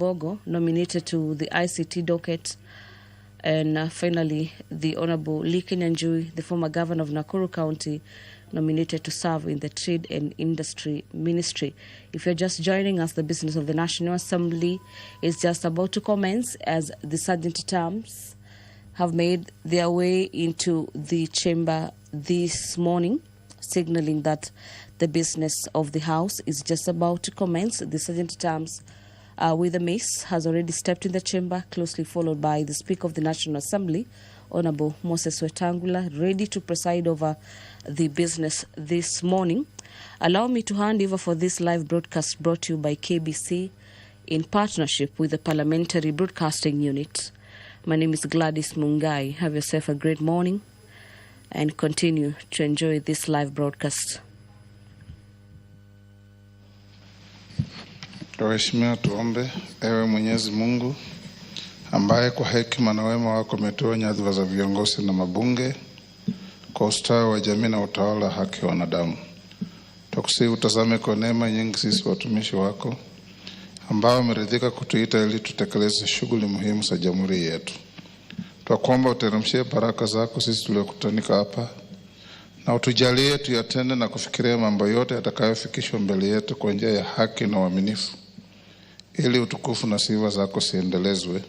Bogo, nominated to the ICT docket. And finally, the Honorable Lee Kinyanjui, the former governor of Nakuru County, nominated to serve in the Trade and Industry Ministry. If you're just joining us, the business of the National Assembly is just about to commence as the sergeant terms have made their way into the chamber this morning, signaling that the business of the House is just about to commence. The sergeant terms with the mace has already stepped in the chamber, closely followed by the Speaker of the National Assembly, Honorable Moses Wetangula, ready to preside over the business this morning. Allow me to hand over for this live broadcast brought to you by KBC in partnership with the Parliamentary Broadcasting Unit. My name is Gladys Mungai. Have yourself a great morning and continue to enjoy this live broadcast. Waheshimiwa, tuombe. Ewe Mwenyezi Mungu ambaye kwa hekima na wema wako umetoa nyadhifa za viongozi na mabunge kwa ustawi wa jamii na utawala wa haki wa wanadamu, tukusihi utazame kwa neema nyingi sisi watumishi wako ambao umeridhika kutuita ili tutekeleze shughuli muhimu za jamhuri yetu. Tunakuomba uteremshie baraka zako sisi tuliokutanika hapa na utujalie tuyatende na kufikiria mambo yote yatakayofikishwa mbele yetu kwa njia ya haki na uaminifu, ili utukufu na sifa zako siendelezwe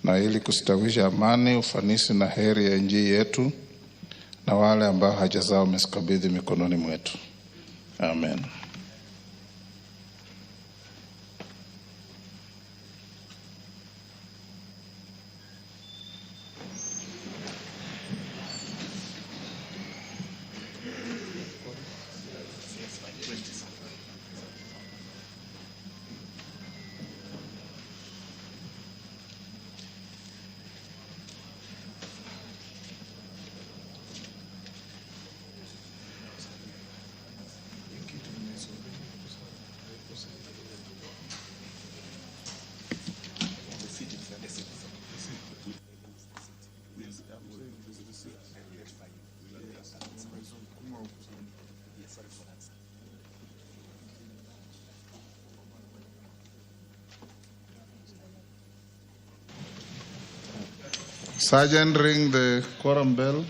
na ili kustawisha amani, ufanisi na heri ya nchi yetu na wale ambao haja zao umezikabidhi mikononi mwetu. Amen. Sergeant, ring the quorum bell.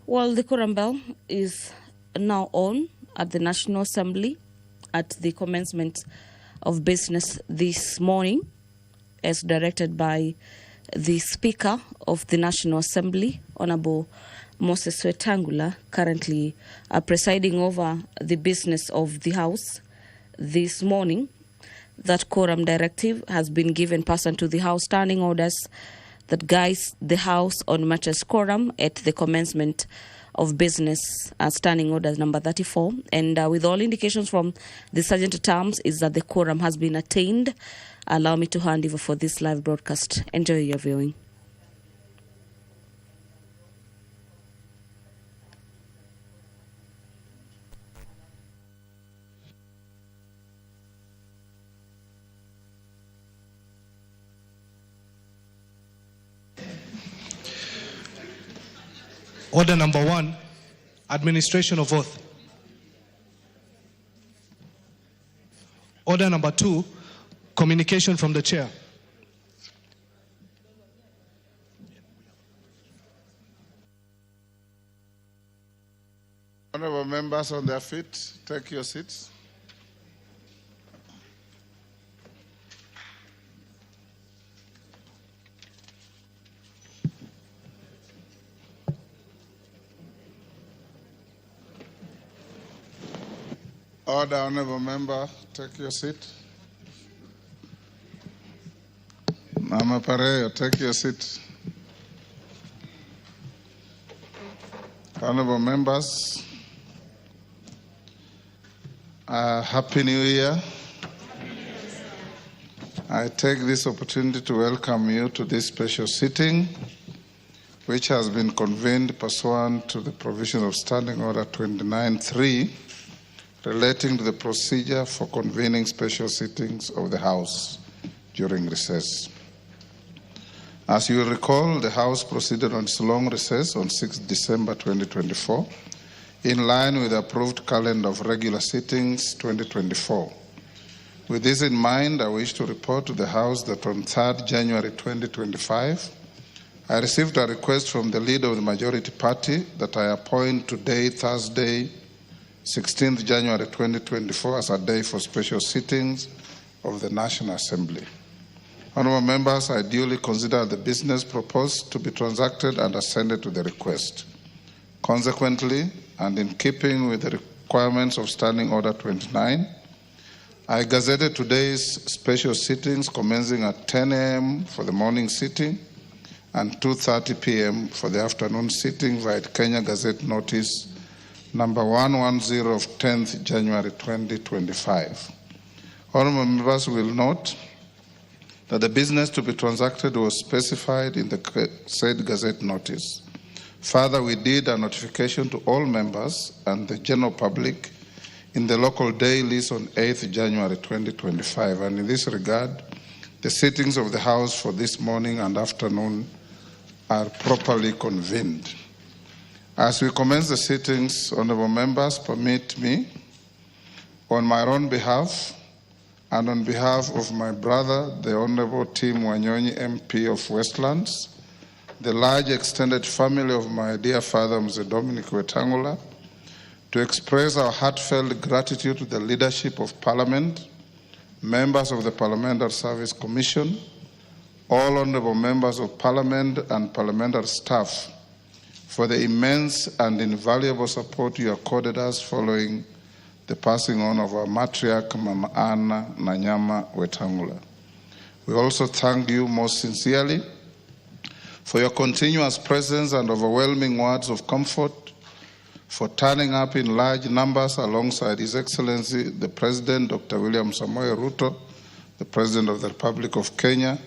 Well, the quorum bell is now on at the National Assembly at the commencement of business this morning, as directed by the Speaker of the National Assembly, Honorable Moses Wetangula, currently presiding over the business of the House this morning. That quorum directive has been given pursuant to the House standing orders that guides the House on matters quorum at the commencement of business, standing order number 34. And with all indications from the sergeant at arms is that the quorum has been attained. Allow me to hand over for this live broadcast. Enjoy your viewing. Order number 1, administration of oath. Order number 2, communication from the chair. Honorable members on their feet, take your seats. Order, honorable member, take your seat. Mama Pareo, take your seat. Honorable members, Happy New Year. I take this opportunity to welcome you to this special sitting which has been convened pursuant to the provisions of Standing Order 29.3 relating to the procedure for convening special sittings of the House during recess. As you will recall, the House proceeded on its long recess on 6 December 2024 in line with the approved calendar of regular sittings 2024. With this in mind, I wish to report to the House that on 3rd January 2025, I received a request from the leader of the majority party that I appoint today, Thursday, 16th January 2024, as a day for special sittings of the National Assembly. Honourable members, I duly consider the business proposed to be transacted and assented to the request. Consequently, and in keeping with the requirements of Standing Order 29, I gazetted today's special sittings commencing at 10 a.m. for the morning sitting and 2:30 p.m. for the afternoon sitting via Kenya Gazette Notice number 110 of 10th January 2025. Honourable members will note that the business to be transacted was specified in the said Gazette Notice. Further, we did a notification to all members and the general public in the local dailies on 8th January 2025, and in this regard, the sittings of the House for this morning and afternoon are properly convened. As we commence the sittings, honourable members, permit me, on my own behalf and on behalf of my brother, the Honourable Tim Wanyonyi, MP of Westlands, the large extended family of my dear father, Mr. Dominic Wetangula, to express our heartfelt gratitude to the leadership of Parliament, members of the Parliamentary Service Commission, all honourable members of Parliament and parliamentary staff for the immense and invaluable support you accorded us following the passing on of our matriarch, Mama Anna Nanyama Wetangula. We also thank you most sincerely for your continuous presence and overwhelming words of comfort, for turning up in large numbers alongside His Excellency, the President, Dr. William Samoei Ruto, the President of the Republic of Kenya,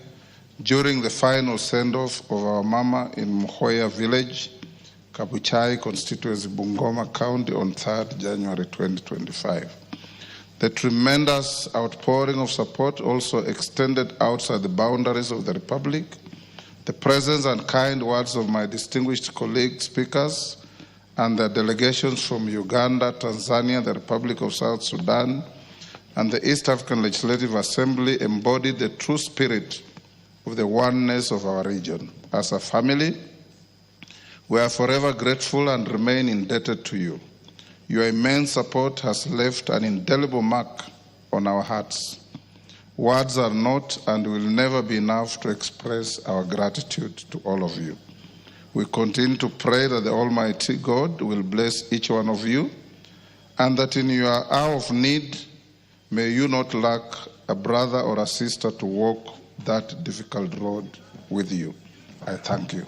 during the final send-off of our mama in Muhoya Village, Kabuchai constituency, Bungoma County, on 3rd January 2025. The tremendous outpouring of support also extended outside the boundaries of the Republic. The presence and kind words of my distinguished colleague speakers and the delegations from Uganda, Tanzania, the Republic of South Sudan, and the East African Legislative Assembly embodied the true spirit of the oneness of our region. As a family, we are forever grateful and remain indebted to you. Your immense support has left an indelible mark on our hearts. Words are not and will never be enough to express our gratitude to all of you. We continue to pray that the Almighty God will bless each one of you and that in your hour of need, may you not lack a brother or a sister to walk that difficult road with you. I thank you.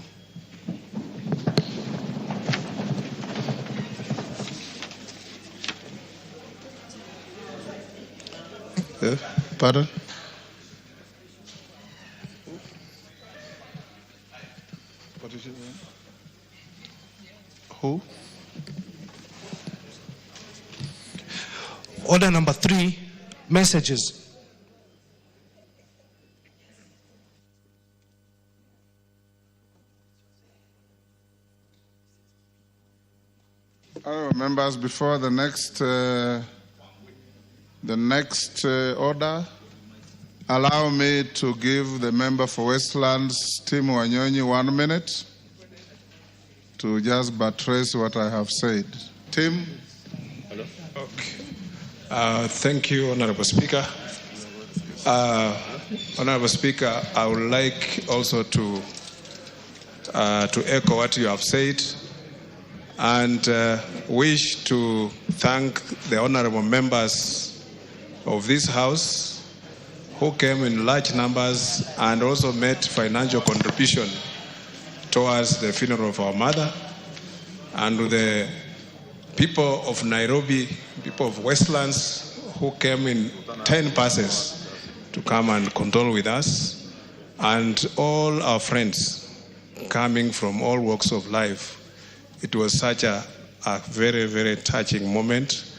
Pardon? What is it? Who? Order number 3, messages. Members, before the next order, allow me to give the member for Westlands, Tim Wanyonyi, 1 minute to just buttress what I have said. Tim? Hello? Okay. Thank you, Honorable Speaker. Honorable Speaker, I would like also to echo what you have said and wish to thank the honorable members of this House who came in large numbers and also made financial contribution towards the funeral of our mother, and to the people of Nairobi, people of Westlands who came in 10 buses to come and condole with us, and all our friends coming from all walks of life. It was such a very, very touching moment.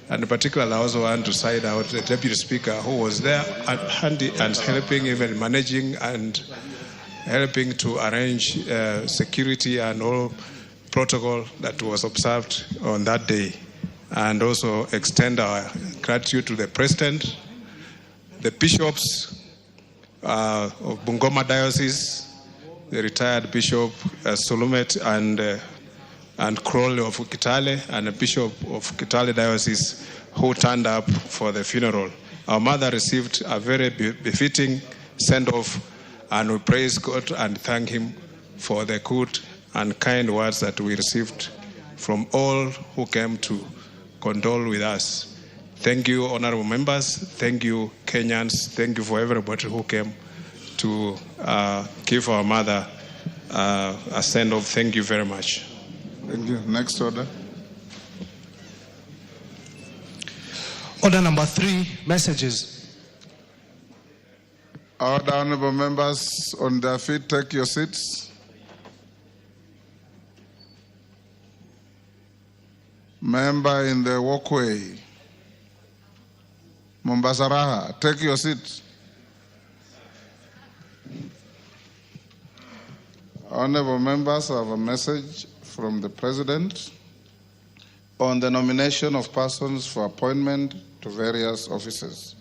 And particularly, I also want to cite out the Deputy Speaker who was there handy and helping, even managing and helping to arrange security and all protocol that was observed on that day. And also extend our gratitude to the President, the bishops of Bungoma Diocese, the retired Bishop Solumet and Crowley of Kitale, and the Bishop of Kitale Diocese who turned up for the funeral. Our mother received a very befitting send-off, and we praise God and thank Him for the good and kind words that we received from all who came to condole with us. Thank you, honorable members. Thank you, Kenyans. Thank you for everybody who came to give our mother a send-off. Thank you very much. Thank you. Next order. Order number 3, messages. Order, honorable members on their feet, take your seats. Member in the walkway, Mombasa Raha, take your seat. Honorable members, I have a message from the President on the nomination of persons for appointment to various offices.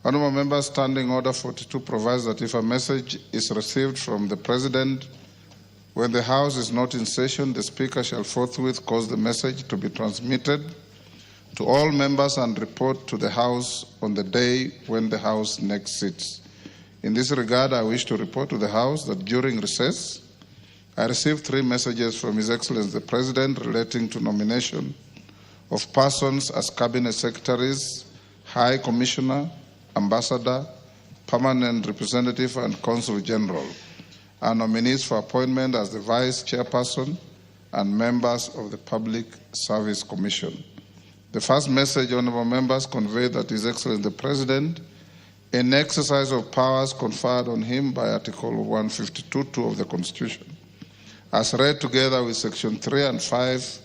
Honorable members, Standing Order 42 provides that if a message is received from the President when the House is not in session, the Speaker shall forthwith cause the message to be transmitted to all members and report to the House on the day when the House next sits. In this regard, I wish to report to the House that during recess, I received 3 messages from His Excellency the President relating to nomination of persons as Cabinet Secretaries, High Commissioner, Ambassador, Permanent Representative, and Consul General, and nominees for appointment as the Vice Chairperson and members of the Public Service Commission. The first message, honorable members, conveyed that His Excellency the President, in exercise of powers conferred on him by Article 152(2) of the Constitution, as read together with Section 3 and 5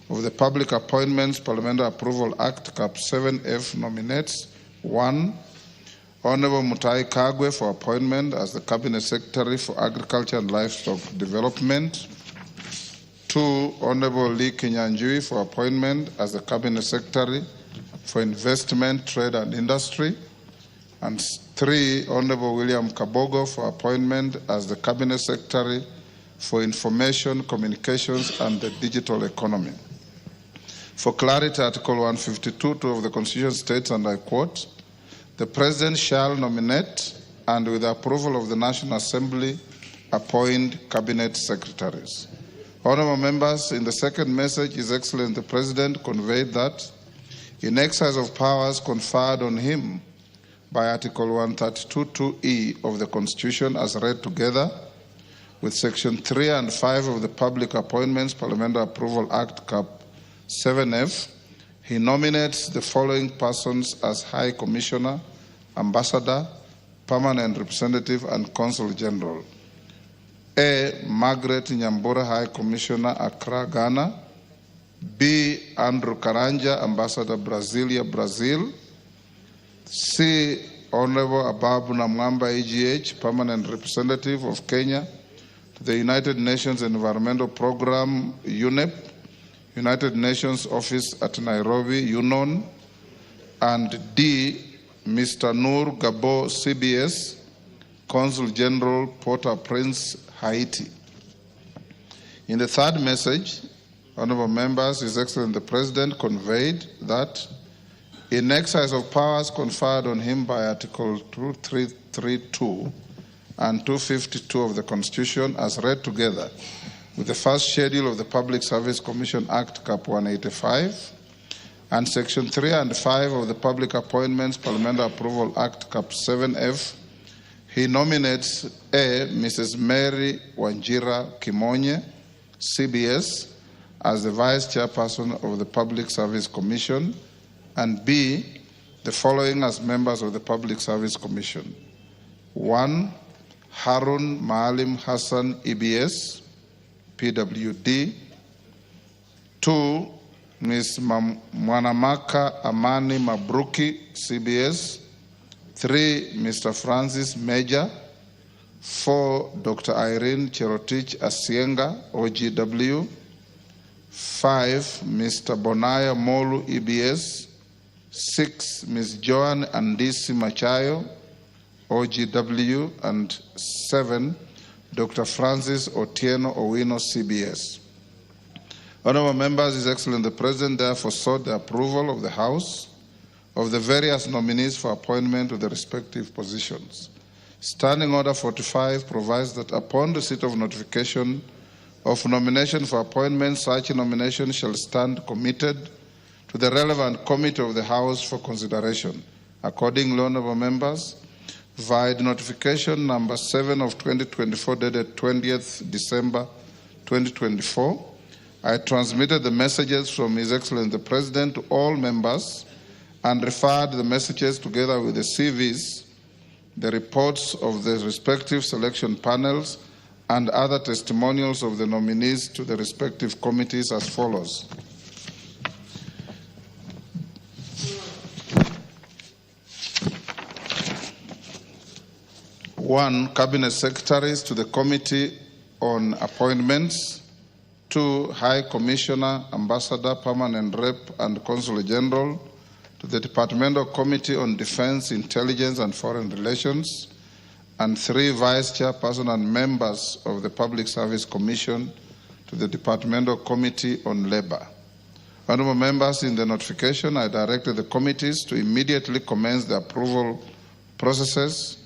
of the Public Appointments Parliamentary Approval Act, Cap 7F, nominates 1. Honorable Mutai Kagwe for appointment as the Cabinet Secretary for Agriculture and Livestock Development. 2. Honorable Lee Kinyanjui for appointment as the Cabinet Secretary for Investment, Trade and Industry. And 3. Honorable William Kabogo for appointment as the Cabinet Secretary for Information, Communications and the Digital Economy. For clarity, Article 152(2) of the Constitution states, and I quote, "The President shall nominate and with the approval of the National Assembly appoint Cabinet Secretaries." Honorable members, in the second message, His Excellency the President conveyed that in exercise of powers conferred on him by Article 132(2)(e) of the Constitution as read together with Section 3 and 5 of the Public Appointments Parliamentary Approval Act, Cap 7F, he nominates the following persons as High Commissioner, Ambassador, Permanent Representative, and Consul General. A. Margaret Nyambura, High Commissioner, Accra, Ghana. B. Andrew Karanja, Ambassador, Brasilia, Brazil. C. Honorable Ababu Namwamba, AGH, Permanent Representative of Kenya to the United Nations Environmental Programme, UNEP, United Nations Office at Nairobi, UNON. And D. Mr. Noor Gabo, CBS, Consul General, Port-au-Prince, Haiti. In the third message, honorable members, His Excellency the President conveyed that in exercise of powers conferred on him by Article 2332 and 252 of the Constitution as read together with the first schedule of the Public Service Commission Act, Cap 185, and Section 3 and 5 of the Public Appointments Parliamentary Approval Act, Cap 7F, he nominates A. Mrs. Mary Wanjira Kimonye, CBS, as the Vice Chairperson of the Public Service Commission, and B. the following as members of the Public Service Commission. 1. Harun Maalim Hassan, EBS, PWD. 2, Ms. Mwanamaka Amani Mabruki, CBS. 3, Mr. Francis Major. 4, Dr. Irene Cherotich Asienga, OGW. 5, Mr. Bonaya Molu, EBS. 6, Ms. Joan Andisi Machayo, OGW. And 7, Dr. Francis Otieno Owino, CBS. Honorable members, His Excellency the President therefore sought the approval of the House of the various nominees for appointment to the respective positions. Standing Order 45 provides that upon receipt of notification of nomination for appointment, such nomination shall stand committed to the relevant committee of the House for consideration. Accordingly, honorable members, via notification number 7 of 2024 dated 20th December 2024, I transmitted the messages from His Excellency the President to all members and referred the messages together with the CVs, the reports of the respective selection panels, and other testimonials of the nominees to the respective committees as follows. One, Cabinet Secretaries to the Committee on Appointments. 2, High Commissioner, Ambassador, Permanent Rep, and Consul General to the Departmental Committee on Defense, Intelligence, and Foreign Relations. And 3, Vice Chairperson and members of the Public Service Commission to the Departmental Committee on Labor. Honorable members, in the notification, I directed the committees to immediately commence the approval processes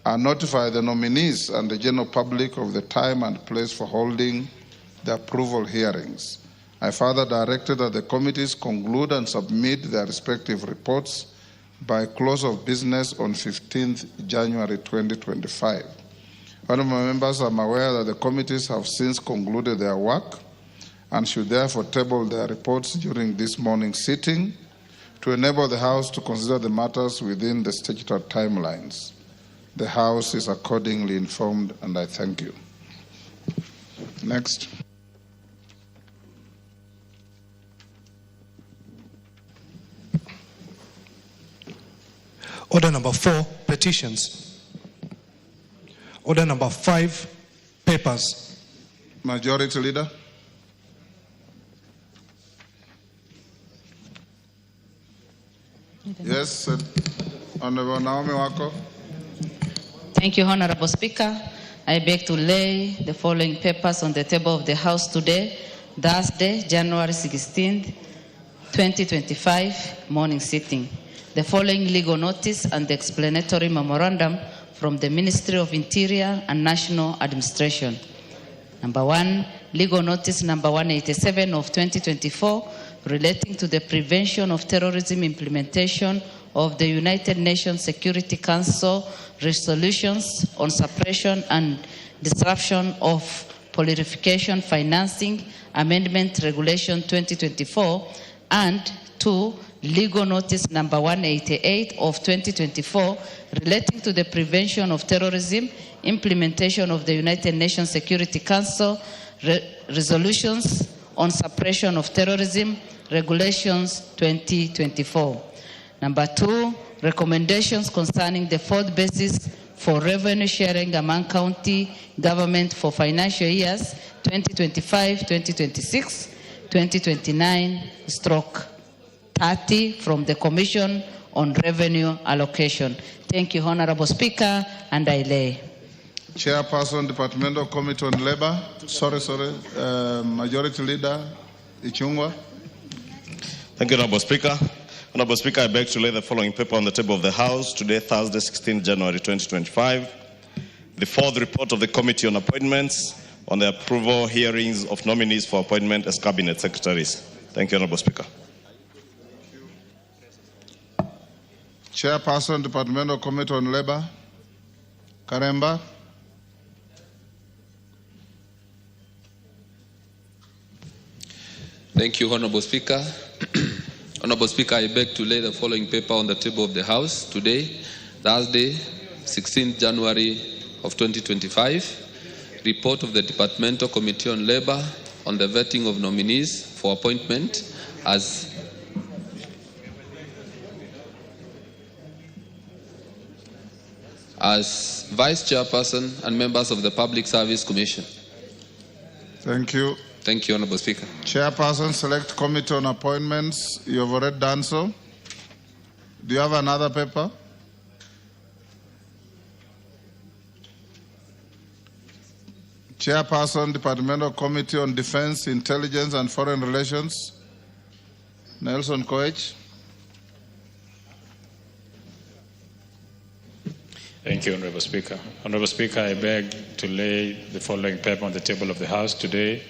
and notify the nominees and the general public of the time and place for holding the approval hearings. I further directed that the committees conclude and submit their respective reports by close of business on 15th January 2025. Honorable members, I'm aware that the committees have since concluded their work and should therefore table their reports during this morning's sitting to enable the House to consider the matters within the statutory timelines. The House is accordingly informed, and I thank you. Next. Order number 4, petitions. Order number 5, papers. Majority Leader. Yes, Honorable Naomi Wako. Thank you, Honorable Speaker. I beg to lay the following papers on the table of the House today, Thursday, January 16, 2025, morning sitting. The following legal notice and the explanatory memorandum from the Ministry of Interior and National Administration. Number 1, legal notice number 187 of 2024 relating to the prevention of terrorism implementation of the United Nations Security Council resolutions on suppression and disruption of proliferation financing amendment regulation 2024, and 2, legal notice number 188 of 2024 relating to the prevention of terrorism implementation of the United Nations Security Council resolutions on suppression of terrorism regulations 2024. Number 2, recommendations concerning the fourth basis for revenue sharing among county government for financial years 2025, 2026, 2029/30 from the Commission on Revenue Allocation. Thank you, Honorable Speaker, and I lay. Chairperson, Departmental Committee on Labor. Majority Leader Ichungwa. Thank you, Honorable Speaker. Honorable Speaker, I beg to lay the following paper on the table of the House today, Thursday, 16 January 2025. The fourth report of the Committee on Appointments on the approval hearings of nominees for appointment as Cabinet Secretaries. Thank you, Honorable Speaker. Chairperson, Departmental Committee on Labor. Karemba. Thank you, Honorable Speaker. Honorable Speaker, I beg to lay the following paper on the table of the House today, Thursday, 16th January of 2025, report of the Departmental Committee on Labour on the vetting of nominees for appointment as Vice Chairperson and members of the Public Service Commission. Thank you. Thank you, Honourable Speaker. Chairperson, Select Committee on Appointments. You have already done so. Do you have another paper? Chairperson, Departmental Committee on Defense, Intelligence and Foreign Relations. Nelson Koech. Thank you, Honourable Speaker. Honourable Speaker, I beg to lay the following paper on the table of the House today,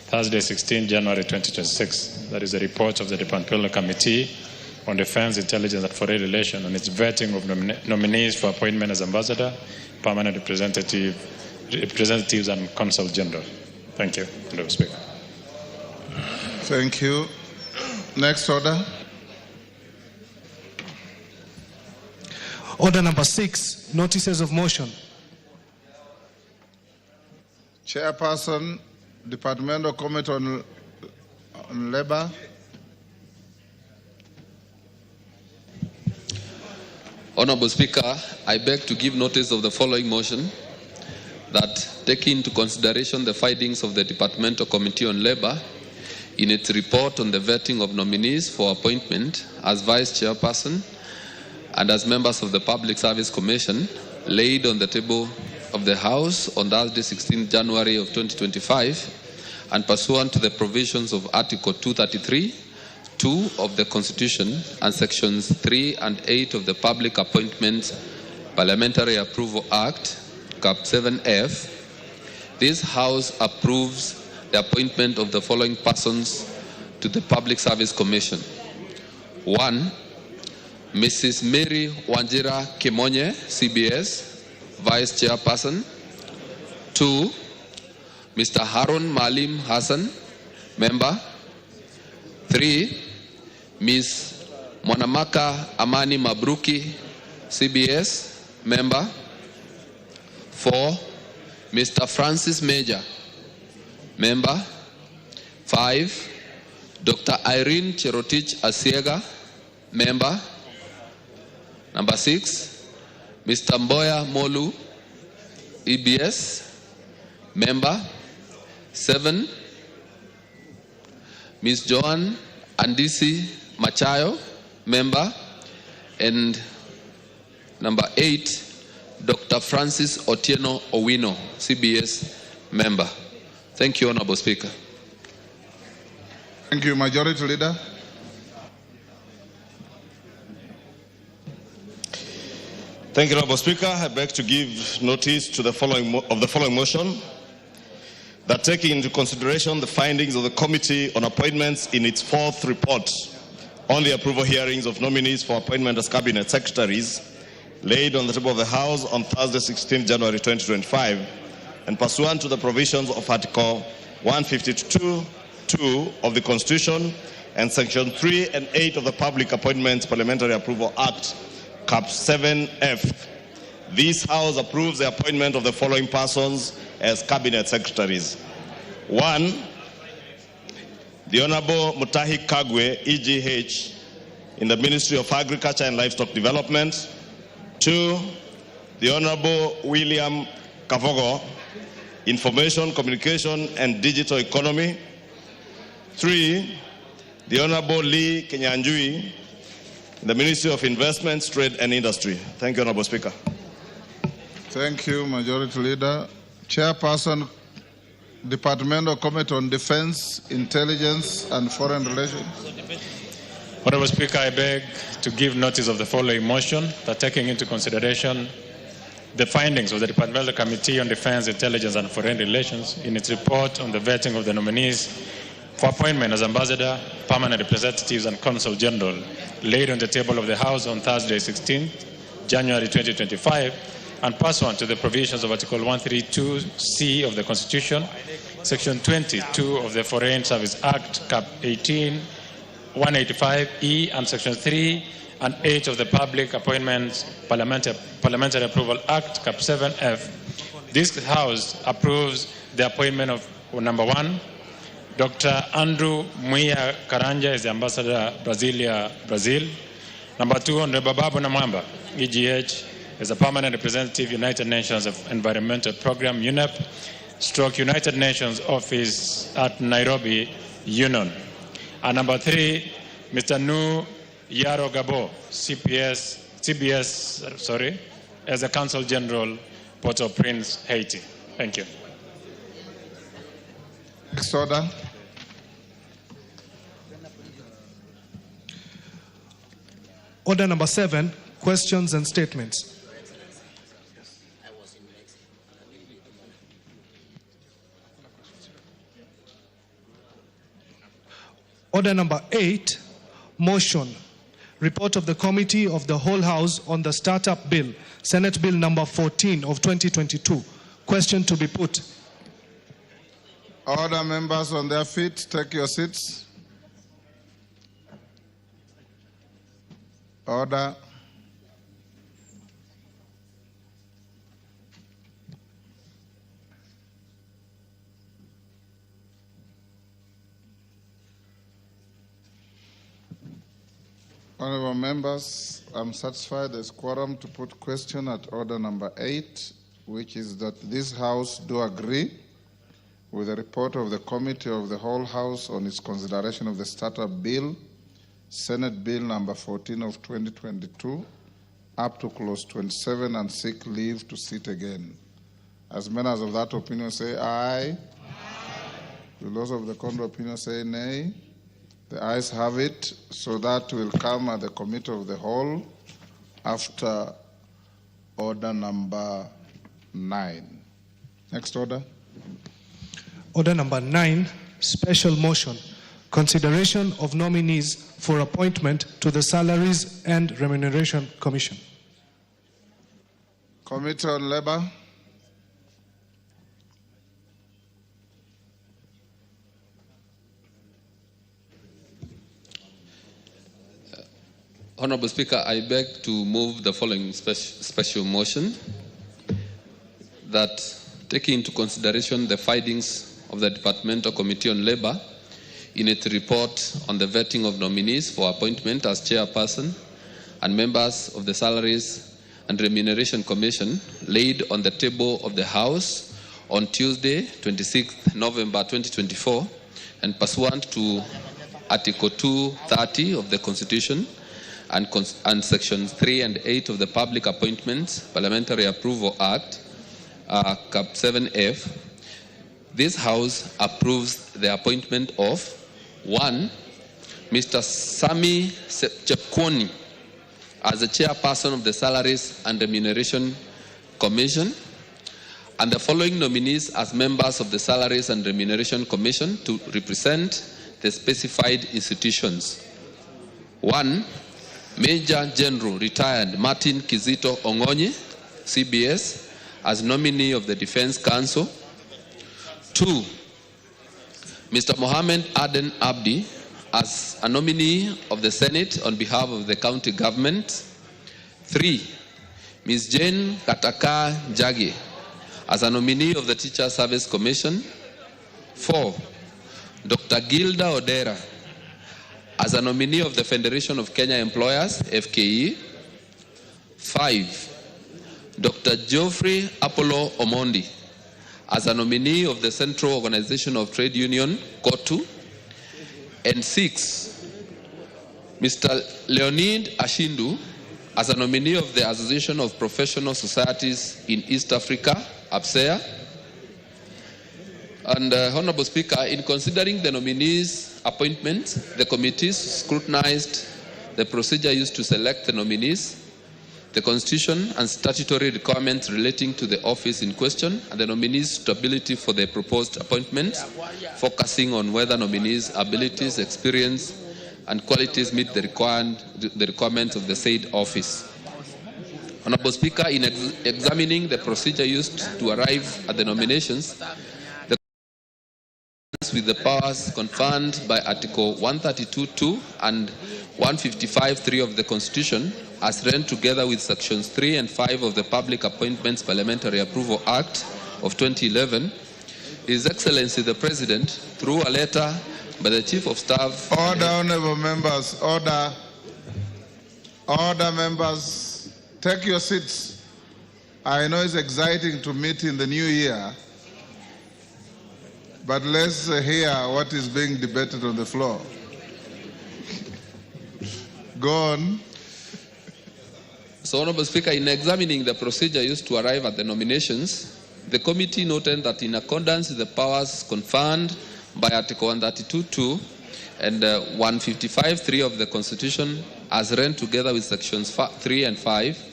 Thursday, 16 January 2026. That is the report of the Departmental Committee on Defense, Intelligence and Foreign Relations on its vetting of nominees for appointment as Ambassador, Permanent Representatives and Consul General. Thank you, Honourable Speaker. Thank you. Next order. Order number 6, notices of motion. Chairperson, Departmental Committee on Labour. Honourable Speaker, I beg to give notice of the following motion, that taking into consideration the findings of the Departmental Committee on Labour in its report on the vetting of nominees for appointment as Vice Chairperson and as members of the Public Service Commission laid on the table of the House on Thursday, 16 January of 2025, and pursuant to the provisions of Article 233(2) of the Constitution and Sections 3 and 8 of the Public Appointments Parliamentary Approval Act, Cap 7F, this House approves the appointment of the following persons to the Public Service Commission. 1. Mrs. Mary Wanjira Kimonye, CBS, Vice Chairperson. 2. Mr. Harun Malim Hassan, Member. 3. Ms. Mwanamaka Amani Mabruki, CBS, Member. 4. Mr. Francis Major, Member. 5. Dr. Irene Cherotich Asiega, Member. Number 6. Mr. Mboya Molu, EBS, Member. 7. Ms. Joan Andisi Machayo, Member. And number 8, Dr. Francis Otieno Owino, CBS, Member. Thank you, Honourable Speaker. Thank you, Majority Leader. Thank you, Honourable Speaker. I beg to give notice to the following motion, that taking into consideration the findings of the Committee on Appointments in its 4th report on the approval hearings of nominees for appointment as Cabinet Secretaries laid on the table of the House on Thursday, 16 January 2025, and pursuant to the provisions of Article 152(2) of the Constitution and Section 3 and 8 of the Public Appointments Parliamentary Approval Act, Cap 7F. This House approves the appointment of the following persons as Cabinet Secretaries. 1. The Honourable Mutahi Kagwe, EGH, in the Ministry of Agriculture and Livestock Development. 2. The Honourable William Kavogo, Information, Communication and Digital Economy. 3. The Honourable Lee Kenyanjui, the Ministry of Investments, Trade and Industry. Thank you, Honourable Speaker. Thank you, Majority Leader. Chairperson, Departmental Committee on Defense, Intelligence and Foreign Relations. Honourable Speaker, I beg to give notice of the following motion, that taking into consideration the findings of the Departmental Committee on Defense, Intelligence and Foreign Relations in its report on the vetting of the nominees for appointment as Ambassador, Permanent Representatives and Consul General laid on the table of the House on Thursday, 16 January 2025, and pursuant to the provisions of Article 132(c) of the Constitution, Section 22 of the Foreign Service Act, Cap 18, 185(e), and Section 3 and 8 of the Public Appointments Parliamentary Approval Act, Cap 7F, this House approves the appointment of number 1, Dr. Andrew Muia Karanja as the Ambassador Brasilia, Brazil. Number 2, Honorable Babu Namwamba, EGH, as a permanent representative, United Nations Environmental Program, UNEP, / United Nations Office at Nairobi, UNON. And number 3, Mr. Nu Yaro Gabo, CBS, as the Consul General, Port-au-Prince, Haiti. Thank you. Next order. Order number 7, questions and statements. Order number 8, motion. Report of the Committee of the Whole House on the Startup Bill, Senate Bill number 14 of 2022. Question to be put. Order, members on their feet, take your seats. Order. Honorable members, I'm satisfied there's quorum to put question at order number 8, which is that this House do agree with the report of the Committee of the Whole House on its consideration of the Startup Bill, Senate Bill number 14 of 2022, up to clause 27, and seek leave to sit again. As members of that opinion say aye. Aye. Will those of the contrary opinion say nay? The ayes have it, so that will come at the Committee of the Whole after order number 9. Next order. Order number 9, special motion. Consideration of nominees for appointment to the Salaries and Remuneration Commission. Committee on Labor. Honorable Speaker, I beg to move the following special motion that, taking into consideration the findings of the Departmental Committee on Labor in its report on the vetting of nominees for appointment as chairperson and members of the Salaries and Remuneration Commission laid on the table of the House on Tuesday, 26th November 2024, and pursuant to Article 230 of the Constitution and Sections 3 and 8 of the Public Appointments Parliamentary Approval Act, Cap 7F, this House approves the appointment of 1, Mr. Sami Chepkwony as the chairperson of the Salaries and Remuneration Commission, and the following nominees as members of the Salaries and Remuneration Commission to represent the specified institutions. 1, Major General Retired Martin Kizito Ongonye, CBS, as nominee of the Defense Council. 2, Mr. Mohammed Aden Abdi as a nominee of the Senate on behalf of the county government. 3, Ms. Jane Kataka Jage as a nominee of the Teacher Service Commission. 4, Dr. Gilda Odera as a nominee of the Federation of Kenya Employers, FKE. 5, Dr. Geoffrey Apollo Omondi as a nominee of the Central Organization of Trade Union, KOTU. And 6, Mr. Leonid Ashindu as a nominee of the Association of Professional Societies in East Africa, APSEA. And Honorable Speaker, in considering the nominees' appointments, the committees scrutinized the procedure used to select the nominees, the constitution and statutory requirements relating to the office in question, and the nominees' suitability for the proposed appointments, focusing on whether nominees' abilities, experience, and qualities meet the requirements of the said office. Honorable Speaker, in examining the procedure used to arrive at the nominations, with the powers conferred by Article 132(2) and 155(3) of the Constitution, as read together with Sections 3 and 5 of the Public Appointments Parliamentary Approval Act, of 2011, His Excellency the President, through a letter by the Chief of Staff... Order, honorable members, order. Order, members. Take your seats. I know it's exciting to meet in the new year, but let's hear what is being debated on the floor. Go on. So, Honorable Speaker, in examining the procedure used to arrive at the nominations, the committee noted that in accordance with the powers conferred by Article 132.2 and 155.3 of the Constitution, as read together with Sections 3 and 5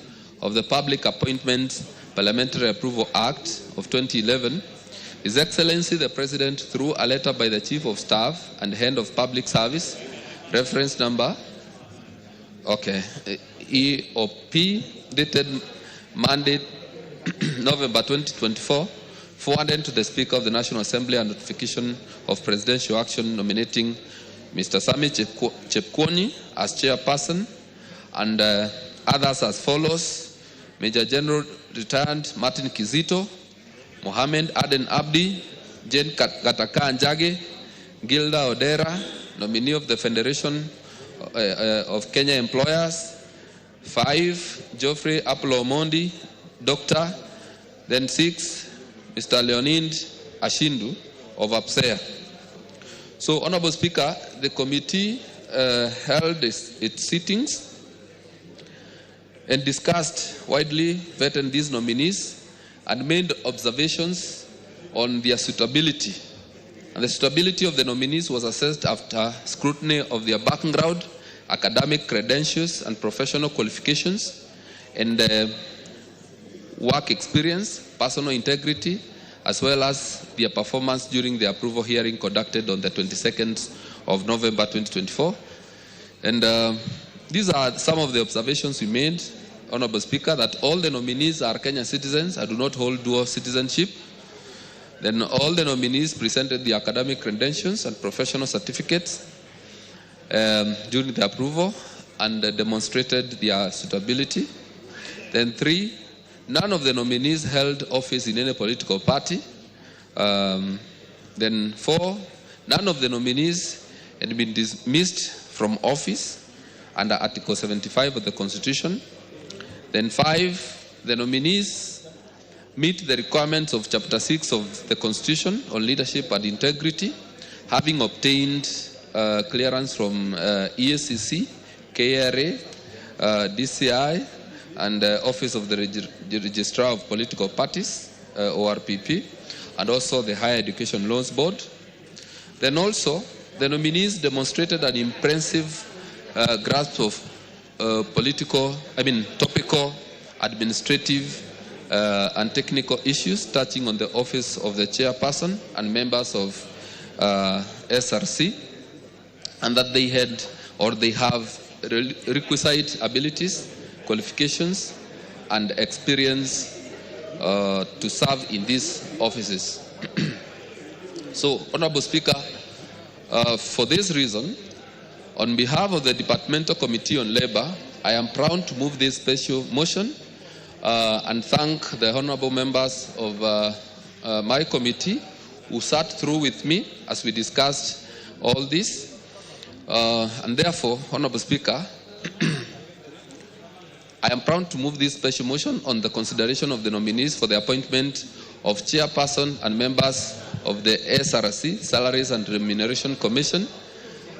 of the Public Appointments Parliamentary Approval Act of 2011, His Excellency the President, through a letter by the Chief of Staff and Head of Public Service, reference number EOP, dated Monday, November 2024, forwarded to the Speaker of the National Assembly a notification of presidential action nominating Mr. Sami Chepkwony as chairperson, and others as follows: Major General Retired Martin Kizito, Mohammed Aden Abdi, Jane Gataka Njage, Gilda Odera, nominee of the Federation of Kenya Employers. 5, Geoffrey Apollo Omondi, Doctor. Then 6, Mr. Leonid Ashindu of APSEA. So, Honorable Speaker, the committee held its sittings and discussed widely, vetted these nominees and made observations on their suitability. And the suitability of the nominees was assessed after scrutiny of their background, academic credentials and professional qualifications, and work experience, personal integrity, as well as their performance during the approval hearing conducted on the 22nd of November 2024. And these are some of the observations we made, Honorable Speaker, that all the nominees are Kenyan citizens and do not hold dual citizenship. Then all the nominees presented the academic credentials and professional certificates during the approval and demonstrated their suitability. Then 3, none of the nominees held office in any political party. Then 4, none of the nominees had been dismissed from office under Article 75 of the Constitution. Then 5, the nominees meet the requirements of Chapter 6 of the Constitution on leadership and integrity, having obtained clearance from ESCC, KRA, DCI, and Office of the Registrar of Political Parties, ORPP, and also the Higher Education Loans Board. Then also, the nominees demonstrated an impressive grasp of topical, administrative, and technical issues touching on the office of the chairperson and members of SRC, and that they had or they have requisite abilities, qualifications, and experience to serve in these offices. So, Honorable Speaker, for this reason, on behalf of the Departmental Committee on Labor, I am proud to move this special motion and thank the honorable members of my committee who sat through with me as we discussed all this. And therefore, Honorable Speaker, I am proud to move this special motion on the consideration of the nominees for the appointment of chairperson and members of the SRC, Salaries and Remuneration Commission.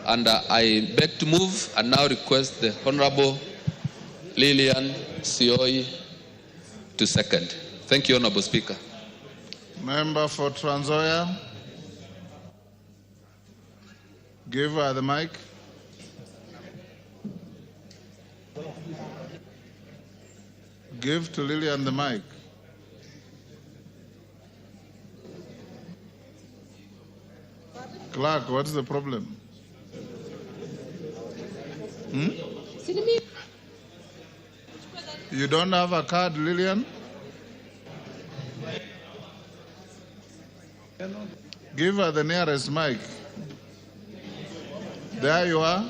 And I beg to move and now request the Honorable Lilian Sioi to second. Thank you, Honorable Speaker. Member for Trans Nzoia. Give her the mic. Give to Lillian the mic. Clark, what's the problem? You don't have a card, Lillian? Give her the nearest mic. There you are.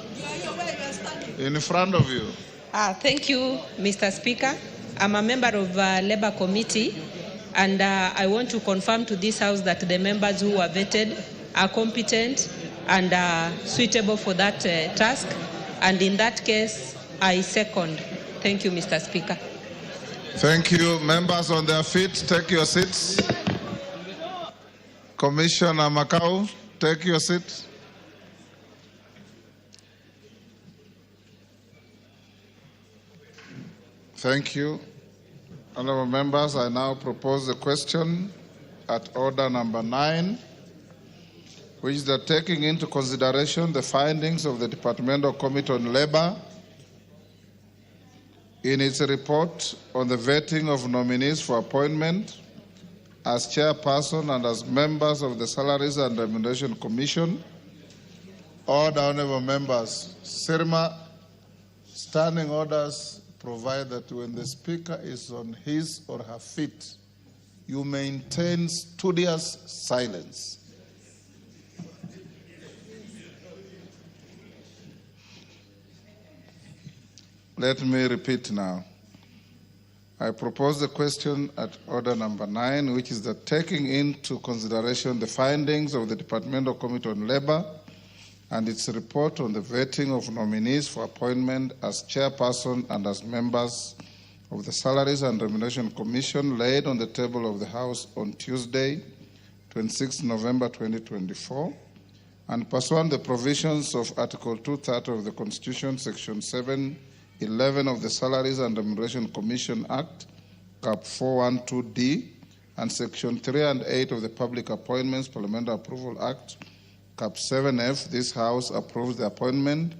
In front of you. Thank you, Mr. Speaker. I'm a member of Labour Committee, And I want to confirm to this House that the members who are vetted are competent and suitable for that task. And in that case, I second. Thank you, Mr. Speaker. Thank you. Members on their feet, take your seats. Commissioner Makau, take your seat. Thank you. Honourable members, I now propose the question at order number 9, which is that taking into consideration the findings of the Departmental Committee on Labour in its report on the vetting of nominees for appointment as chairperson and as members of the Salaries and Remuneration Commission. Order, honourable members. Sirma, standing orders provide that when the speaker is on his or her feet, you maintain studious silence. Let me repeat now. I propose the question at order number 9, which is that taking into consideration the findings of the Departmental Committee on Labour and its report on the vetting of nominees for appointment as chairperson and as members of the Salaries and Remuneration Commission laid on the table of the House on Tuesday, 26 November 2024, and pursuant the provisions of Article 230 of the Constitution, Section 711 of the Salaries and Remuneration Commission Act, Cap 412D, and Section 3 and 8 of the Public Appointments Parliamentary Approval Act, Cap 7F, this House approves the appointment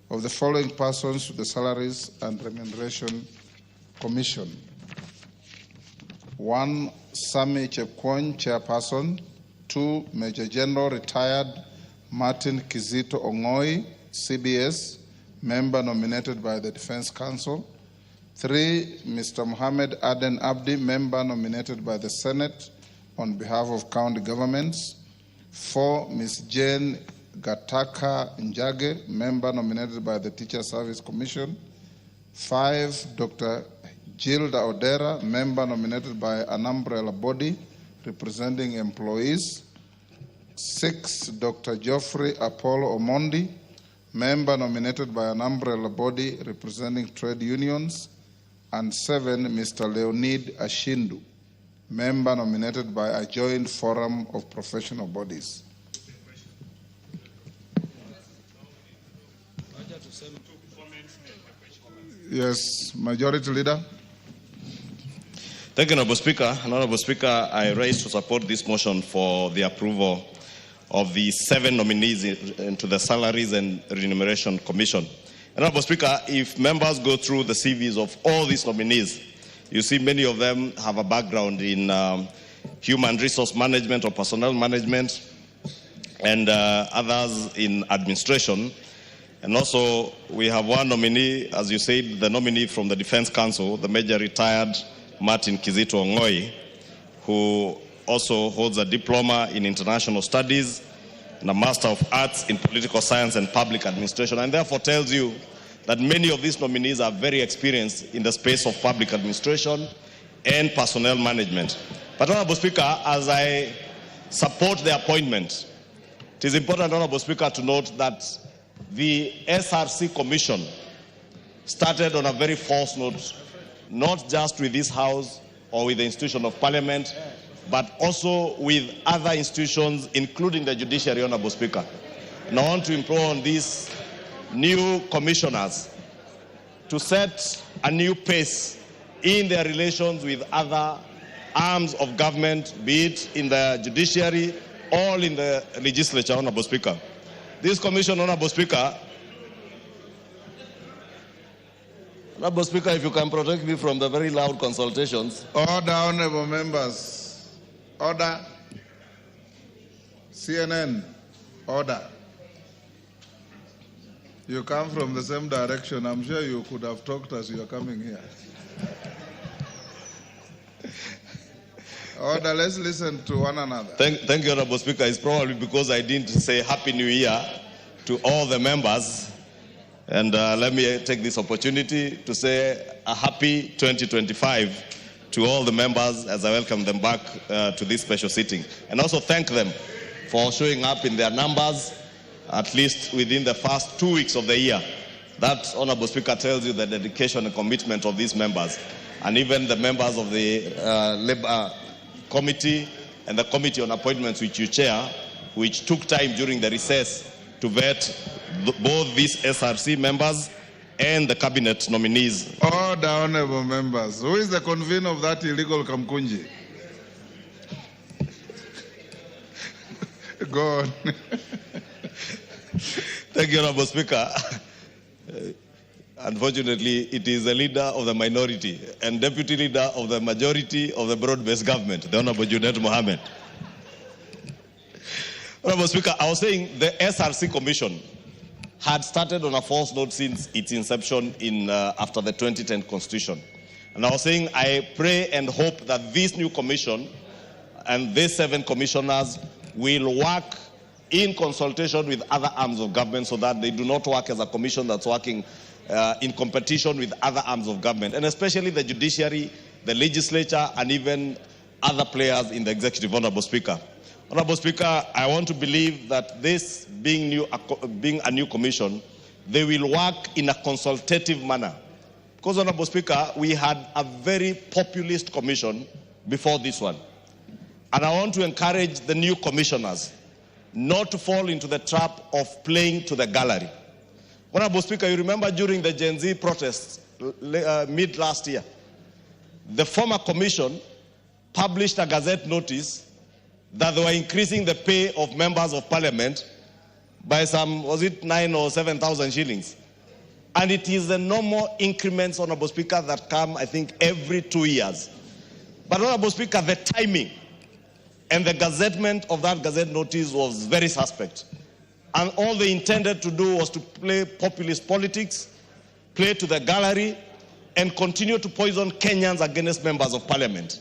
of the following persons to the Salaries and Remuneration Commission. 1. Sami Chepkwony, Chairperson. 2. Major General Retired Martin Kizito Ongoi, CBS, Member nominated by the Defense Council. 3. Mr. Mohammed Aden Abdi, Member nominated by the Senate on behalf of county governments. 4. Ms. Jane Gataka Njage, Member nominated by the Teacher Service Commission. 5. Dr. Gilda Odera, Member nominated by an umbrella body representing employees. 6. Dr. Geoffrey Apollo Omondi, Member nominated by an umbrella body representing trade unions. And 7. Mr. Leonid Ashindu, Member nominated by a joint forum of professional bodies. Yes, Majority Leader. Thank you, Honourable Speaker. Honourable Speaker, I raise to support this motion for the approval of the 7 nominees into the Salaries and Remuneration Commission. Honourable Speaker, if members go through the CVs of all these nominees, you see many of them have a background in human resource management or personnel management, and others in administration. And also, we have one nominee, as you said, the nominee from the Defense Council, the Major Retired Martin Kizito Ongoi, who also holds a diploma in international studies and a Master of Arts in political science and public administration, and therefore tells you that many of these nominees are very experienced in the space of public administration and personnel management. But, Honourable Speaker, as I support the appointment, it is important, Honourable Speaker, to note that the SRC Commission started on a very false note, not just with this House or with the institution of Parliament, but also with other institutions, including the judiciary, Honourable Speaker. And I want to implore on these new commissioners to set a new pace in their relations with other arms of government, be it in the judiciary or in the legislature, Honourable Speaker. This commission, Honourable Speaker, if you can protect me from the very loud consultations. Order, honourable members. Order. CNN. Order. You come from the same direction. I'm sure you could have talked as you are coming here. Order, let's listen to one another. Thank you, Honourable Speaker. It's probably because I didn't say Happy New Year to all the members. And let me take this opportunity to say a happy 2025 to all the members as I welcome them back to this special sitting. And also thank them for showing up in their numbers, at least within the first 2 weeks of the year. That, Honorable Speaker, tells you the dedication and commitment of these members. And even the members of the Labour Committee and the Committee on Appointments, which you chair, which took time during the recess to vet both these SRC members and the cabinet nominees. Order, honorable members. Who is the convener of that illegal Kamkunji? Go on. Thank you, Honorable Speaker. Unfortunately, it is the leader of the minority and deputy leader of the majority of the broad-based government, the Honorable Junet Mohammed. Honorable Speaker, I was saying the SRC Commission had started on a false note since its inception after the 2010 Constitution. And I was saying I pray and hope that this new commission and these 7 commissioners will work in consultation with other arms of government so that they do not work as a commission that's working in competition with other arms of government, and especially the judiciary, the legislature, and even other players in the executive. Honorable Speaker. Honorable Speaker, I want to believe that this being a new commission, they will work in a consultative manner. Because, Honorable Speaker, we had a very populist commission before this one. And I want to encourage the new commissioners not to fall into the trap of playing to the gallery. Honorable Speaker, you remember during the Gen Z protests mid last year, the former commission published a gazette notice that they were increasing the pay of members of parliament by some, was it 9,000 or 7,000 shillings? And it is the normal increments, Honorable Speaker, that come, I think, every 2 years. But, Honorable Speaker, the timing and the gazettement of that gazette notice was very suspect. And all they intended to do was to play populist politics, play to the gallery, and continue to poison Kenyans against members of parliament.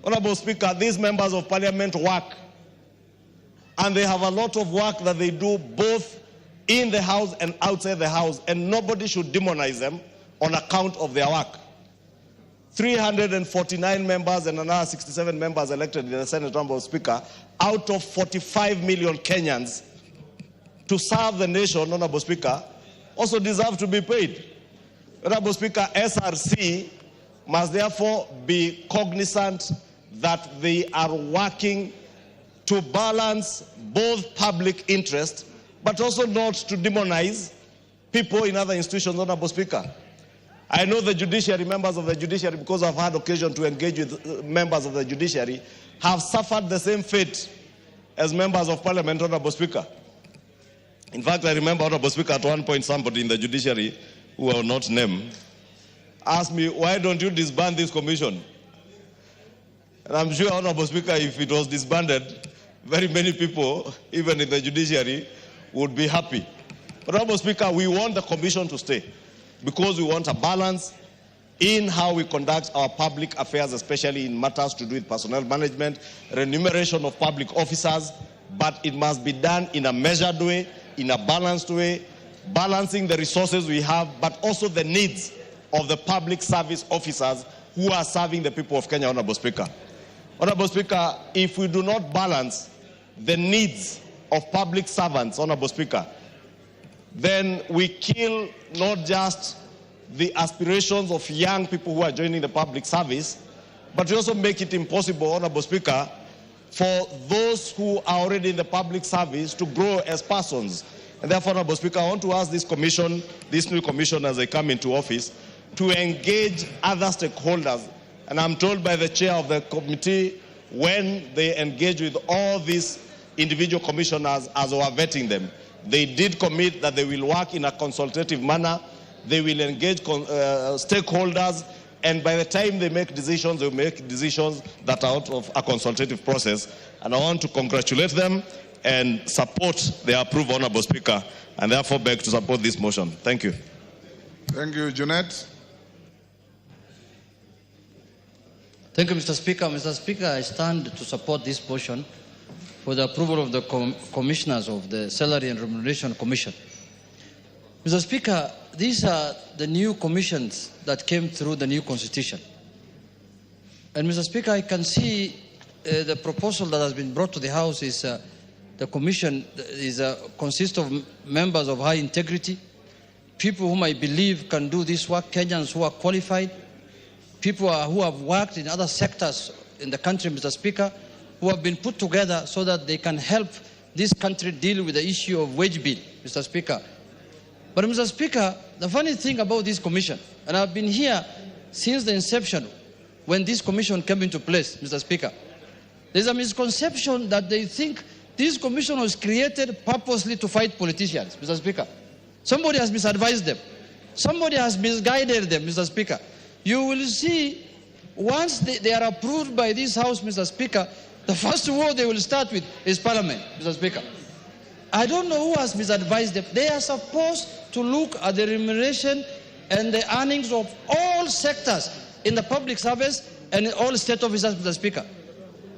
Honorable Speaker, these members of parliament work, and they have a lot of work that they do both in the house and outside the house, and nobody should demonize them on account of their work. 349 members and another 67 members elected in the Senate, Honorable Speaker, out of 45 million Kenyans to serve the nation, Honorable Speaker, also deserve to be paid. Honorable Speaker, SRC must therefore be cognizant that they are working to balance both public interest, but also not to demonize people in other institutions, Honorable Speaker. I know the judiciary, members of the judiciary, because I've had occasion to engage with members of the judiciary, have suffered the same fate as members of parliament, Honorable Speaker. In fact, I remember, Honorable Speaker, at one point somebody in the judiciary, who I will not name, asked me, why don't you disband this commission? And I'm sure, Honorable Speaker, if it was disbanded, very many people, even in the judiciary, would be happy. But, Honorable Speaker, we want the commission to stay because we want a balance in how we conduct our public affairs, especially in matters to do with personnel management, remuneration of public officers, but it must be done in a measured way, in a balanced way, balancing the resources we have, but also the needs of the public service officers who are serving the people of Kenya, Honorable Speaker. Honorable Speaker, if we do not balance the needs of public servants, Honorable Speaker, then we kill not just the aspirations of young people who are joining the public service, but we also make it impossible, Honorable Speaker, for those who are already in the public service to grow as persons. And therefore, Honorable Speaker, I want to ask this commission, this new commission as they come into office, to engage other stakeholders. And I'm told by the chair of the committee, when they engage with all these individual commissioners as we are vetting them, they did commit that they will work in a consultative manner, they will engage stakeholders, and by the time they make decisions, they will make decisions that are out of a consultative process. And I want to congratulate them and support their approval, Honorable Speaker, and therefore beg to support this motion. Thank you. Thank you, Junet. Thank you, Mr. Speaker. Mr. Speaker, I stand to support this motion for the approval of the commissioners of the Salary and Remuneration Commission. Mr. Speaker, these are the new commissions that came through the new constitution. And Mr. Speaker, I can see the proposal that has been brought to the House is the commission consists of members of high integrity, people whom I believe can do this work, Kenyans who are qualified, people who have worked in other sectors in the country, Mr. Speaker, who have been put together so that they can help this country deal with the issue of wage bill, Mr. Speaker. But Mr. Speaker, the funny thing about this commission, and I've been here since the inception when this commission came into place, Mr. Speaker, there's a misconception that they think this commission was created purposely to fight politicians, Mr. Speaker. Somebody has misadvised them. Somebody has misguided them, Mr. Speaker. You will see, once they are approved by this House, Mr. Speaker, the first war they will start with is Parliament, Mr. Speaker. I don't know who has misadvised them. They are supposed to look at the remuneration and the earnings of all sectors in the public service and in all state officers, Mr. Speaker.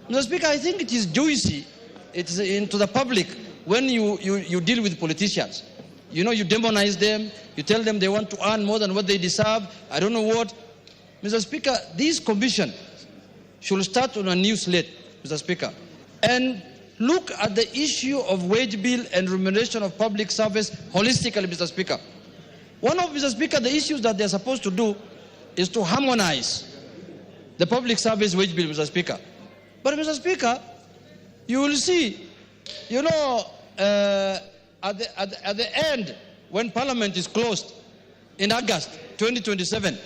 Mr. Speaker, I think it is juicy to the public when you deal with politicians. You know, you demonize them, you tell them they want to earn more than what they deserve, I don't know what. Mr. Speaker, this commission should start on a new slate, Mr. Speaker, and look at the issue of wage bill and remuneration of public service holistically, Mr. Speaker. One of, Mr. Speaker, the issues that they're supposed to do is to harmonize the public service wage bill, Mr. Speaker. But, Mr. Speaker, you will see, you know, at the end, when Parliament is closed in August 2027,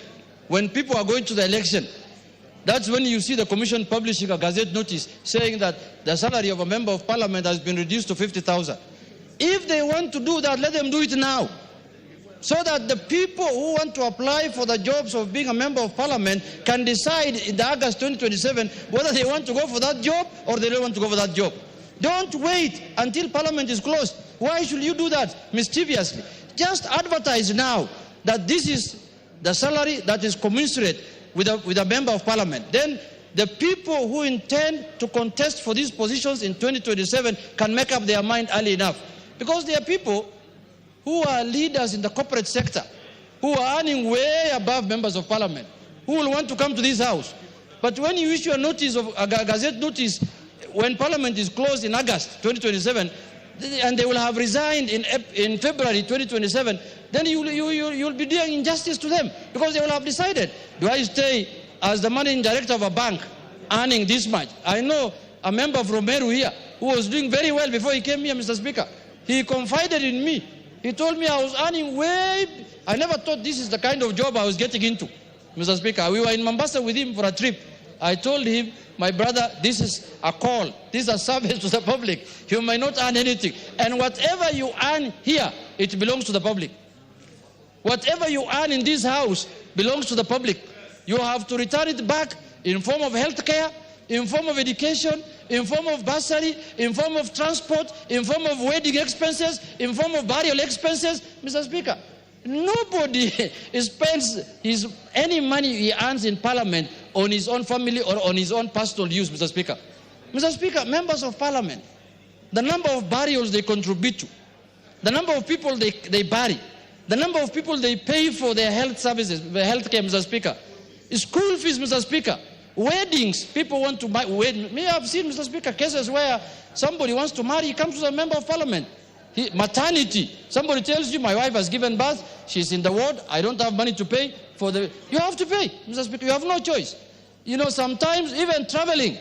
when people are going to the election, that's when you see the Commission publishing a Gazette notice saying that the salary of a member of Parliament has been reduced to 50,000. If they want to do that, let them do it now, so that the people who want to apply for the jobs of being a member of Parliament can decide in the August 2027 whether they want to go for that job or they don't want to go for that job. Don't wait until Parliament is closed. Why should you do that mischievously? Just advertise now that this is the salary that is commensurate with a member of Parliament. Then the people who intend to contest for these positions in 2027 can make up their mind early enough. Because there are people who are leaders in the corporate sector, who are earning way above members of Parliament, who will want to come to this House. But when you issue a notice, of a Gazette notice, when Parliament is closed in August 2027, and they will have resigned in February 2027, then you'll be doing injustice to them, because they will have decided, do I stay as the managing director of a bank earning this much? I know a member from Meru here who was doing very well before he came here, Mr. Speaker. He confided in me. He told me I was earning way, I never thought this is the kind of job I was getting into, Mr. Speaker. We were in Mombasa with him for a trip. I told him, my brother, this is a call. This is a service to the public. You might not earn anything. And whatever you earn here, it belongs to the public. Whatever you earn in this house belongs to the public. You have to return it back in form of health care, in form of education, in form of bursary, in form of transport, in form of wedding expenses, in form of burial expenses. Mr. Speaker, nobody spends any money he earns in Parliament on his own family or on his own personal use, Mr. Speaker. Mr. Speaker, members of Parliament, the number of burials they contribute to, the number of people they bury, the number of people they pay for their health services, their health care, Mr. Speaker, school fees, Mr. Speaker, weddings, people want to buy weddings. May I have seen, Mr. Speaker, cases where somebody wants to marry, he comes to a member of Parliament. Maternity, somebody tells you, my wife has given birth, she's in the ward, I don't have money to pay for the... You have to pay, Mr. Speaker, you have no choice. You know, sometimes even traveling,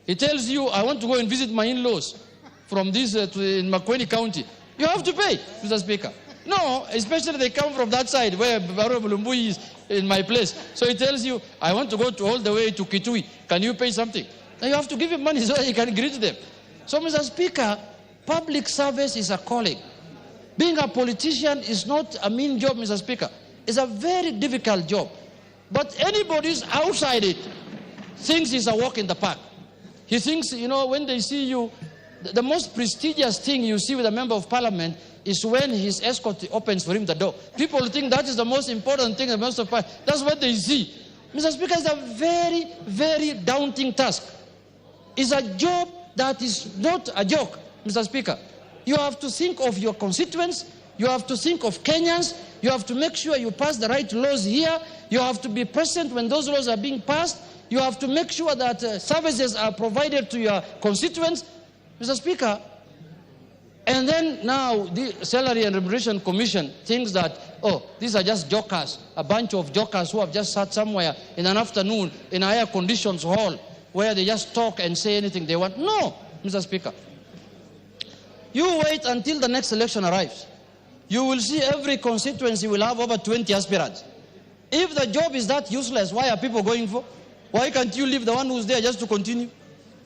he tells you, I want to go and visit my in-laws from this in Makueni County. You have to pay, Mr. Speaker. No, especially they come from that side where Baro Bulumbui is in my place. So he tells you, I want to go all the way to Kitui. Can you pay something? Then you have to give him money so that he can greet them. So, Mr. Speaker, public service is a calling. Being a politician is not a mean job, Mr. Speaker. It's a very difficult job. But anybody who's outside it thinks it's a walk in the park. He thinks, you know, when they see you, the most prestigious thing you see with a member of Parliament is when his escort opens for him the door. People think that is the most important thing in the most of Parliament. That's what they see. Mr. Speaker, it's a very, very daunting task. It's a job that is not a joke, Mr. Speaker. You have to think of your constituents. You have to think of Kenyans. You have to make sure you pass the right laws here. You have to be present when those laws are being passed. You have to make sure that services are provided to your constituents, Mr. Speaker. And then now the Salary and Remuneration Commission thinks that, oh, these are just jokers, a bunch of jokers who have just sat somewhere in an afternoon in a air conditions hall where they just talk and say anything they want. No, Mr. Speaker. You wait until the next election arrives. You will see every constituency will have over 20 aspirants. If the job is that useless, why are people going for? Why can't you leave the one who's there just to continue?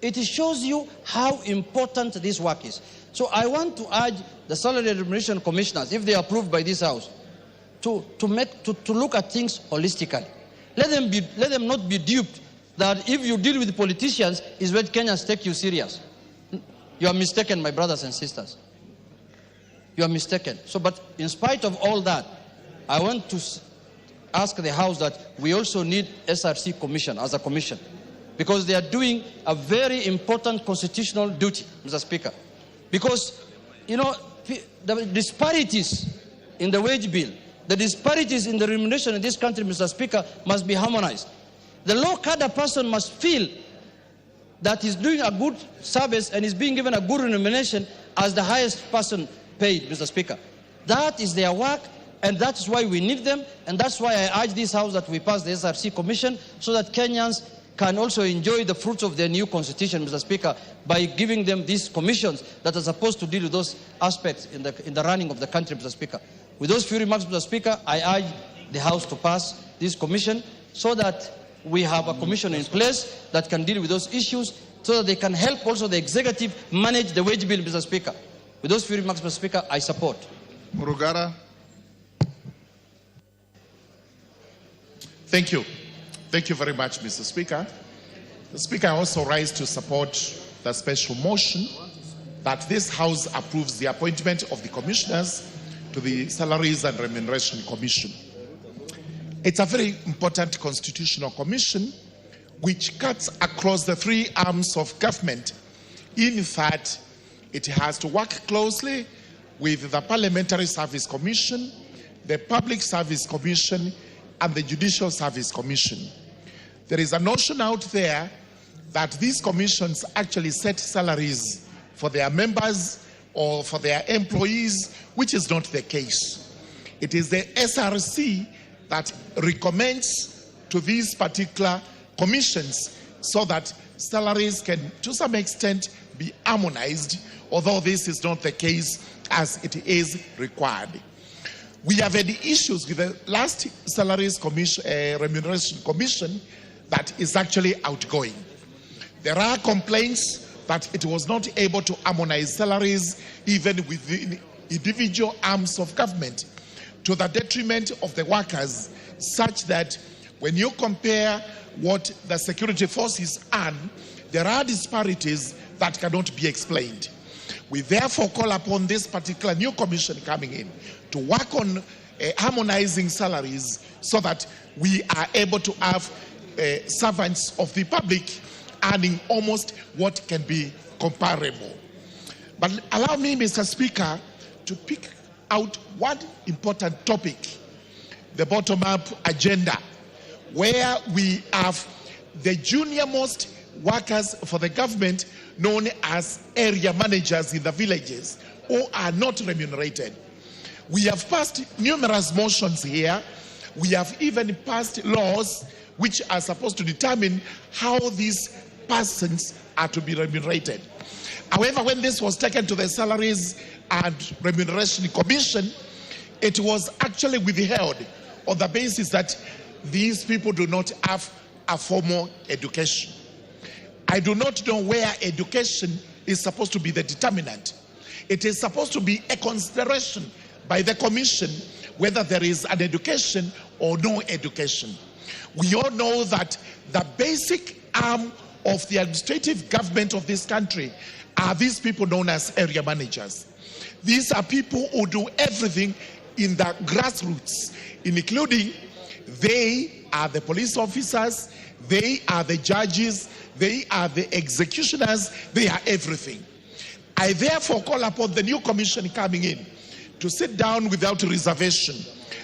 It shows you how important this work is. So I want to urge the Salary and Remuneration Commissioners, if they are approved by this House, to look at things holistically. Let them not be duped that if you deal with politicians is when Kenyans take you serious. You are mistaken, my brothers and sisters. You are mistaken. So, but in spite of all that, I want to ask the House that we also need SRC Commission as a commission, because they are doing a very important constitutional duty, Mr. Speaker. Because, you know, the disparities in the wage bill, the disparities in the remuneration in this country, Mr. Speaker, must be harmonized. The low-cadre person must feel that he's doing a good service and is being given a good remuneration as the highest person paid, Mr. Speaker. That is their work, and that's why we need them, and that's why I urge this House that we pass the SRC Commission so that Kenyans can also enjoy the fruits of their new constitution, Mr. Speaker, by giving them these commissions that are supposed to deal with those aspects in the running of the country, Mr. Speaker. With those few remarks, Mr. Speaker, I urge the House to pass this commission so that we have a commission in place that can deal with those issues so that they can help also the executive manage the wage bill, Mr. Speaker. With those few remarks, Mr. Speaker, I support. Murugara. Thank you. Thank you very much, Mr. Speaker. The Speaker also rise to support the special motion that this House approves the appointment of the commissioners to the Salaries and Remuneration Commission. It's a very important constitutional commission which cuts across the three arms of government in that it has to work closely with the Parliamentary Service Commission, the Public Service Commission, and the Judicial Service Commission. There is a notion out there that these commissions actually set salaries for their members or for their employees, which is not the case. It is the SRC that recommends to these particular commissions so that salaries can, to some extent, be harmonized, although this is not the case as it is required. We have had issues with the last Salaries Commission, Remuneration Commission that is actually outgoing. There are complaints that it was not able to harmonize salaries even within individual arms of government, to the detriment of the workers, such that when you compare what the security forces earn, there are disparities that cannot be explained. We therefore call upon this particular new commission coming in to work on harmonizing salaries so that we are able to have servants of the public earning almost what can be comparable. But allow me, Mr. Speaker, to pick out one important topic, the bottom-up agenda, where we have the junior-most workers for the government known as area managers in the villages who are not remunerated. We have passed numerous motions here. We have even passed laws which are supposed to determine how these persons are to be remunerated. However, when this was taken to the Salaries and Remuneration Commission, it was actually withheld on the basis that these people do not have a formal education. I do not know where education is supposed to be the determinant. It is supposed to be a consideration by the Commission whether there is an education or no education. We all know that the basic arm of the administrative government of this country are these people known as area managers. These are people who do everything in the grassroots, including they are the police officers, they are the judges, they are the executioners, they are everything. I therefore call upon the new commission coming in to sit down without reservation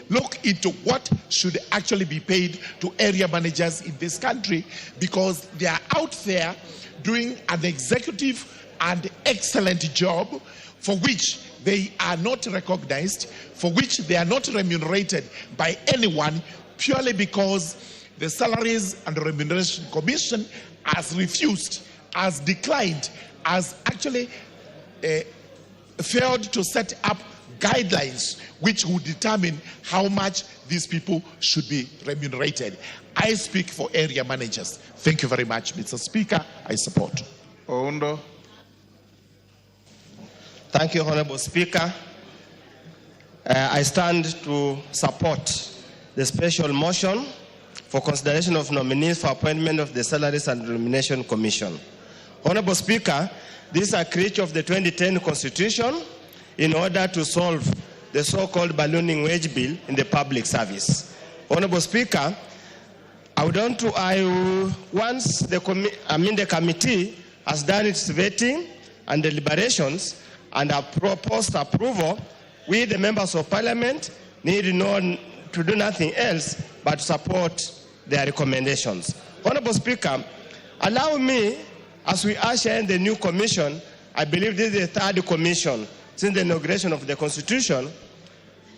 look into what should actually be paid to area managers in this country, because they are out there doing an executive and excellent job for which they are not recognized, for which they are not remunerated by anyone, purely because the Salaries and Remuneration Commission has refused, has declined, has actually failed to set up guidelines which would determine how much these people should be remunerated. I speak for area managers. Thank you very much, Mr. Speaker. I support. Oundo. Thank you, Honorable Speaker. I stand to support the special motion for consideration of nominees for appointment of the Salaries and Remuneration Commission. Honorable Speaker, this is a creature of the 2010 Constitution in order to solve the so-called ballooning wage bill in the public service. Honorable Speaker, once the committee has done its vetting and deliberations and have proposed approval, we, the members of Parliament, need to do nothing else but to support their recommendations. Honorable Speaker, allow me, as we usher in the new commission, I believe this is the third commission since the inauguration of the Constitution.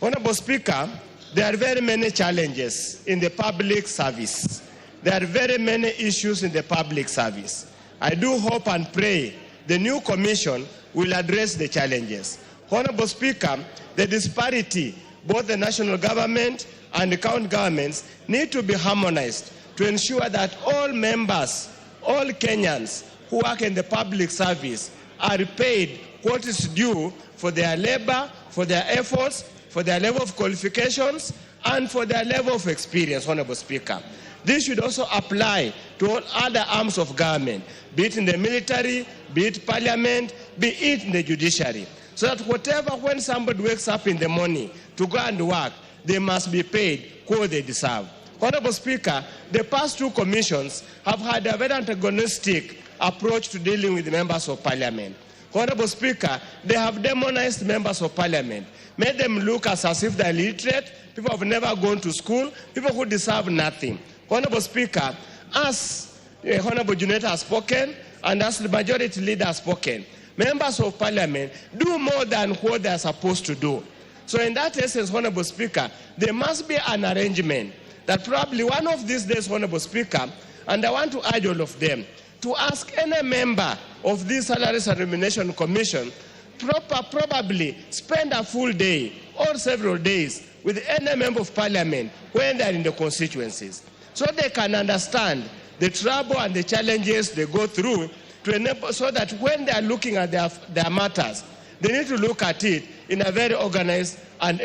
Honorable Speaker, there are very many challenges in the public service. There are very many issues in the public service. I do hope and pray the new commission will address the challenges. Honorable Speaker, the disparity, both the national government and the county governments, need to be harmonized to ensure that all members, all Kenyans who work in the public service are paid what is due for their labor, for their efforts, for their level of qualifications, and for their level of experience, Honorable Speaker. This should also apply to all other arms of government, be it in the military, be it parliament, be it in the judiciary. So that when somebody wakes up in the morning to go and work, they must be paid what they deserve. Honorable Speaker, the past two commissions have had a very antagonistic approach to dealing with members of Parliament. Honorable Speaker, they have demonized members of Parliament, made them look as if they're illiterate, people who have never gone to school, people who deserve nothing. Honorable Speaker, as Honorable Juneta has spoken, and as the majority leader has spoken, members of Parliament do more than what they are supposed to do. So in that essence, Honorable Speaker, there must be an arrangement that probably one of these days, Honorable Speaker, and I want to urge all of them, to ask any member of this Salaries and Remuneration Commission probably spend a full day or several days with any member of Parliament when they are in the constituencies, so they can understand the trouble and the challenges they go through, to enable, so that when they are looking at their matters, they need to look at it in a very organized and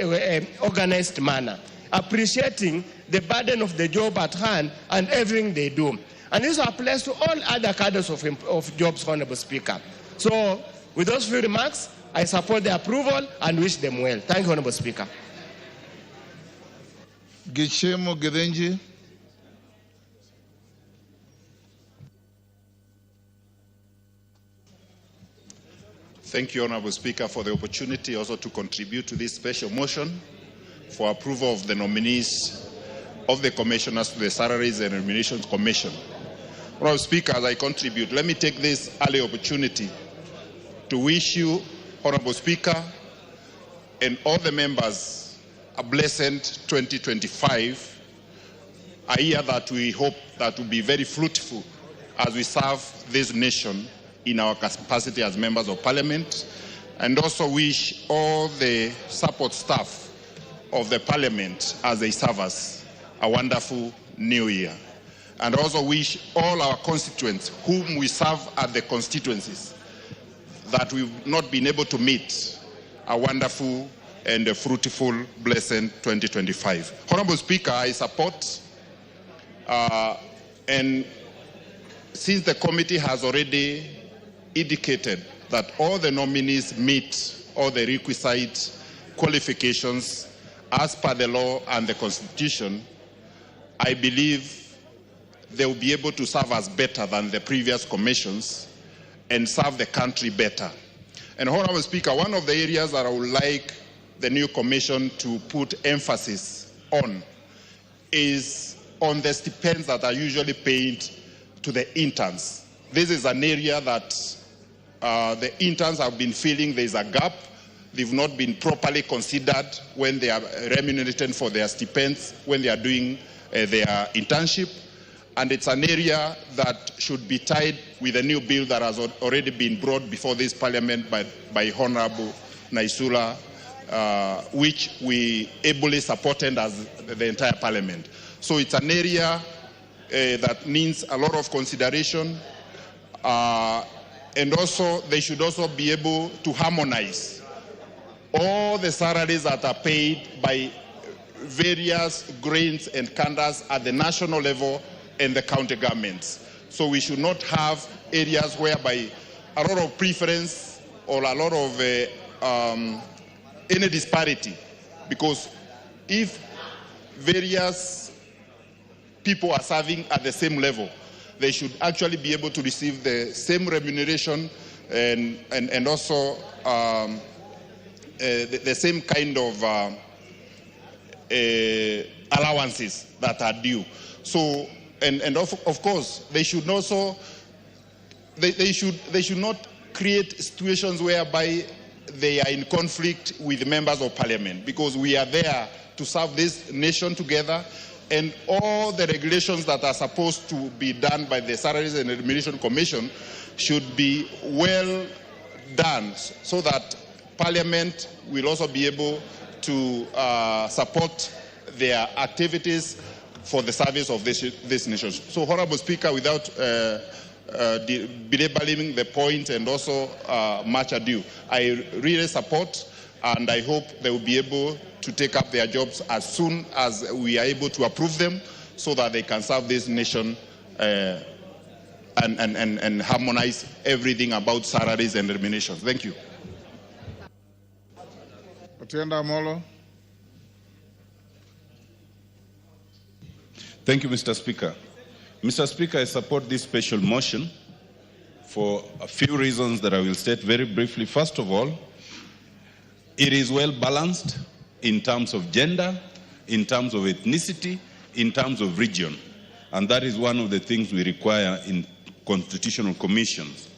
organized manner, appreciating the burden of the job at hand and everything they do. And this applies to all other cadres of jobs, Honorable Speaker. So, with those few remarks, I support the approval and wish them well. Thank you, Honorable Speaker. Gichemo Gedenji. Thank you, Honorable Speaker, for the opportunity also to contribute to this special motion for approval of the nominees of the commissioners to the Salaries and Remuneration Commission. Honorable Speaker, as I contribute, let me take this early opportunity to wish you, Honorable Speaker, and all the members a blessed 2025, a year that we hope that will be very fruitful as we serve this nation in our capacity as members of Parliament, and also wish all the support staff of the Parliament as they serve us a wonderful new year. And also wish all our constituents whom we serve at the constituencies that we've not been able to meet a wonderful and a fruitful, blessed 2025. Honorable Speaker, I support and since the committee has already indicated that all the nominees meet all the requisite qualifications as per the law and the Constitution, I believe they will be able to serve us better than the previous commissions and serve the country better. And Honorable Speaker, one of the areas that I would like the new commission to put emphasis on is on the stipends that are usually paid to the interns. This is an area that the interns have been feeling there is a gap. They've not been properly considered when they are remunerated for their stipends, when they are doing their internship. And it's an area that should be tied with a new bill that has already been brought before this parliament by Honorable Naisula, which we ably supported as the entire parliament. So it's an area that needs a lot of consideration. And also, they should also be able to harmonize all the salaries that are paid by various grades and cadres at the national level and the county governments. So we should not have areas whereby a lot of preference or a lot of any disparity, because if various people are serving at the same level, they should actually be able to receive the same remuneration and also the same kind of allowances that are due. So, and of course, they should also they should not create situations whereby they are in conflict with members of parliament, because we are there to serve this nation together, and all the regulations that are supposed to be done by the Salaries and Remuneration Commission should be well done, so that Parliament will also be able to support their activities for the service of this nation. So, Honorable Speaker, without belaboring the point and also much ado, I really support, and I hope they will be able to take up their jobs as soon as we are able to approve them, so that they can serve this nation and harmonize everything about salaries and remunerations. Thank you. Thank you, Mr. Speaker. Mr. Speaker, I support this special motion for a few reasons that I will state very briefly. First of all, it is well balanced in terms of gender, in terms of ethnicity, in terms of region. And that is one of the things we require in constitutional commissions.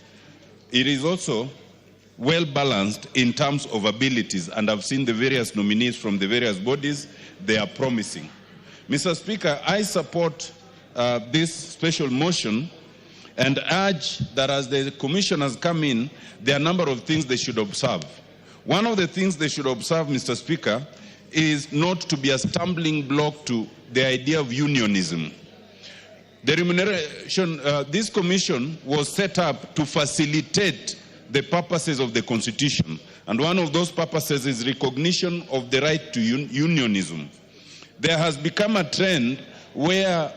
It is also well balanced in terms of abilities, and I've seen the various nominees from the various bodies. They are promising. Mr. Speaker, I support this special motion and urge that as the commission has come in, there are a number of things they should observe. One of the things they should observe, Mr. Speaker, is not to be a stumbling block to the idea of unionism. The remuneration, this commission was set up to facilitate the purposes of the Constitution, and one of those purposes is recognition of the right to unionism. There has become a trend where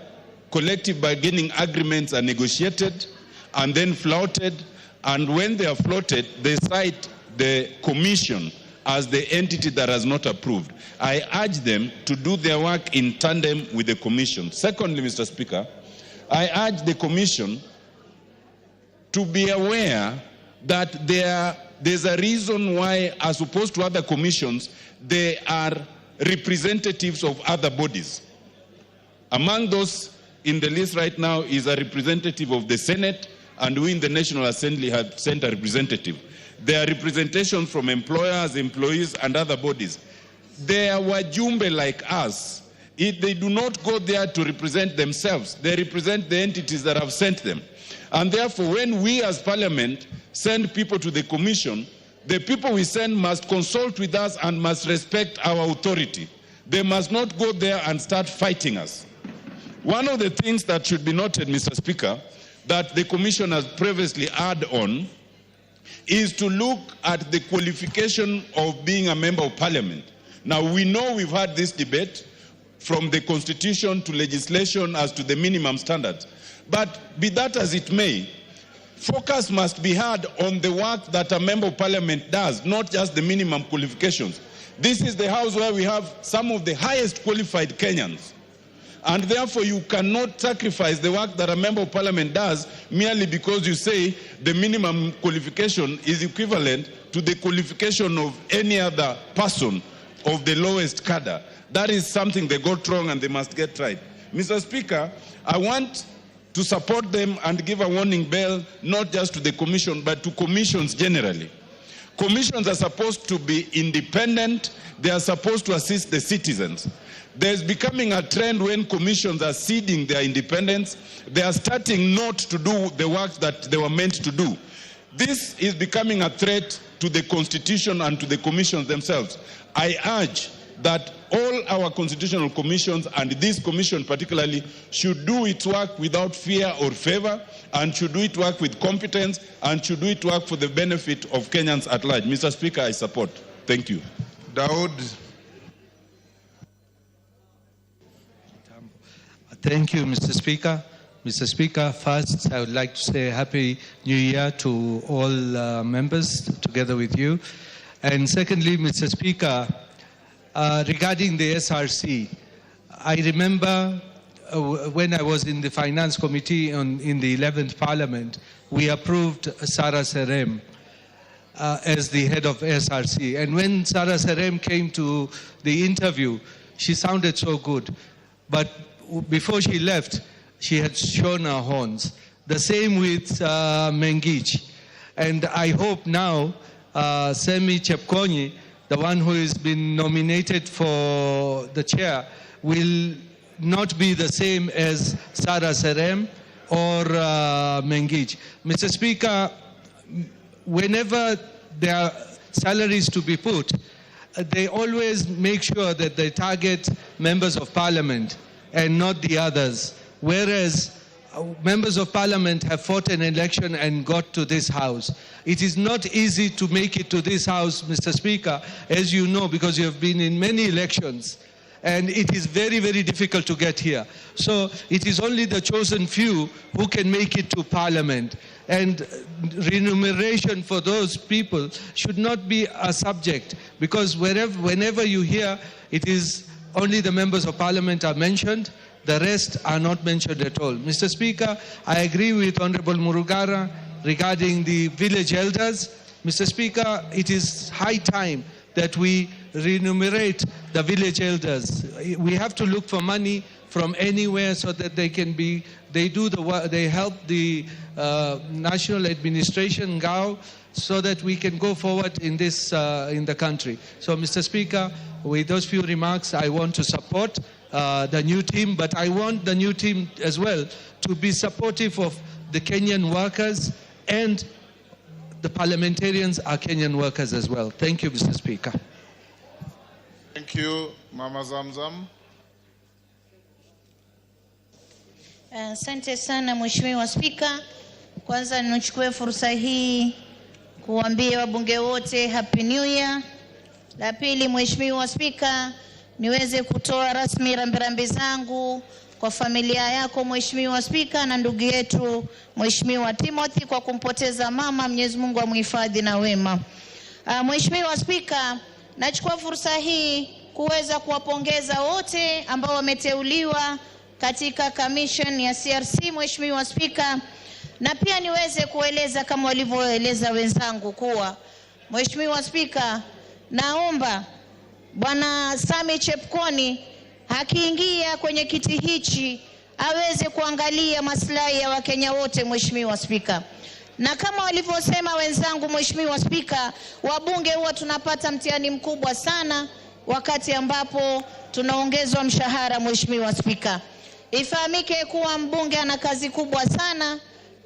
collective bargaining agreements are negotiated and then flouted, and when they are flouted, they cite the commission as the entity that has not approved. I urge them to do their work in tandem with the commission. Secondly, Mr. Speaker, I urge the commission to be aware that there's a reason why, as opposed to other commissions, they are representatives of other bodies. Among those in the list right now is a representative of the Senate, and we in the National Assembly have sent a representative. There are representations from employers, employees, and other bodies. They are wajumbe like us. They do not go there to represent themselves. They represent the entities that have sent them. And therefore, when we as Parliament send people to the Commission, the people we send must consult with us and must respect our authority. They must not go there and start fighting us. One of the things that should be noted, Mr. Speaker, that the Commission has previously added on is to look at the qualification of being a member of Parliament. Now, we know we've had this debate from the Constitution to legislation as to the minimum standards. But be that as it may, focus must be had on the work that a member of Parliament does, not just the minimum qualifications. This is the house where we have some of the highest qualified Kenyans. And therefore, you cannot sacrifice the work that a member of Parliament does merely because you say the minimum qualification is equivalent to the qualification of any other person of the lowest cadre. That is something they got wrong and they must get right. Mr. Speaker, I want to support them and give a warning bell, not just to the commission, but to commissions generally. Commissions are supposed to be independent. They are supposed to assist the citizens. There's becoming a trend when commissions are ceding their independence. They are starting not to do the work that they were meant to do. This is becoming a threat to the Constitution and to the commissions themselves. I urge that all our constitutional commissions, and this commission particularly, should do its work without fear or favor, and should do its work with competence, and should do its work for the benefit of Kenyans at large. Mr. Speaker, I support. Thank you. Daud. Thank you, Mr. Speaker. Mr. Speaker, first, I would like to say Happy New Year to all members together with you. And secondly, Mr. Speaker, regarding the SRC, I remember when I was in the Finance Committee in the 11th Parliament, we approved Sarah Serem as the head of SRC. And when Sarah Serem came to the interview, she sounded so good. But before she left, she had shown her horns. The same with Mengich. And I hope now Semi Chepkonyi, the one who has been nominated for the chair, will not be the same as Sarah Serem or Mengich. Mr. Speaker, whenever there are salaries to be put, they always make sure that they target members of parliament and not the others. Whereas members of parliament have fought an election and got to this house. It is not easy to make it to this house, Mr. Speaker, as you know, because you have been in many elections. And it is very, very difficult to get here. So it is only the chosen few who can make it to parliament. And remuneration for those people should not be a subject, because whenever you hear, it is only the members of parliament are mentioned. The rest are not mentioned at all. Mr. Speaker, I agree with Honorable Murugara regarding the village elders. Mr. Speaker, it is high time that we remunerate the village elders. We have to look for money from anywhere so that they can be, they do the work, they help the national administration, GAO, so that we can go forward in this, in the country. So, Mr. Speaker, with those few remarks, I want to support the new team, but I want the new team as well to be supportive of the Kenyan workers, and the parliamentarians are Kenyan workers as well. Thank you, Mr. Speaker. Thank you, Mama Zamzam. Asante sana Mheshimiwa Spika. Kwanza nichukue fursa hii kuambia wabunge wote Happy New Year. La pili, Mheshimiwa Spika, niweze kutoa rasmi rambirambi zangu kwa familia yako Mheshimiwa Spika na ndugu yetu Mheshimiwa Timothy kwa kumpoteza mama. Mwenyezi Mungu amhifadhi na wema. Mheshimiwa Spika, nachukua fursa hii kuweza kuwapongeza wote ambao wameteuliwa katika commission ya CRC Mheshimiwa Spika, na pia niweze kueleza kama walivyoeleza wenzangu kuwa Mheshimiwa Spika, naomba Bwana Sami Chepkoni akiingia kwenye kiti hichi aweze kuangalia maslahi ya Wakenya wote Mheshimiwa Spika. Na kama walivyosema wenzangu Mheshimiwa Spika, wabunge huwa tunapata mtihani mkubwa sana wakati ambapo tunaongezwa mshahara Mheshimiwa Spika. Ifahamike kuwa mbunge ana kazi kubwa sana,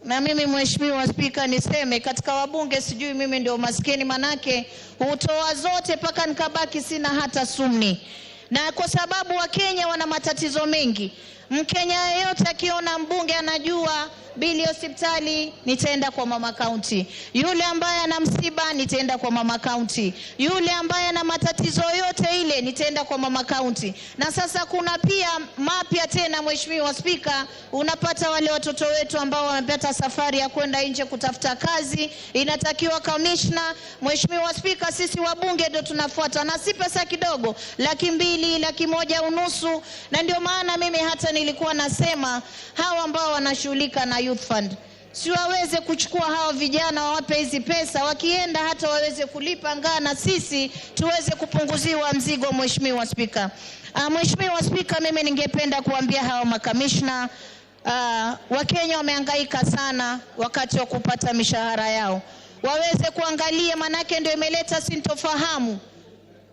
na mimi Mheshimiwa Spika niseme katika wabunge sijui mimi ndio maskini, manake hutoa zote paka nikabaki sina hata sumni. Na kwa sababu Wakenya wana matatizo mengi, Mkenya yeyote akiona mbunge anajua bili hospitali nitaenda kwa mama county, yule ambaye ana msiba nitaenda kwa mama county, yule ambaye ana matatizo yote ile nitaenda kwa mama county. Na sasa kuna pia mapya tena Mheshimiwa Spika, unapata wale watoto wetu ambao wamepata safari ya kwenda nje kutafuta kazi, inatakiwa commissioner. Mheshimiwa Spika, sisi wabunge ndio tunafuata, na si pesa kidogo, 200,000, 150,000. Na ndio maana mimi hata nilikuwa nasema hawa ambao wanashughulika na youth fund, si waweze kuchukua hao vijana wawape hizi pesa, wakienda hata waweze kulipa ngaa na sisi tuweze kupunguziwa mzigo. Mheshimiwa Spika, Mheshimiwa Spika, mimi ningependa kuambia hawa makamishna, Wakenya wamehangaika sana wakati wa kupata mishahara yao, waweze kuangalia, manake ndio imeleta sintofahamu.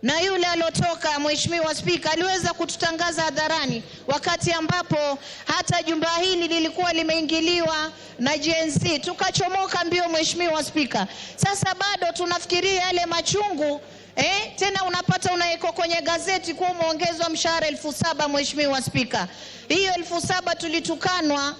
Na yule alotoka, Mheshimiwa Spika, aliweza kututangaza hadharani wakati ambapo hata jumba hili lilikuwa limeingiliwa na Gen Z, tukachomoka mbio. Mheshimiwa Spika, sasa bado tunafikiria yale machungu. Tena unapata unaiko kwenye gazeti kuwa umeongezwa mshahara 7,000. Mheshimiwa Spika, hiyo 7,000 tulitukanwa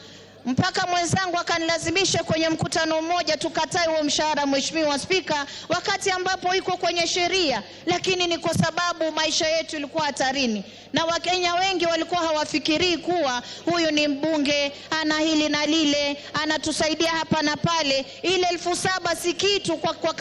mpaka mwenzangu akanilazimisha kwenye mkutano mmoja tukatai huo mshahara. Mheshimiwa Spika, wakati ambapo iko kwenye sheria, lakini ni kwa sababu maisha yetu ilikuwa hatarini na Wakenya wengi walikuwa hawafikirii kuwa huyu ni mbunge, ana hili na lile, anatusaidia hapa na pale. Ile 7,000 si kitu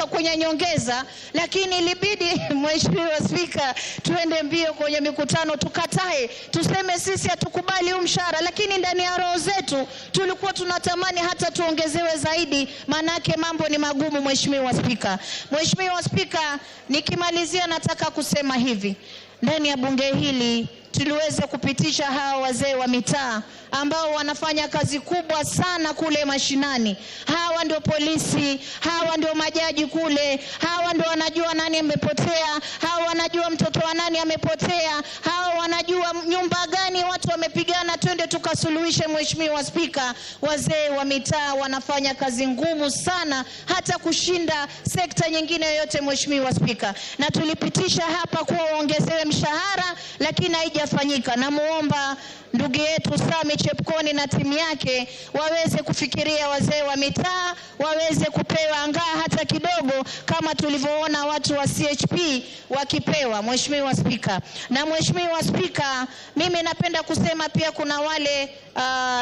kwenye nyongeza, lakini ilibidi Mheshimiwa Spika tuende mbio kwenye mikutano tukatae, tuseme sisi hatukubali huu mshahara, lakini ndani ya roho zetu tulikuwa tunatamani hata tuongezewe zaidi, manake mambo ni magumu. Mheshimiwa Spika, Mheshimiwa Spika, nikimalizia nataka kusema hivi, ndani ya bunge hili tuliweza kupitisha hawa wazee wa mitaa ambao wanafanya kazi kubwa sana kule mashinani. Hawa ndio polisi, hawa ndio majaji kule, hawa ndio wanajua nani amepotea, hawa wanajua mtoto wa nani amepotea, hawa wanajua nyumba gani watu wamepigana, twende tukasuluhishe. Mheshimiwa Spika, wazee wa mitaa wanafanya kazi ngumu sana hata kushinda sekta nyingine yoyote. Mheshimiwa Spika, na tulipitisha hapa kuwa waongezewe mshahara, lakini haijafanyika. Namuomba ndugu yetu Sami Chepkoni na timu yake waweze kufikiria wazee wa mitaa, waweze kupewa angaa hata kidogo kama tulivyoona watu wa CHP wakipewa. Mheshimiwa Spika, na Mheshimiwa Spika, mimi napenda kusema pia kuna wale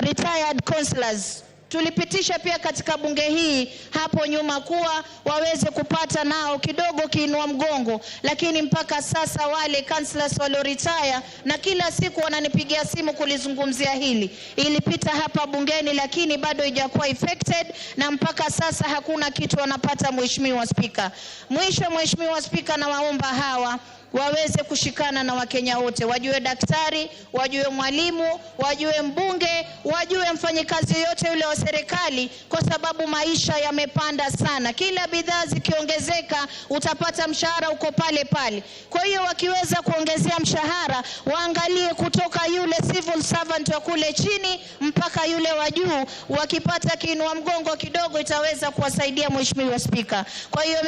retired councillors tulipitisha pia katika bunge hii hapo nyuma kuwa waweze kupata nao kidogo kiinua mgongo, lakini mpaka sasa wale councillors walioretire na kila siku wananipigia simu kulizungumzia hili, ilipita hapa bungeni lakini bado haijakuwa affected na mpaka sasa hakuna kitu wanapata. Mheshimiwa Spika, mwisho Mheshimiwa Spika, na waomba hawa waweze kushikana na Wakenya wote, wajue daktari, wajue mwalimu, wajue mbunge, wajue mfanyikazi yote yule wa serikali, kwa sababu maisha yamepanda sana. Kila bidhaa zikiongezeka utapata mshahara uko pale pale. Kwa hiyo wakiweza kuongezea mshahara, waangalie kutoka yule civil servant wa kule chini mpaka yule wa juu, wakipata kiinua mgongo kidogo itaweza kuwasaidia. Mheshimiwa Spika, kwa hiyo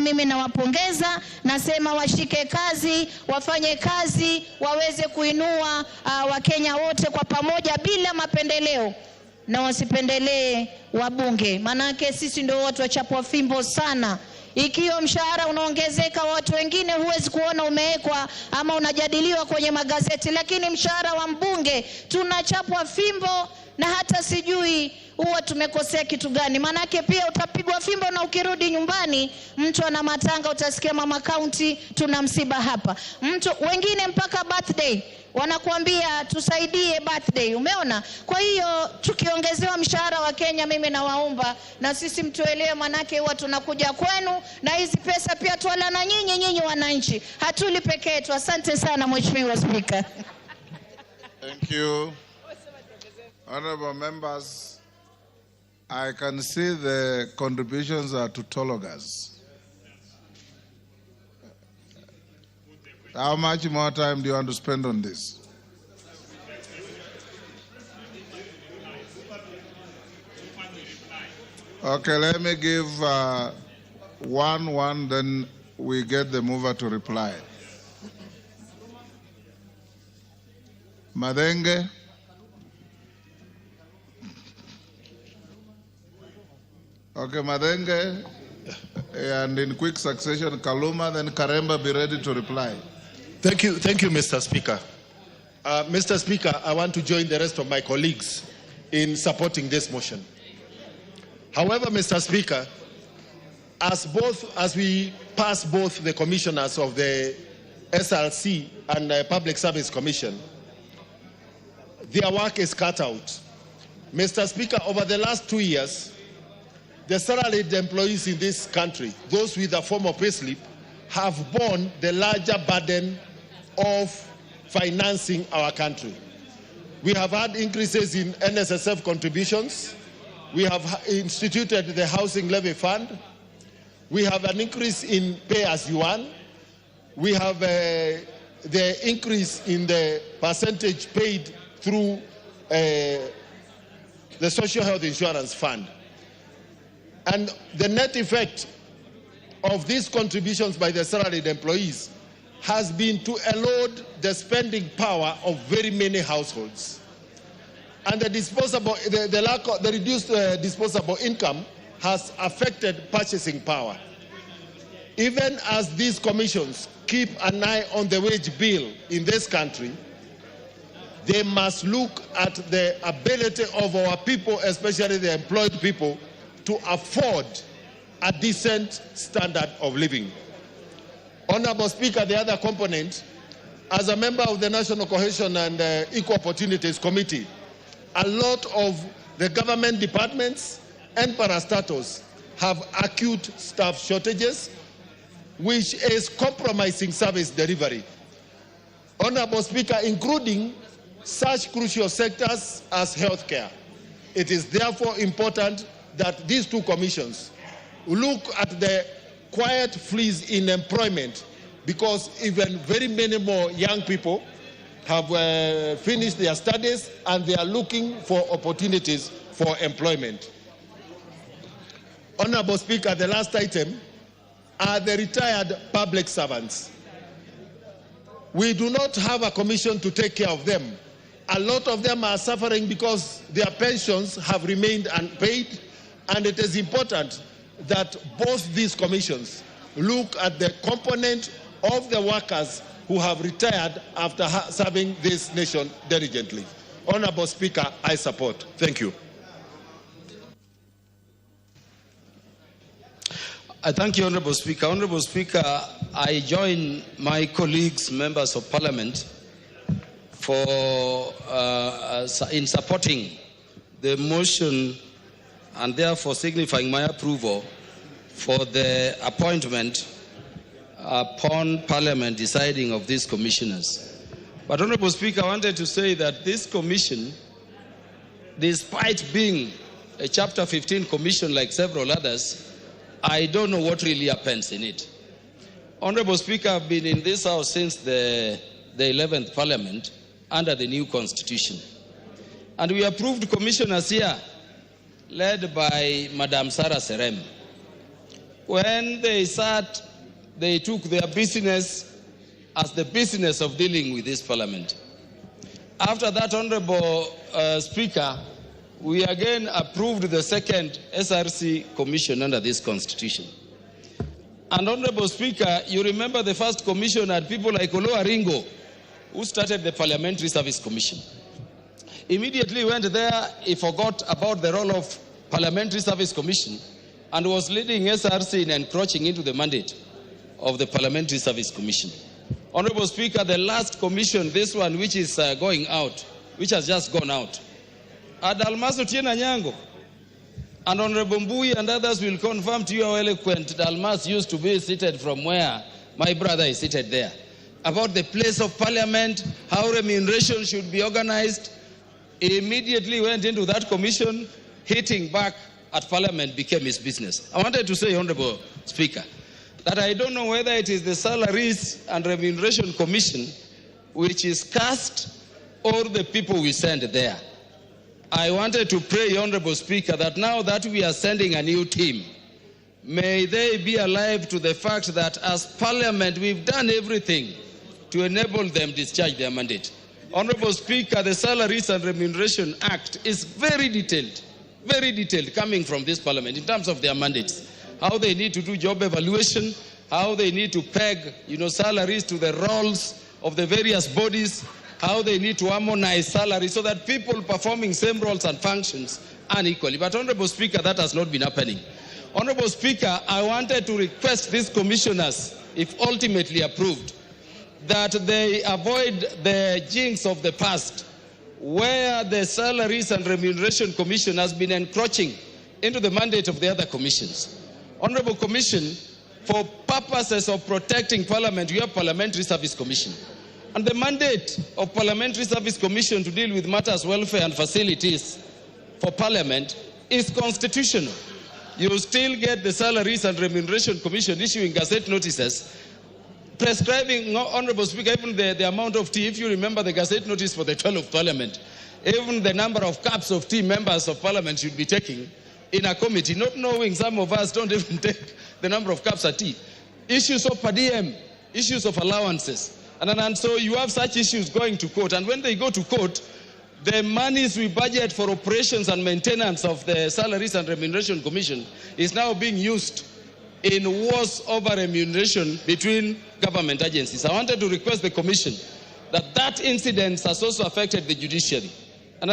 mimi nawapongeza, nasema washike kazi, wafanye kazi, waweze kuinua Wakenya wote kwa pamoja bila mapendeleo, na wasipendelee wabunge, manake sisi ndio watu wachapwa fimbo sana. Ikiwa mshahara unaongezeka, watu wengine huwezi kuona umewekwa ama unajadiliwa kwenye magazeti, lakini mshahara wa mbunge tunachapwa fimbo na hata sijui huwa tumekosea kitu gani. Manake pia utapigwa fimbo na ukirudi nyumbani mtu ana matanga, utasikia mama county tuna msiba hapa. Mtu wengine mpaka birthday wanakuambia tusaidie birthday, umeona? Kwa hiyo tukiongezewa mshahara wa Kenya, mimi nawaomba na sisi mtuelewe, manake huwa tunakuja kwenu na hizi pesa pia tuwala na nyinyi wananchi, hatuli peke yetu. Asante sana Mheshimiwa Spika. Thank you. Honorable members, I can see the contributions are tautologies. How much more time do you want to spend on this? Okay, let me give one, then we get the mover to reply. Madenge. Okay, Madenge, and in quick succession, Kaluma, then Karemba, be ready to reply. Thank you, Mr. Speaker. Mr. Speaker, I want to join the rest of my colleagues in supporting this motion. However, Mr. Speaker, as we pass both the commissioners of the SRC and the Public Service Commission, their work is cut out. Mr. Speaker, over the last 2 years, the salaried employees in this country, those with a form of payslip, have borne the larger burden of financing our country. We have had increases in NSSF contributions. We have instituted the Housing Levy Fund. We have an increase in pay as you earn. We have the increase in the percentage paid through the Social Health Insurance Fund. And the net effect of these contributions by the salaried employees has been to erode the spending power of very many households. And the reduced disposable income has affected purchasing power. Even as these commissions keep an eye on the wage bill in this country, they must look at the ability of our people, especially the employed people, to afford a decent standard of living. Honorable Speaker, the other component, as a member of the National Cohesion and Equal Opportunities Committee, a lot of the government departments and parastatals have acute staff shortages, which is compromising service delivery. Honorable Speaker, including such crucial sectors as healthcare. It is therefore important that these two commissions look at the quiet freeze in employment, because even very many more young people have finished their studies and they are looking for opportunities for employment. Honorable Speaker, the last item are the retired public servants. We do not have a commission to take care of them. A lot of them are suffering because their pensions have remained unpaid, and it is important that both these commissions look at the component of the workers who have retired after serving this nation diligently. Honorable Speaker, I support. Thank you. I thank you, Honorable Speaker. Honorable Speaker, I join my colleagues, members of Parliament, in supporting the motion and therefore signifying my approval for the appointment upon Parliament deciding of these commissioners. But, Honorable Speaker, I wanted to say that this commission, despite being a Chapter 15 commission like several others, I don't know what really happens in it. Honorable Speaker, I've been in this House since the 11th Parliament under the new Constitution. And we approved commissioners here, led by Madam Sarah Serem. When they sat, they took their business as the business of dealing with this Parliament. After that, Honorable Speaker, we again approved the second SRC commission under this Constitution. And Honorable Speaker, you remember the first commission had people like Olo Aringo, who started the Parliamentary Service Commission. Immediately went there, he forgot about the role of Parliamentary Service Commission and was leading SRC in encroaching into the mandate of the Parliamentary Service Commission. Honorable Speaker, the last commission, this one which is going out, which has just gone out, Dalmas Otieno Nyango, and Honorable Mbui and others will confirm to you how eloquent Dalmas used to be seated from where my brother is seated there, about the place of Parliament, how remuneration should be organized. He immediately went into that commission, hitting back at Parliament became his business. I wanted to say, Honorable Speaker, that I don't know whether it is the Salaries and Remuneration Commission which is cast or the people we send there. I wanted to pray, Honorable Speaker, that now that we are sending a new team, may they be alive to the fact that as Parliament we've done everything to enable them discharge their mandate. Honorable Speaker, the Salaries and Remuneration Act is very detailed coming from this Parliament in terms of their mandates, how they need to do job evaluation, how they need to peg, salaries to the roles of the various bodies, how they need to harmonize salaries so that people performing same roles and functions are equally. But Honorable Speaker, that has not been happening. Honorable Speaker, I wanted to request these commissioners, if ultimately approved, that they avoid the jinx of the past, where the Salaries and Remuneration Commission has been encroaching into the mandate of the other commissions. Honorable Commission, for purposes of protecting Parliament, we have Parliamentary Service Commission. And the mandate of Parliamentary Service Commission to deal with matters, welfare and facilities for Parliament is constitutional. You still get the Salaries and Remuneration Commission issuing gazette notices prescribing, Honorable Speaker, even the amount of tea. If you remember the gazette notice for the 12th Parliament, even the number of cups of tea members of Parliament should be taking in a committee, not knowing some of us don't even take the number of cups of tea. Issues of per diem, issues of allowances. And so you have such issues going to court. And when they go to court, the monies we budget for operations and maintenance of the Salaries and Remuneration Commission is now being used in wars over remuneration between government agencies. I wanted to request the Commission that incident has also affected the judiciary. And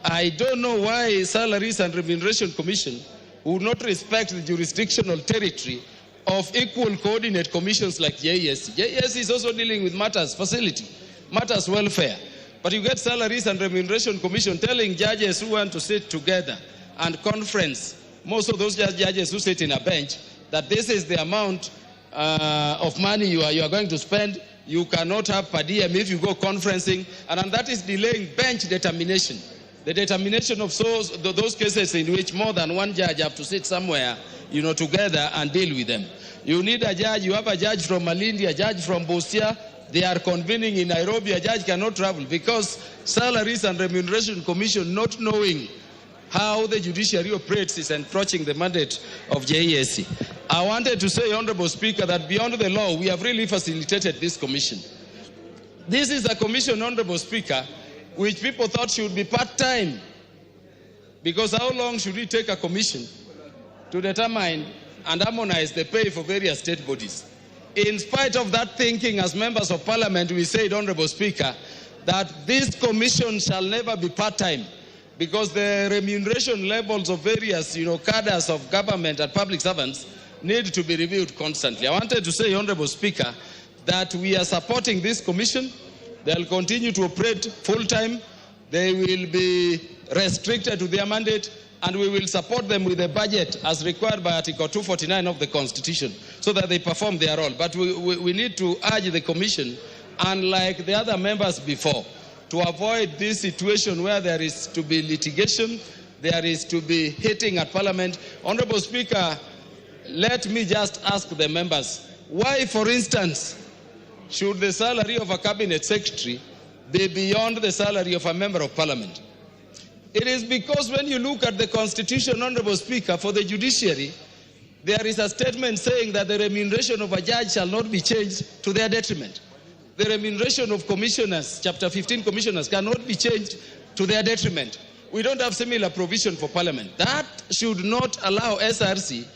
I don't know why Salaries and Remuneration Commission would not respect the jurisdictional territory of equal coordinate commissions like JSC. JSC is also dealing with matters facility, matters welfare. But you get Salaries and Remuneration Commission telling judges who want to sit together and conference, most of those judges who sit in a bench, that this is the amount of money you are going to spend. You cannot have per diem if you go conferencing, and that is delaying bench determination. The determination of those cases in which more than one judge have to sit somewhere, together and deal with them. You need a judge. You have a judge from Malindi, a judge from Busia. They are convening in Nairobi. A judge cannot travel because Salaries and Remuneration Commission, not knowing how the judiciary operates, is encroaching the mandate of JSC. I wanted to say, Honorable Speaker, that beyond the law, we have really facilitated this commission. This is a commission, Honorable Speaker, which people thought should be part-time. Because how long should it take a commission to determine and harmonize the pay for various state bodies? In spite of that thinking, as members of Parliament, we said, Honorable Speaker, that this commission shall never be part-time, because the remuneration levels of various, cadres of government and public servants need to be reviewed constantly. I wanted to say, Honorable Speaker, that we are supporting this commission. They'll continue to operate full-time. They will be restricted to their mandate, and we will support them with a budget as required by Article 249 of the Constitution so that they perform their role. But we need to urge the Commission, unlike the other members before, to avoid this situation where there is to be litigation, there is to be hitting at Parliament. Honorable Speaker, let me just ask the members, why, for instance, should the salary of a cabinet secretary be beyond the salary of a member of Parliament? It is because when you look at the Constitution, Honorable Speaker, for the judiciary, there is a statement saying that the remuneration of a judge shall not be changed to their detriment. The remuneration of commissioners, Chapter 15 commissioners, cannot be changed to their detriment. We don't have similar provision for Parliament. That should not allow SRC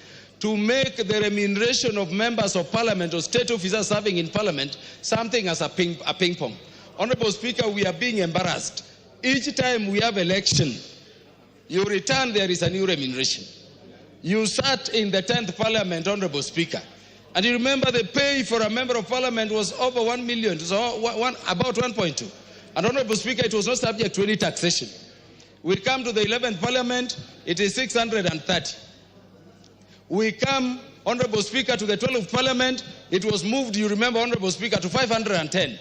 to make the remuneration of members of Parliament or state officers serving in Parliament something as a ping pong. Honorable Speaker, we are being embarrassed. Each time we have election, you return, there is a new remuneration. You sat in the 10th Parliament, Honorable Speaker, and you remember the pay for a member of Parliament was over 1 million, so about 1.2. And Honorable Speaker, it was not subject to any taxation. We come to the 11th Parliament, it is 630. We come, Honorable Speaker, to the 12th Parliament, it was moved, you remember, Honorable Speaker, to 510.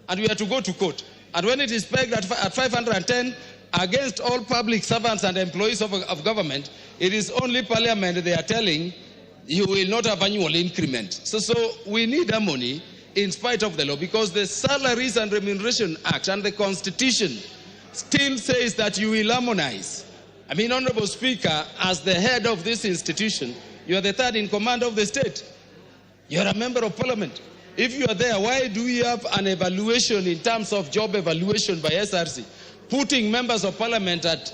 And we had to go to court. And when it is pegged at 510, against all public servants and employees of government, it is only Parliament they are telling you will not have annual increment. So we need harmony in spite of the law, because the Salaries and Remuneration Act and the Constitution still says that you will harmonize. I mean, Honorable Speaker, as the head of this institution, you are the third in command of the state. You are a member of Parliament. If you are there, why do we have an evaluation in terms of job evaluation by SRC, putting members of Parliament at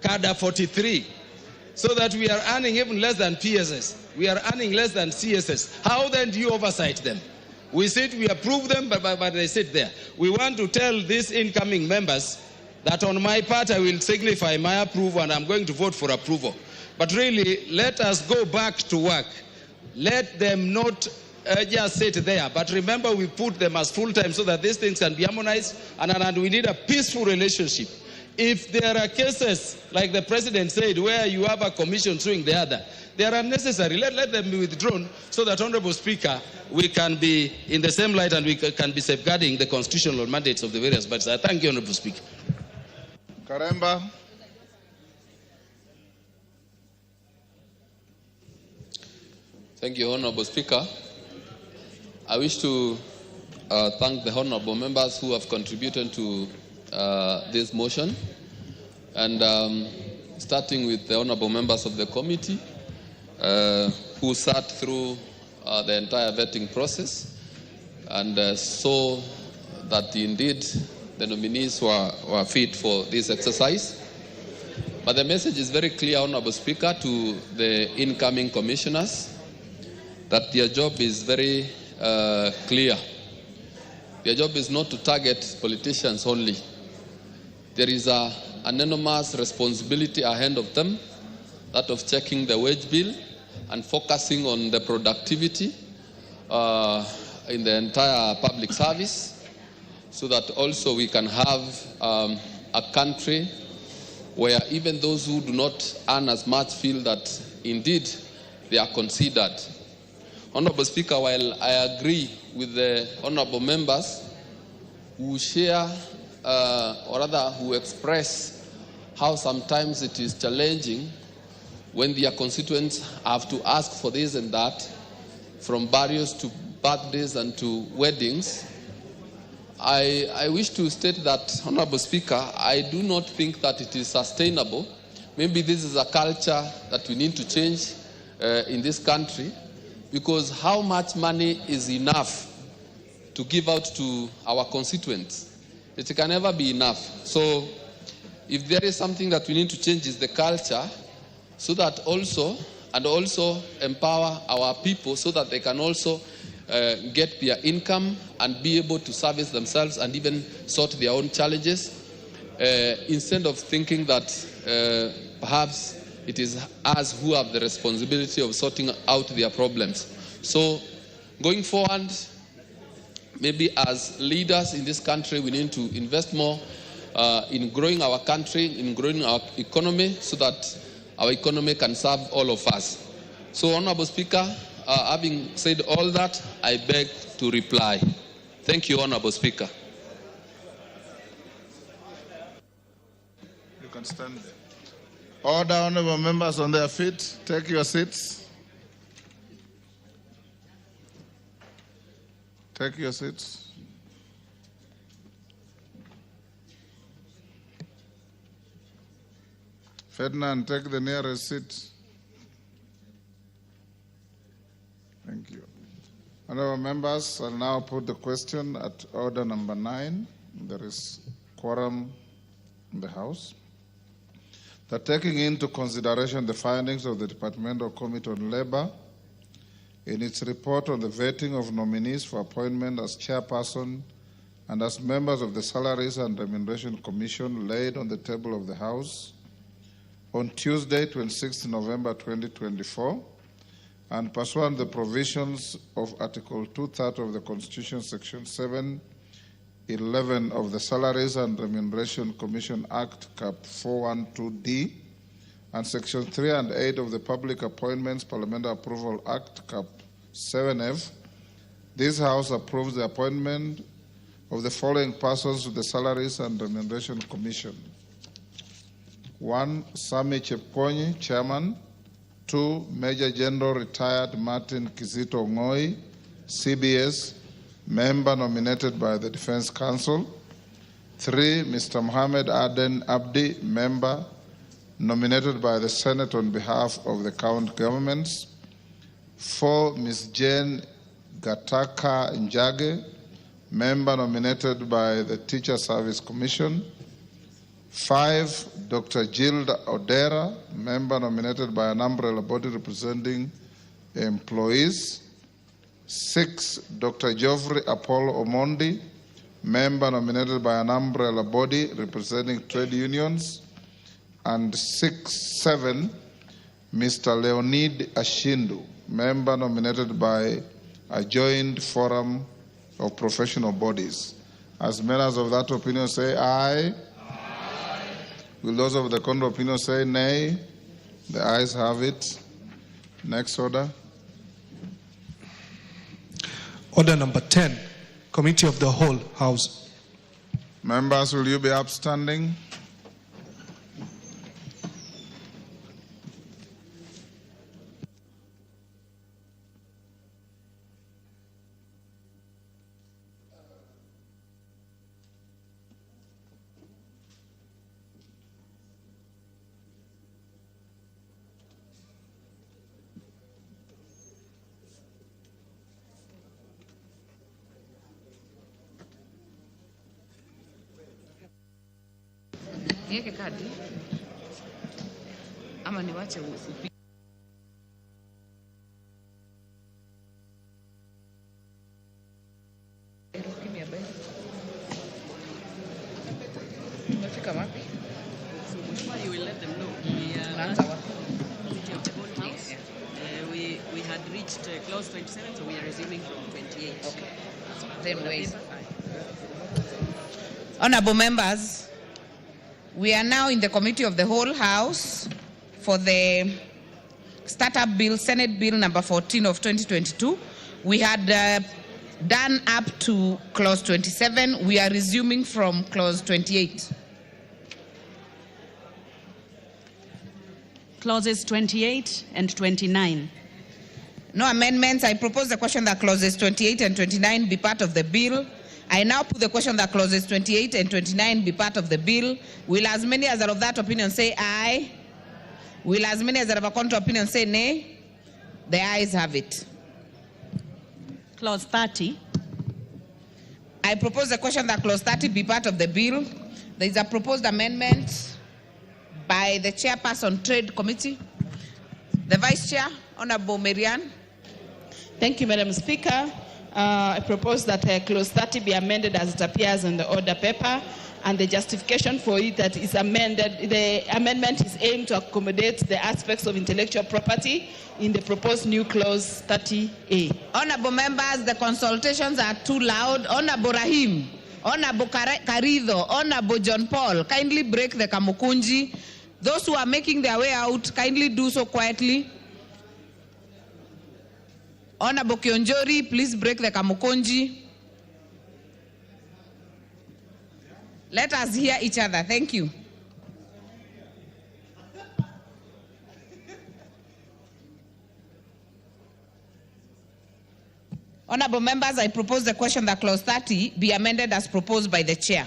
cadre 43, so that we are earning even less than PSS? We are earning less than CSS. How then do you oversight them? We sit, we approve them, but they sit there. We want to tell these incoming members that on my part I will signify my approval and I'm going to vote for approval. But really, let us go back to work. Let them not just sit there. But remember, we put them as full-time so that these things can be harmonized, and we need a peaceful relationship If there are cases, like the president said, where you have a commission suing the other, they are unnecessary. Let them be withdrawn so that, Honorable Speaker, we can be in the same light and we can be safeguarding the constitutional mandates of the various parties. I thank you, Honorable Speaker. Karemba. Thank you, Honorable Speaker. I wish to thank the honorable members who have contributed to this motion, and starting with the honorable members of the committee who sat through the entire vetting process and saw that indeed the nominees were fit for this exercise. But the message is very clear, Honorable Speaker, to the incoming commissioners that their job is very clear. Their job is not to target politicians only. There is an enormous responsibility ahead of them, that of checking the wage bill and focusing on the productivity in the entire public service, so that also we can have a country where even those who do not earn as much feel that indeed they are considered. Honorable Speaker, while I agree with the honorable members who share or rather who express how sometimes it is challenging when their constituents have to ask for this and that, from burials to birthdays and to weddings, I wish to state that, Honorable Speaker, I do not think that it is sustainable. Maybe this is a culture that we need to change in this country, because how much money is enough to give out to our constituents? It can never be enough. So if there is something that we need to change, is the culture, so that also empower our people so that they can also get their income and be able to service themselves and even sort their own challenges, instead of thinking that perhaps it is us who have the responsibility of sorting out their problems. So going forward, maybe as leaders in this country, we need to invest more in growing our country, in growing our economy, so that our economy can serve all of us. So, Honorable Speaker, having said all that, I beg to reply. Thank you, Honorable Speaker. You can stand there. Order, honorable members on their feet. Take your seats. Take your seats. Ferdinand, take the nearest seat. Thank you. Honorable members, I'll now put the question at order number 9. There is quorum in the House. That taking into consideration the findings of the Departmental Committee on Labor in its report on the vetting of nominees for appointment as chairperson and as members of the Salaries and Remuneration Commission laid on the table of the House on Tuesday, 26 November 2024, and pursuant to the provisions of Article 230 of the Constitution, Section 711 of the Salaries and Remuneration Commission Act, Cap 412D, and Section 3 and 8 of the Public Appointments Parliamentary Approval Act, Cap 7F, this House approves the appointment of the following persons to the Salaries and Remuneration Commission. 1. Sami Chepkonyi, Chairman. 2. Major General Retired Martin Kizito Ngoi, CBS, member nominated by the Defense Council. 3. Mr. Mohammed Aden Abdi, member nominated by the Senate on behalf of the county governments. 4. Ms. Jane Gataka Njage, member nominated by the Teacher Service Commission. 5. Dr. Gilda Odera, member nominated by an umbrella body representing employees. 6. Dr. Geoffrey Apollo Omondi, member nominated by an umbrella body representing trade unions. And 7. Mr. Leonid Ashindu, member nominated by a joint forum of professional bodies. As members of that opinion say aye. Aye. Will those of the contrary opinion say nay? The ayes have it. Next order. Order number 10, Committee of the Whole House. Members, will you be upstanding? Niweke kadi ama niwache ufupi? Tumefika wapi? You will let them know. We had reached clause 27, so we are resuming from 28. Okay. Then wait. Honorable members, we are now in the Committee of the Whole House for the Startup Bill, Senate Bill number 14 of 2022. We had done up to clause 27. We are resuming from clause 28. Clauses 28 and 29. No amendments. I propose the question that clauses 28 and 29 be part of the bill. I now put the question that clauses 28 and 29 be part of the bill. Will as many as are of that opinion say aye? Will as many as are of a contrary opinion say nay? The ayes have it. Clause 30. I propose the question that clause 30 be part of the bill. There is a proposed amendment by the chairperson Trade Committee. The Vice Chair, Honorable Marianne. Thank you, Madam Speaker. I propose that clause 30 be amended as it appears in the order paper, and the justification for it that is amended. The amendment is aimed to accommodate the aspects of intellectual property in the proposed new clause 30A. Honorable members, the consultations are too loud. Honorable Rahim, Honorable Karido, Honorable John Paul, kindly break the kamukunji. Those who are making their way out, kindly do so quietly. Honorable Kionjori, please break the kamukunji. Let us hear each other. Thank you. Honorable members, I propose the question that clause 30 be amended as proposed by the chair.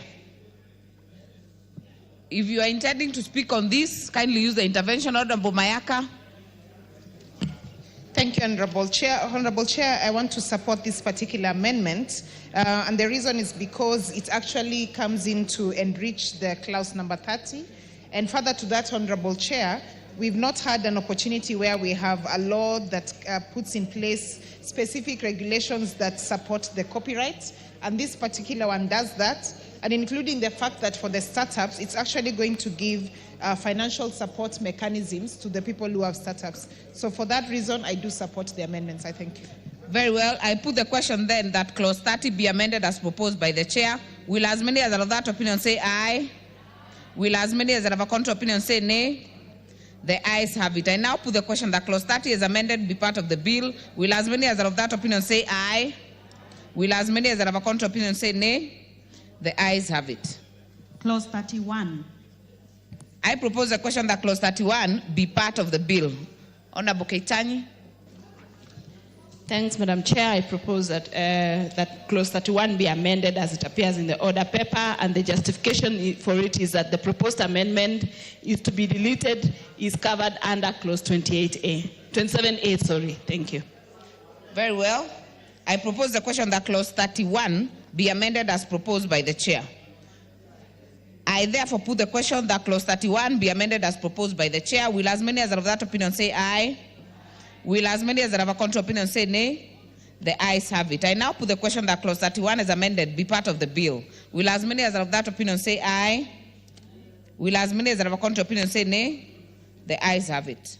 If you are intending to speak on this, kindly use the intervention. Honorable Mayaka. Thank you, Honorable Chair. Honorable Chair, I want to support this particular amendment, and the reason is because it actually comes in to enrich the clause number 30. And further to that, Honorable Chair, we've not had an opportunity where we have a law that puts in place specific regulations that support the copyright, and this particular one does that, and including the fact that for the startups, it's actually going to give financial support mechanisms to the people who have startups. So for that reason, I do support the amendments. I thank you. Very well. I put the question then that clause 30 be amended as proposed by the chair. Will as many as are of that opinion say aye? Will as many as are of a contrary opinion say nay? The ayes have it. I now put the question that clause 30 is amended be part of the bill. Will as many as are of that opinion say aye? Will as many as are of a contrary opinion say nay? The ayes have it. Clause 31. I propose a question that clause 31 be part of the bill. Honorable Keitani. Thanks, Madam Chair. I propose that that clause 31 be amended as it appears in the order paper, and the justification for it is that the proposed amendment is to be deleted, is covered under clause 27A, sorry. Thank you. Very well. I propose the question that clause 31 be amended as proposed by the chair. I therefore put the question that clause 31 be amended as proposed by the chair. Will as many as are of that opinion say aye? Will as many as are of a contrary opinion say nay? The ayes have it. I now put the question that clause 31 is amended be part of the bill. Will as many as are of that opinion say aye? Will as many as are of a contrary opinion say nay? The ayes have it.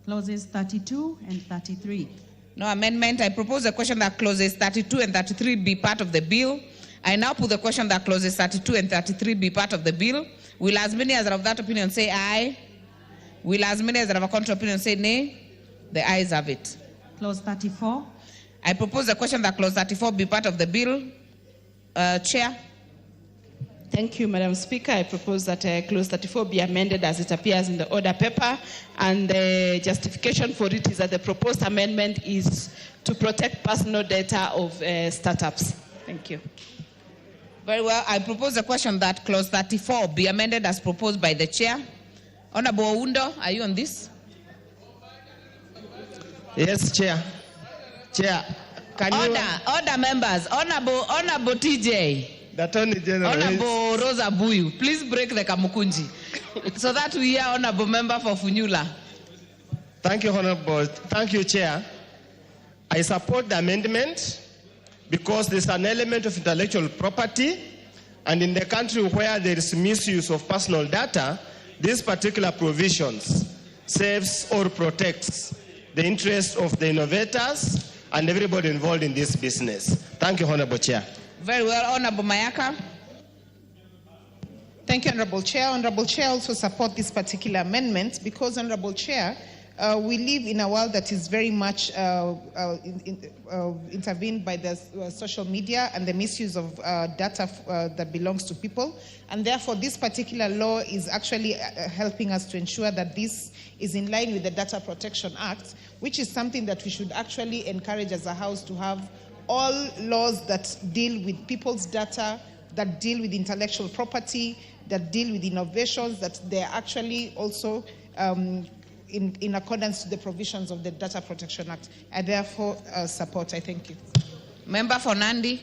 Clauses 32 and 33. No amendment. I propose the question that clauses 32 and 33 be part of the bill. I now put the question that clauses 32 and 33 be part of the bill. Will as many as are of that opinion say aye? Will as many as are of a contrary opinion say nay? The ayes have it. Clause 34. I propose the question that clause 34 be part of the bill. Chair. Thank you, Madam Speaker. I propose that clause 34 be amended as it appears in the order paper, and the justification for it is that the proposed amendment is to protect personal data of startups. Thank you. Very well. I propose the question that clause 34 be amended as proposed by the chair. Honorable Oundo, are you on this? Yes, Chair. Chair, can order members. Honorable TJ. The Attorney General. Honorable Rosa Buyu, please break the kamukunji so that we hear Honorable Member for Funyula. Thank you, Honorable. Thank you, Chair. I support the amendment because there's an element of intellectual property, and in the country where there is misuse of personal data, these particular provisions saves or protects the interests of the innovators and everybody involved in this business. Thank you, Honorable Chair. Very well. Honorable Mayaka. Thank you, Honorable Chair. Honorable Chair also support this particular amendment because, Honorable Chair, we live in a world that is very much intervened by the social media and the misuse of data that belongs to people. And therefore, this particular law is actually helping us to ensure that this is in line with the Data Protection Act, which is something that we should actually encourage as a House to have all laws that deal with people's data, that deal with intellectual property, that deal with innovations, that they're actually also in accordance to the provisions of the Data Protection Act. I therefore support. I thank you. Member for Nandi.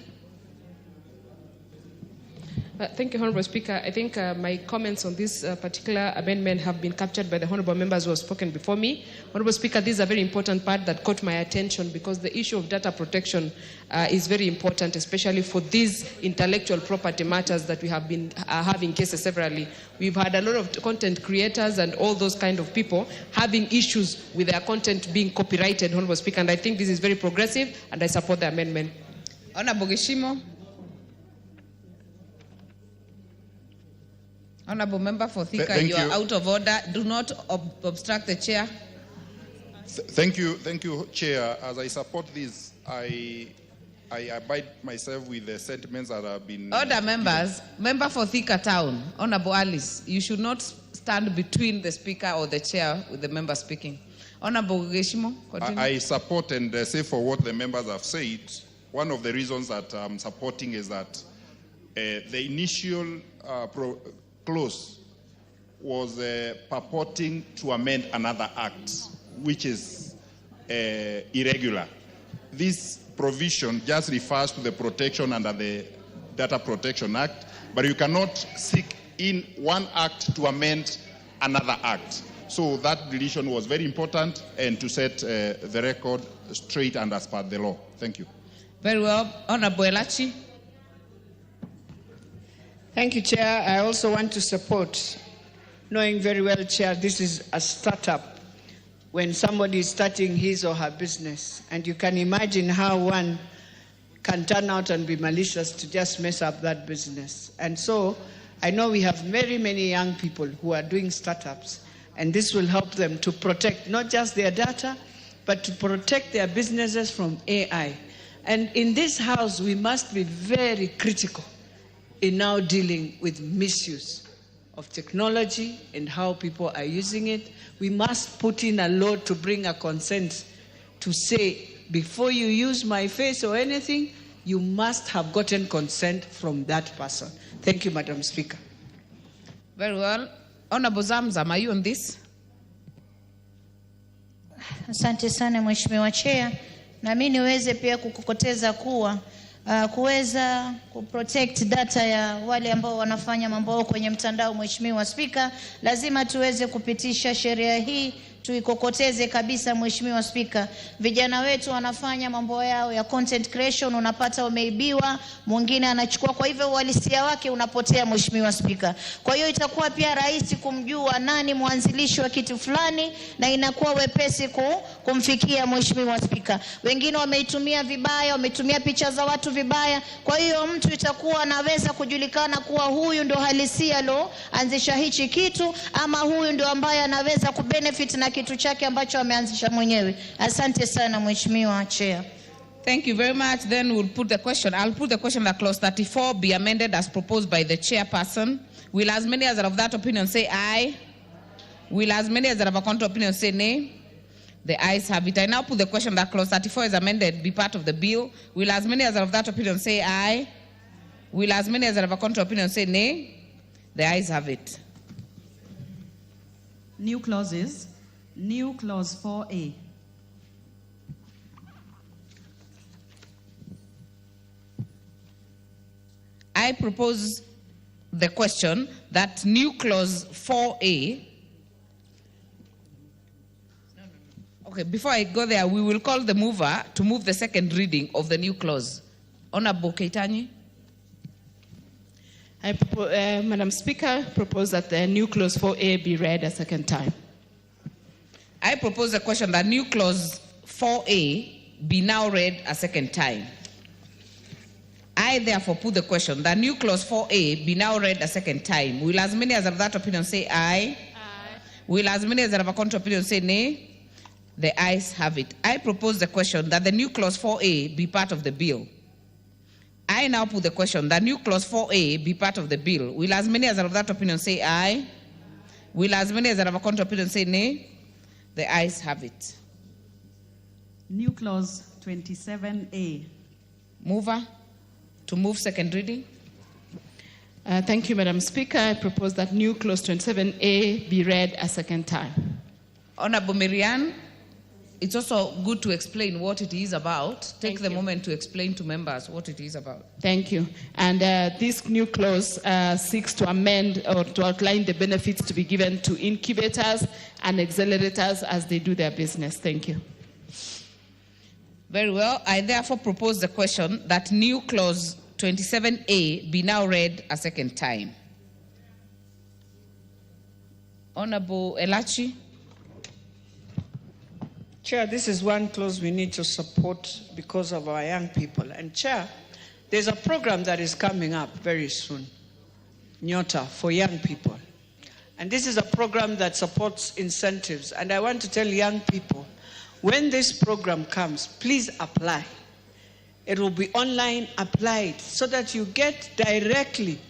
Thank you, Honorable Speaker. I think my comments on this particular amendment have been captured by the honorable members who have spoken before me. Honorable Speaker, this is a very important part that caught my attention because the issue of data protection is very important, especially for these intellectual property matters that we have been having cases severally. We've had a lot of content creators and all those kind of people having issues with their content being copyrighted, Honorable Speaker, and I think this is very progressive, and I support the amendment. Honorable Geshimo. Honorable Member for Thika, you are out of order. Do not obstruct the chair. Thank you, Chair. As I support this, I abide myself with the sentiments that have been... Order, members. Member for Thika Town, Honorable Alice, you should not stand between the speaker or the chair with the member speaking. Honorable Geshimo, continue. I support and say for what the members have said. One of the reasons that I'm supporting is that the initial clause was purporting to amend another act, which is irregular. This provision just refers to the protection under the Data Protection Act, but you cannot seek in one act to amend another act. So that deletion was very important and to set the record straight and as per the law. Thank you. Very well. Honorable Elachi. Thank you, Chair. I also want to support, knowing very well, Chair, this is a startup when somebody is starting his or her business. And you can imagine how one can turn out and be malicious to just mess up that business. And so I know we have very many young people who are doing startups, and this will help them to protect not just their data, but to protect their businesses from AI. And in this House, we must be very critical in now dealing with misuse of technology and how people are using it. We must put in a law to bring a consent to say, before you use my face or anything, you must have gotten consent from that person. Thank you, Madam Speaker. Very well. Honorable Zamzam, are you on this? Asante sana Mheshimiwa Chair. Na mimi niweze pia kukokoteza kuwa kuweza kuprotect data ya wale ambao wanafanya mambo kwenye mtandao. Mheshimiwa Spika, lazima tuweze kupitisha sheria hii tuikokoteze kabisa. Mheshimiwa Spika, vijana wetu wanafanya mambo yao ya content creation, unapata wameibiwa, mwingine anachukua, kwa hivyo uhalisia wake unapotea Mheshimiwa Spika. Kwa hiyo itakuwa pia rahisi kumjua nani mwanzilishi wa kitu fulani na inakuwa wepesi kumfikia Mheshimiwa Spika. Wengine wameitumia vibaya, wametumia picha za watu vibaya, kwa hiyo mtu itakuwa anaweza kujulikana kuwa huyu ndo halisia lo anzisha hichi kitu, ama huyu ndo ambaye anaweza kubenefit na kitu chake ambacho ameanzisha mwenyewe. Asante sana Mheshimiwa Chair. Thank you very much. Then we'll put the question. I'll put the question that clause 34 be amended as proposed by the chairperson. Will as many as are of that opinion say aye? Will as many as are of a contrary opinion say nay? The ayes have it. I now put the question that clause 34 is amended be part of the bill. Will as many as are of that opinion say aye? Will as many as are of a contrary opinion say nay? The ayes have it. New clauses. New clause 4A. I propose the question that new clause 4A. Okay, before I go there, we will call the mover to move the second reading of the new clause. Honorable Keitani. Madam Speaker, propose that the new clause 4A be read a second time. I propose the question that new clause 4A be now read a second time. I therefore put the question that new clause 4A be now read a second time. Will as many as are of that opinion say aye? Aye. Will as many as are of a contrary opinion say nay? The ayes have it. I propose the question that the new clause 4A be part of the bill. I now put the question that new clause 4A be part of the bill. Will as many as are of that opinion say aye? Will as many as are of a contrary opinion say nay? The ayes have it. New clause 27A. Mover to move second reading. Thank you, Madam Speaker. I propose that new clause 27A be read a second time. Honorable Marianne, it's also good to explain what it is about. Take the moment to explain to members what it is about. Thank you. And this new clause seeks to amend or to outline the benefits to be given to incubators and accelerators as they do their business. Thank you. Very well. I therefore propose the question that new clause 27A be now read a second time. Honorable Elachi. Chair, this is one clause we need to support because of our young people. And Chair, there's a program that is coming up very soon, Nyota, for young people. And this is a program that supports incentives. And I want to tell young people, when this program comes, please apply. It will be online applied so that you get directly,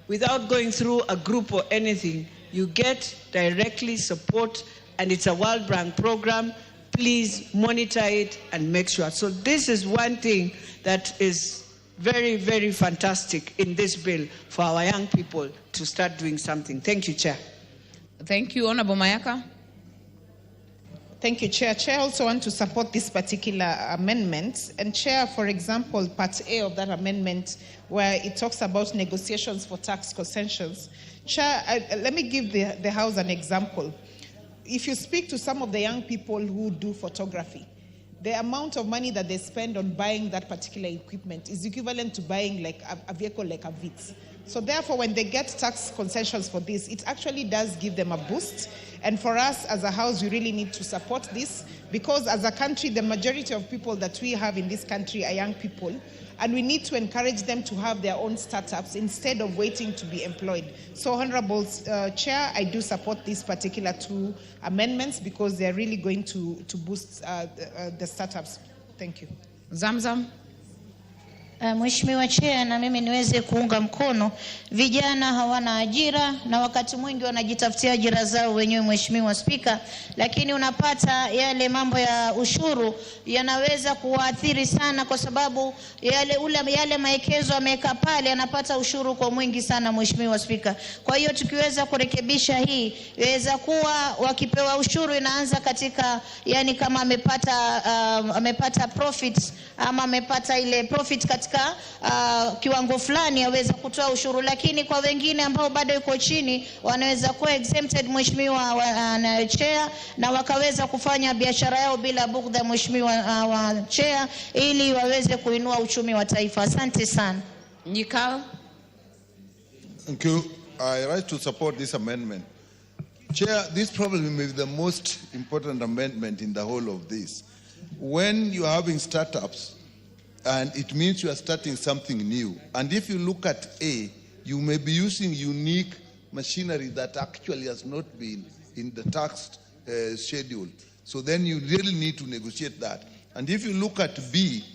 without going through a group or anything, you get directly support, and it's a World Bank program. Please monitor it and make sure. So this is one thing that is very, very fantastic in this bill for our young people to start doing something. Thank you, Chair. Thank you, Honorable Mayaka. Thank you, Chair. Chair, I also want to support this particular amendment. And Chair, for example, Part A of that amendment, where it talks about negotiations for tax concessions. Chair, let me give the House an example. If you speak to some of the young people who do photography, the amount of money that they spend on buying that particular equipment is equivalent to buying like a vehicle like a Vitz. So therefore, when they get tax concessions for this, it actually does give them a boost. And for us as a House, we really need to support this because as a country, the majority of people that we have in this country are young people. And we need to encourage them to have their own startups instead of waiting to be employed. So, Honorable Chair, I do support these particular two amendments because they're really going to boost the startups. Thank you. Zamzam. Mheshimiwa Chair, na mimi niweze kuunga mkono. Vijana hawana ajira na wakati mwingi wanajitafutia ajira zao wenyewe Mheshimiwa Spika, lakini unapata yale mambo ya ushuru yanaweza kuwaathiri sana kwa sababu yale maekezo ameweka pale yanapata ushuru kwa mwingi sana Mheshimiwa Spika. Kwa hiyo tukiweza kurekebisha hii, inaweza kuwa wakipewa ushuru inaanza katika yani kama amepata profit ama amepata ile profit katika katika kiwango fulani aweza kutoa ushuru, lakini kwa wengine ambao bado yuko chini wanaweza kuwa exempted, mheshimiwa chair, na wakaweza kufanya biashara yao bila bugdha, mheshimiwa wa chair, ili waweze kuinua uchumi wa taifa. Asante sana. Nyikal. Thank you. I rise to support this amendment. Chair, this probably may be the most important amendment in the whole of this. When you are having startups, and it means you are starting something new, and if you look at A, you may be using unique machinery that actually has not been in the tax schedule. So then you really need to negotiate that. And if you look at B,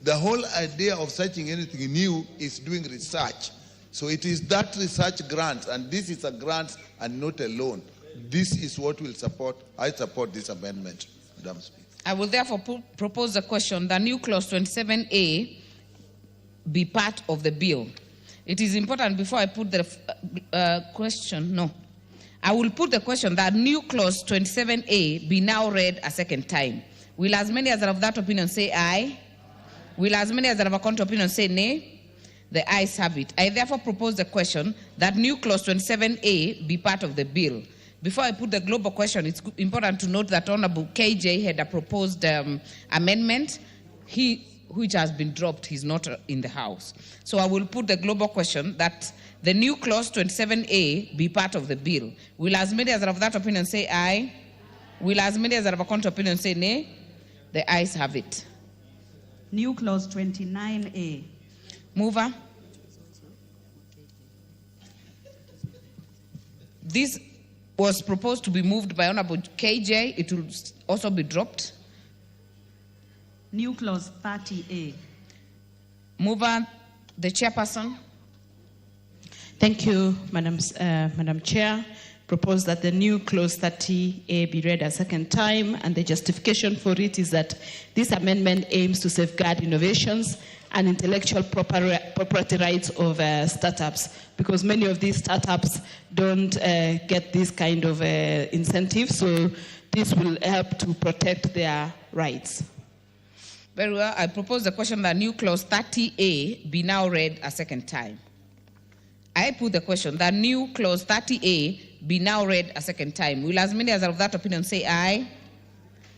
the whole idea of searching anything new is doing research. So it is that research grant, and this is a grant and not a loan. This is what we'll support. I support this amendment, Madam Speaker. I will therefore propose a question that new clause 27A be part of the bill. It is important before I put the question, no. I will put the question that new clause 27A be now read a second time. Will as many as are of that opinion say aye? Will as many as are of a contrary opinion say nay? The ayes have it. I therefore propose the question that new clause 27A be part of the bill. Before I put the global question, it's important to note that Honorable KJ had a proposed amendment, which has been dropped. He's not in the House. So I will put the global question that the new clause 27A be part of the bill. Will as many as are of that opinion say aye? Will as many as are of a contrary opinion say nay? The ayes have it. New clause 29A. Mover. This was proposed to be moved by Honorable KJ. It will also be dropped. New clause 30A. Mover, the chairperson. Thank you, Madam Chair. Propose that the new clause 30A be read a second time, and the justification for it is that this amendment aims to safeguard innovations and intellectual property rights of startups, because many of these startups don't get this kind of incentive, so this will help to protect their rights. Very well. I propose the question that new clause 30A be now read a second time. I put the question that new clause 30A be now read a second time. Will as many as are of that opinion say aye?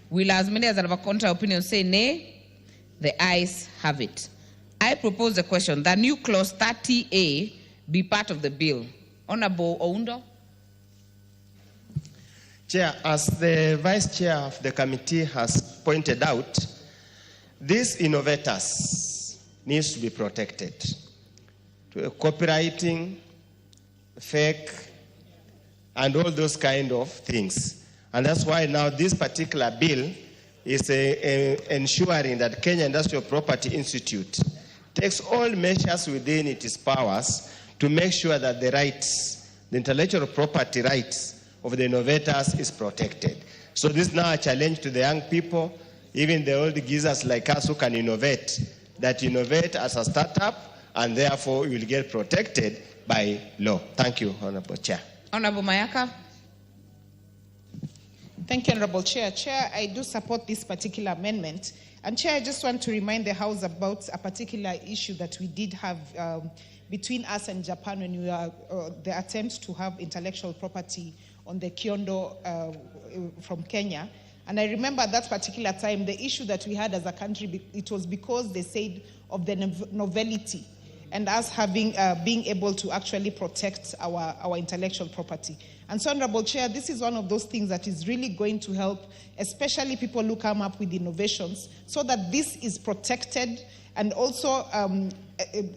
Will as many as are of a contrary opinion say nay? The ayes have it. I propose the question that new clause 30A be part of the bill. Honorable Oundo. Chair, as the Vice Chair of the committee has pointed out, these innovators needs to be protected. Copywriting, fake, and all those kind of things. And that's why now this particular bill is ensuring that Kenya Industrial Property Institute takes all measures within its powers to make sure that the rights, the intellectual property rights of the innovators is protected. So this is now a challenge to the young people, even the old geezers like us who can innovate, that innovate as a startup, and therefore you will get protected by law. Thank you, Honorable Chair. Honorable Mayaka. Thank you, Honorable Chair. Chair, I do support this particular amendment. And Chair, I just want to remind the House about a particular issue that we did have between us and Japan when we were the attempt to have intellectual property on the Kyondo from Kenya. And I remember at that particular time, the issue that we had as a country, it was because they said of the novelty and us having being able to actually protect our intellectual property. And so, Honorable Chair, this is one of those things that is really going to help, especially people who come up with innovations, so that this is protected, and also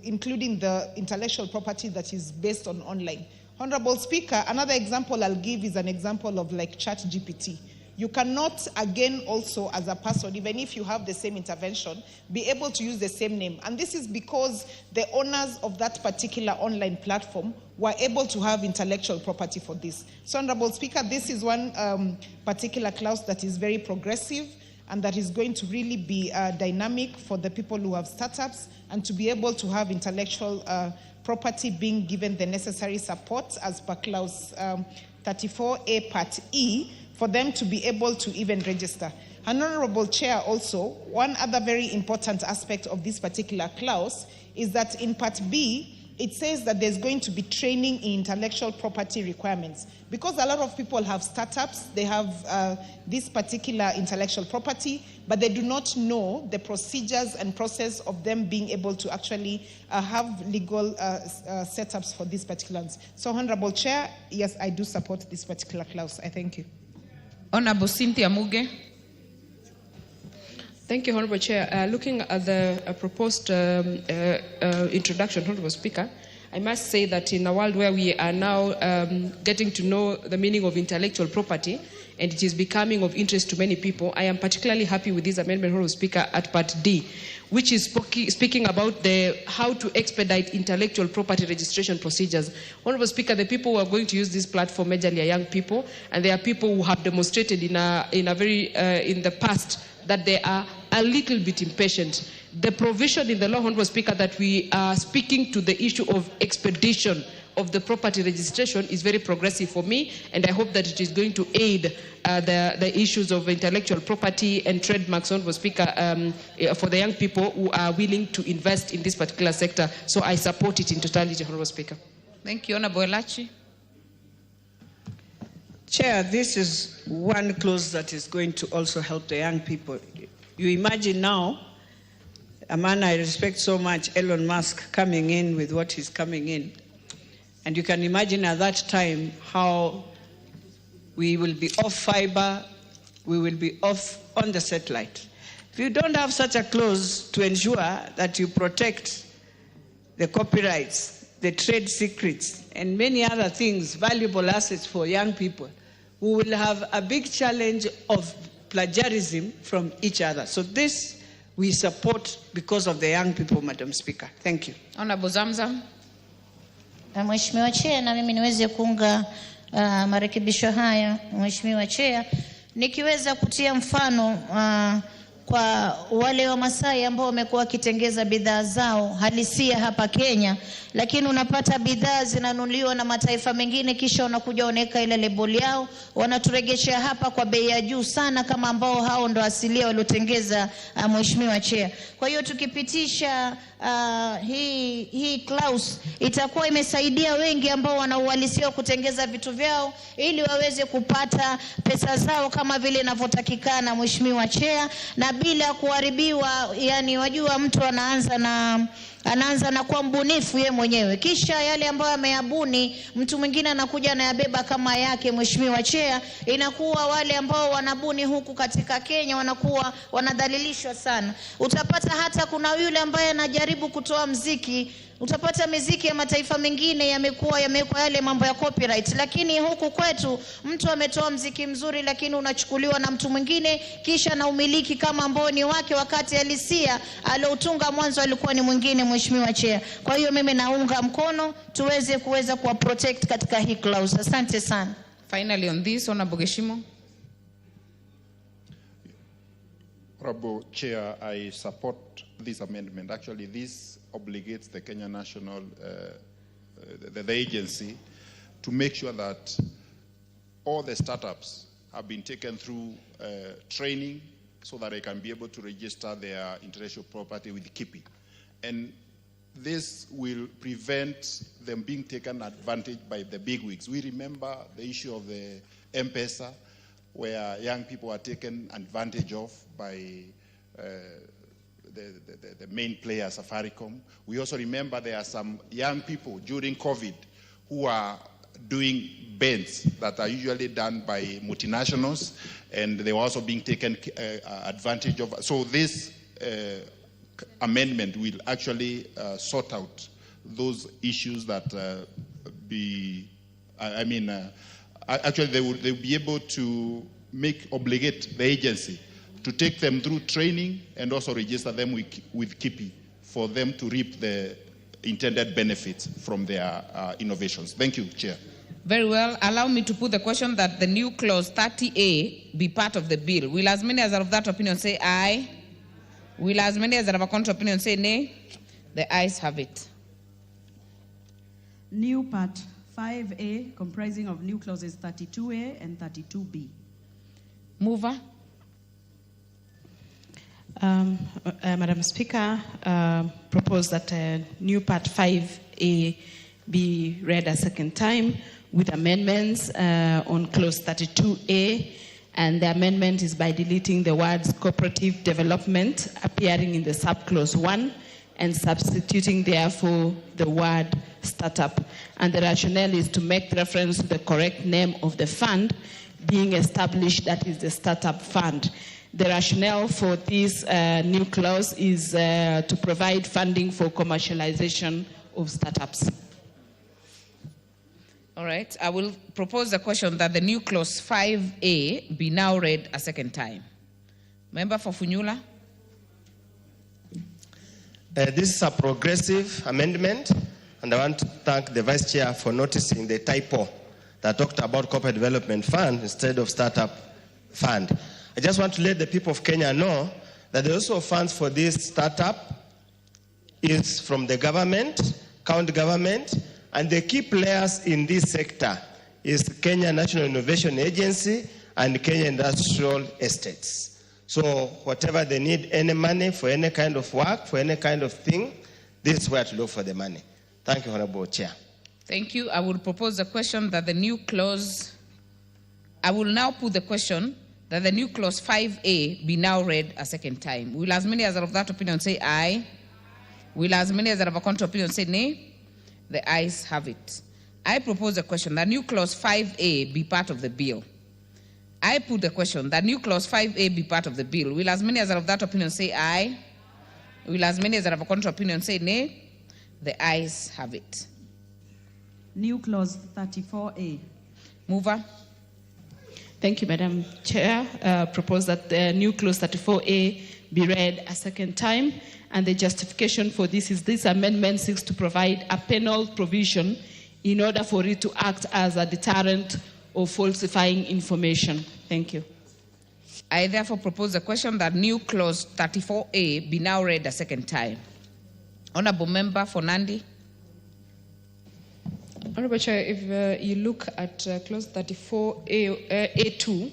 including the intellectual property that is based on online. Honorable Speaker, another example I'll give is an example of like ChatGPT. You cannot, again, also as a person, even if you have the same intervention, be able to use the same name. And this is because the owners of that particular online platform were able to have intellectual property for this. So, Honorable Speaker, this is one particular clause that is very progressive and that is going to really be dynamic for the people who have startups and to be able to have intellectual property being given the necessary support as per clause 34A Part E, for them to be able to even register. And Honorable Chair, also, one other very important aspect of this particular clause is that in Part B, it says that there's going to be training in intellectual property requirements. Because a lot of people have startups, they have this particular intellectual property, but they do not know the procedures and process of them being able to actually have legal setups for these particulars. So, Honorable Chair, yes, I do support this particular clause. I thank you. Honorable Cynthia Muge. Thank you, Honorable Chair. Looking at the proposed introduction, Honorable Speaker, I must say that in a world where we are now getting to know the meaning of intellectual property, and it is becoming of interest to many people, I am particularly happy with this amendment, Honorable Speaker, at Part D, which is speaking about how to expedite intellectual property registration procedures. Honorable Speaker, the people who are going to use this platform majorly are young people, and there are people who have demonstrated in the past that they are a little bit impatient. The provision in the law, Honorable Speaker, that we are speaking to the issue of expedition of the property registration is very progressive for me, and I hope that it is going to aid the issues of intellectual property and trademarks, Honorable Speaker, for the young people who are willing to invest in this particular sector. So I support it in totality, Honorable Speaker. Thank you, Honorable Elachi. Chair, this is one clause that is going to also help the young people. You imagine now, a man I respect so much, Elon Musk, coming in with what he's coming in. And you can imagine at that time how we will be off fiber, we will be off on the satellite. If you don't have such a clause to ensure that you protect the copyrights, the trade secrets, and many other things, valuable assets for young people, we will have a big challenge of plagiarism from each other. So this we support because of the young people, Madam Speaker. Thank you. Honorable Zamzam. Mheshimiwa Chair, na mimi niweze kuunga marekebisho haya, Mheshimiwa Chair, nikiweza kutia mfano kwa wale wa Masai ambao wamekuwa wakitengeza bidhaa zao halisia hapa Kenya, lakini unapata bidhaa zinanunuliwa na mataifa mengine, kisha wanakuja wanaweka ile label yao, wanaturegeshea hapa kwa bei ya juu sana, kama ambao hao ndo asilia waliotengeza, Mheshimiwa Chair. Kwa hiyo tukipitisha hii clause itakuwa imesaidia wengi ambao wana uhalisia kutengeza vitu vyao ili waweze kupata pesa zao kama vile inavyotakikana, Mheshimiwa Chair, na bila kuharibiwa. Yani wajua mtu anaanza na kuwa mbunifu yeye mwenyewe, kisha yale ambayo ameyabuni mtu mwingine anakuja anayabeba kama yake, Mheshimiwa Chair. Inakuwa wale ambao wanabuni huku katika Kenya wanakuwa wanadhalilishwa sana. Utapata hata kuna yule ambaye anajaribu kutoa mziki, utapata miziki ya mataifa mengine yamekuwa yale mambo ya copyright, lakini huku kwetu mtu ametoa mziki mzuri lakini unachukuliwa na mtu mwingine kisha na umiliki kama ambao ni wake, wakati halisia aliotunga mwanzo alikuwa ni mwingine, Mheshimiwa Chair. Kwa hiyo mimi naunga mkono tuweze kuwa protect katika hii clause. Asante sana. Finally on this, Honorable Geshimo. Honorable Chair, I support this amendment. Actually, this obligates the Kenya National, the agency, to make sure that all the startups have been taken through training so that they can be able to register their intellectual property with KIPI. And this will prevent them being taken advantage by the bigwigs. We remember the issue of the M-Pesa, where young people are taken advantage of by the main player, Safaricom. We also remember there are some young people during COVID who are doing bends that are usually done by multinationals, and they were also being taken advantage of. So this amendment will actually sort out those issues that actually they will be able to obligate the agency to take them through training and also register them with KIPI for them to reap the intended benefits from their innovations. Thank you, Chair. Very well. Allow me to put the question that the new clause 30A be part of the bill. Will as many as are of that opinion say aye? Will as many as are of a contrary opinion say nay? The ayes have it. New part 5A, comprising of new clauses 32A and 32B. Mover. Madam Speaker, propose that new part 5A be read a second time with amendments on clause 32A, and the amendment is by deleting the words cooperative development appearing in the subclause 1 and substituting therefore the word startup. And the rationale is to make reference to the correct name of the fund being established, that is the startup fund. The rationale for this new clause is to provide funding for commercialization of startups. All right, I will propose the question that the new clause 5A be now read a second time. Member for Funyula. This is a progressive amendment, and I want to thank the Vice Chair for noticing the typo that talked about corporate development fund instead of startup fund. I just want to let the people of Kenya know that there are also funds for this startup. It's from the government, county government, and the key players in this sector is Kenya National Innovation Agency and Kenya Industrial Estates. So whatever they need, any money for any kind of work, for any kind of thing, this is where to look for the money. Thank you, Honorable Chair. Thank you. I will propose the question that the new clause, I will now put the question that the new clause 5A be now read a second time. Will as many as are of that opinion say aye? Will as many as are of a contrary opinion say nay? The ayes have it. I propose the question that new clause 5A be part of the bill. I put the question that new clause 5A be part of the bill. Will as many as are of that opinion say aye? Will as many as are of a contrary opinion say nay? The ayes have it. New clause 34A. Mover. Thank you, Madam Chair. Propose that the new clause 34A be read a second time. And the justification for this amendment seeks to provide a penal provision in order for it to act as a deterrent of falsifying information. Thank you. I therefore propose the question that new clause 34A be now read a second time. Honorable Member for Nandi. Honorable Chair, if you look at clause 34A2,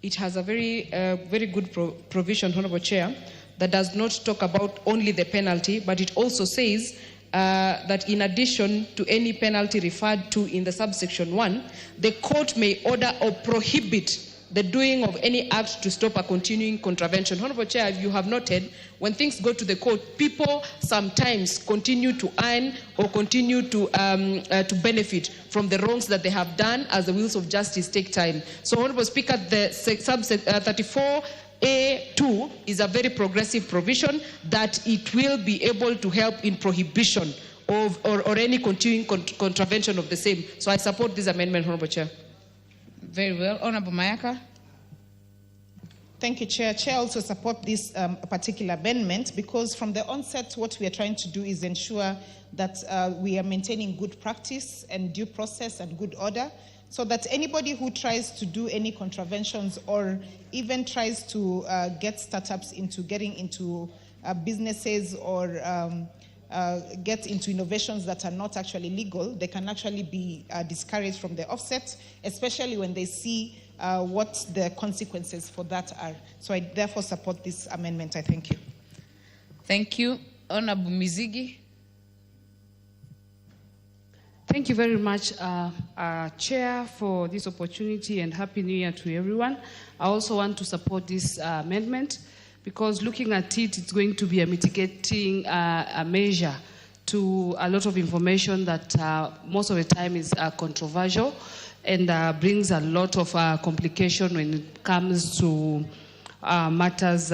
it has a very good provision, Honorable Chair, that does not talk about only the penalty, but it also says that in addition to any penalty referred to in the subsection 1, the court may order or prohibit the doing of any act to stop a continuing contravention. Honorable Chair, if you have noted, when things go to the court, people sometimes continue to earn or continue to benefit from the wrongs that they have done as the wheels of justice take time. So, Honorable Speaker, the subsection 34A2 is a very progressive provision that it will be able to help in prohibition of or any continuing contravention of the same. So I support this amendment, Honorable Chair. Very well. Honorable Mayaka. Thank you, Chair. Chair also support this particular amendment because from the onset, what we are trying to do is ensure that we are maintaining good practice and due process and good order, so that anybody who tries to do any contraventions or even tries to get startups into getting into businesses or get into innovations that are not actually legal, they can actually be discouraged from the offset, especially when they see what the consequences for that are. So I therefore support this amendment. I thank you. Thank you. Honorable Mizigi. Thank you very much, Chair, for this opportunity, and Happy New Year to everyone. I also want to support this amendment because looking at it, it's going to be a mitigating a measure to a lot of information that most of the time is controversial and brings a lot of complication when it comes to matters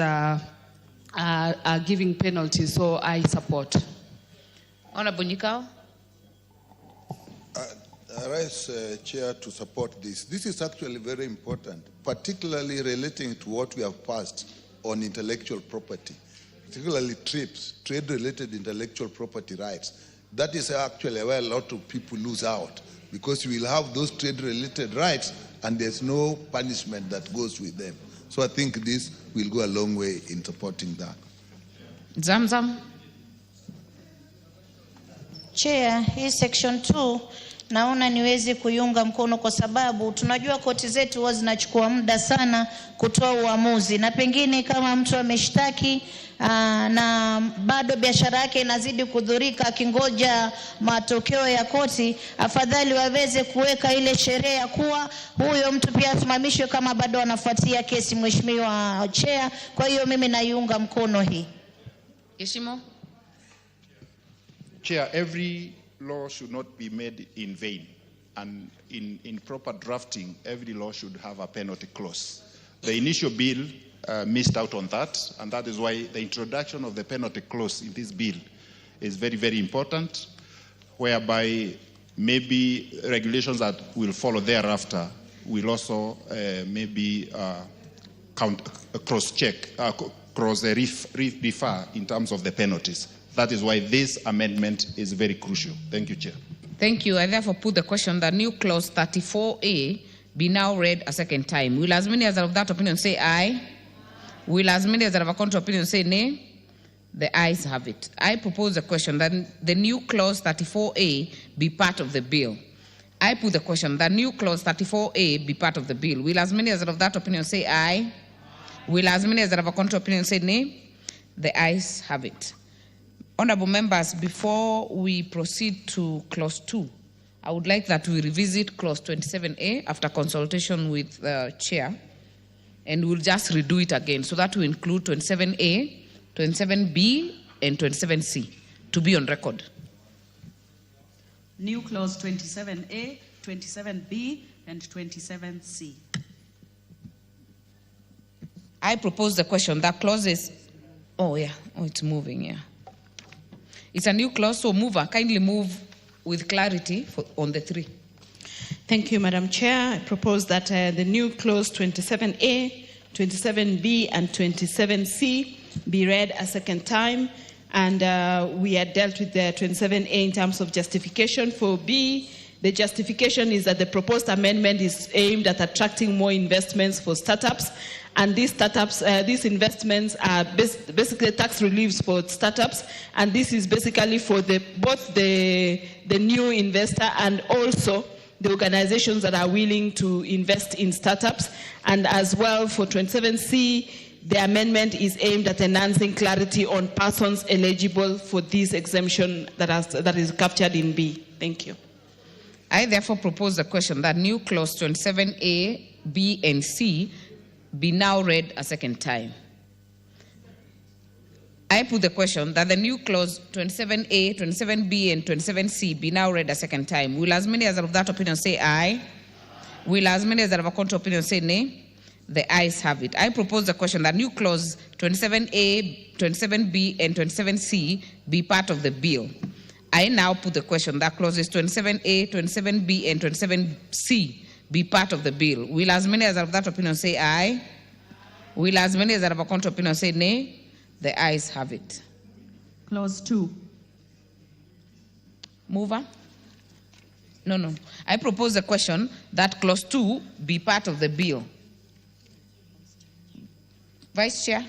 giving penalties. So I support. Honorable Nikau. I rise, Chair, to support this. This is actually very important, particularly relating to what we have passed on intellectual property, particularly TRIPS, trade-related intellectual property rights. That is actually where a lot of people lose out because you will have those trade-related rights and there's no punishment that goes with them. So I think this will go a long way in supporting that. Zamzam. Chair, hii section 2 naona niweze kuiunga mkono kwa sababu tunajua koti zetu huwa zinachukua muda sana kutoa uamuzi, na pengine kama mtu ameshtaki na bado biashara yake inazidi kudhurika akingoja matokeo ya koti, afadhali waweze kuweka ile sheria kuwa huyo mtu pia asimamishwe kama bado anafuatia kesi, Mheshimiwa Chair. Kwa hiyo mimi naiunga mkono hii. Ishimo. Chair, every law should not be made in vain, and in proper drafting, every law should have a penalty clause. The initial bill missed out on that, and that is why the introduction of the penalty clause in this bill is very, very important, whereby maybe regulations that will follow thereafter will also maybe cross-check, cross-refer in terms of the penalties. That is why this amendment is very crucial. Thank you, Chair. Thank you. I therefore put the question that new clause 34A be now read a second time. Will as many as are of that opinion say aye? Will as many as are of a contrary opinion say nay? The ayes have it. I propose the question that the new clause 34A be part of the bill. I put the question that new clause 34A be part of the bill. Will as many as are of that opinion say aye? Will as many as are of a contrary opinion say nay? The ayes have it. Honorable members, before we proceed to clause 2, I would like that we revisit clause 27A after consultation with the chair, and we'll just redo it again so that we include 27A, 27B, and 27C to be on record. New clause 27A, 27B, and 27C. I propose the question that clauses, it's moving, yeah. It's a new clause, so mover, kindly move with clarity on the three. Thank you, Madam Chair. I propose that the new clause 27A, 27B, and 27C be read a second time. And we had dealt with the 27A in terms of justification. For B, the justification is that the proposed amendment is aimed at attracting more investments for startups. And these startups, these investments are basically tax reliefs for startups. And this is basically for both the new investor and also the organizations that are willing to invest in startups. And as well for 27C, the amendment is aimed at enhancing clarity on persons eligible for this exemption that is captured in B. Thank you. I therefore propose the question that new clause 27A, B, and C be now read a second time. I put the question that the new clause 27A, 27B, and 27C be now read a second time. Will as many as are of that opinion say aye? Will as many as are of a contrary opinion say nay? The ayes have it. I propose the question that new clause 27A, 27B, and 27C be part of the bill. I now put the question that clauses 27A, 27B, and 27C be part of the bill. Will as many as are of that opinion say aye? Will as many as are of a contrary opinion say nay? The ayes have it. Clause 2. Mover? No. I propose the question that clause 2 be part of the bill. Vice Chair.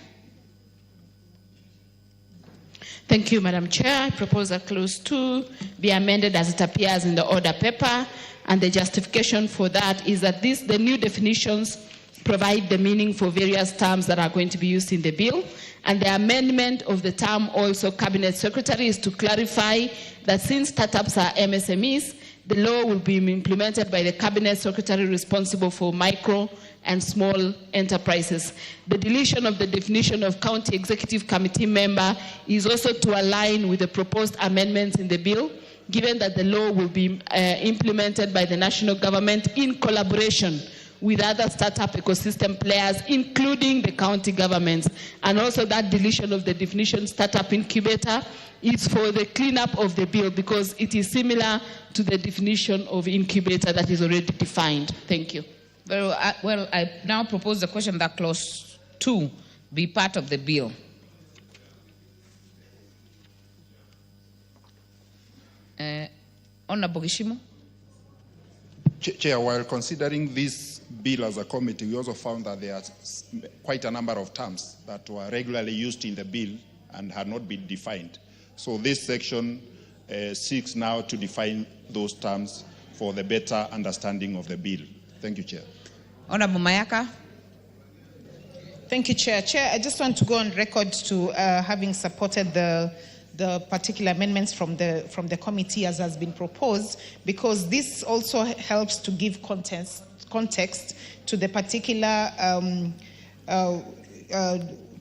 Thank you, Madam Chair. I propose that clause 2 be amended as it appears in the order paper, and the justification for that is that the new definitions provide the meaning for various terms that are going to be used in the bill, and the amendment of the term also Cabinet Secretary is to clarify that since startups are MSMEs, the law will be implemented by the Cabinet Secretary responsible for micro and small enterprises. The deletion of the definition of County Executive Committee member is also to align with the proposed amendments in the bill, given that the law will be implemented by the national government in collaboration with other startup ecosystem players, including the county governments. And also that deletion of the definition startup incubator is for the cleanup of the bill because it is similar to the definition of incubator that is already defined. Thank you. Well, I now propose the question that clause 2 be part of the bill. Honorable Gishimo. Chair, while considering this bill as a committee, we also found that there are quite a number of terms that were regularly used in the bill and had not been defined. So this section seeks now to define those terms for the better understanding of the bill. Thank you, Chair. Honorable Mayaka. Thank you, Chair. Chair, I just want to go on record to having supported the particular amendments from the committee as has been proposed, because this also helps to give context to the particular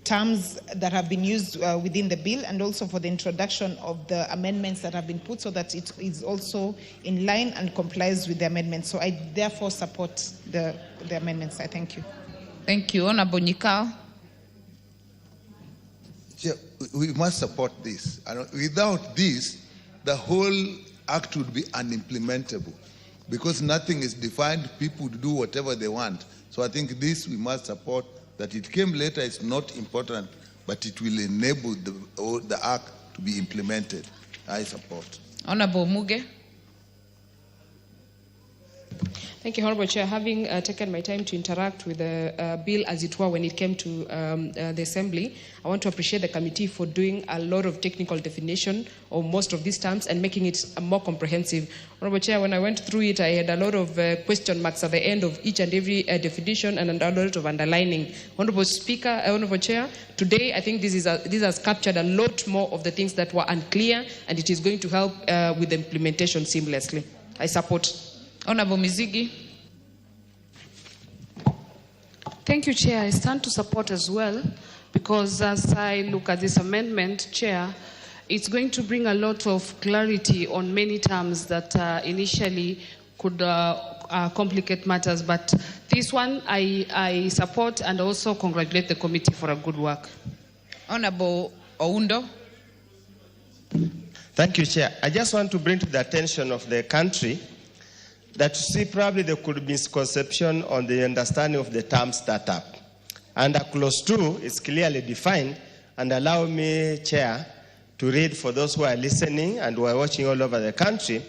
terms that have been used within the bill, and also for the introduction of the amendments that have been put, so that it is also in line and complies with the amendments. So I therefore support the amendments. I thank you. Thank you. Honorable Nyikao. We must support this. Without this, the whole act would be unimplementable, because nothing is defined. People do whatever they want. So I think this we must support. That it came later is not important, but it will enable the act to be implemented. I support. Honorable Muge. Thank you, Honorable Chair. Having taken my time to interact with the bill, as it were, when it came to the Assembly, I want to appreciate the committee for doing a lot of technical definition of most of these terms and making it more comprehensive. Honorable Chair, when I went through it, I had a lot of question marks at the end of each and every definition and a lot of underlining. Honorable Speaker, Honorable Chair, today I think this has captured a lot more of the things that were unclear, and it is going to help with the implementation seamlessly. I support. Honorable Mizigi. Thank you, Chair. I stand to support as well, because as I look at this amendment, Chair, it's going to bring a lot of clarity on many terms that initially could complicate matters. But this one I support, and also congratulate the committee for a good work. Honorable Oundo. Thank you, Chair. I just want to bring to the attention of the country that you see probably there could be misconception on the understanding of the term startup. Under clause 2 is clearly defined, and allow me, Chair, to read for those who are listening and who are watching all over the country.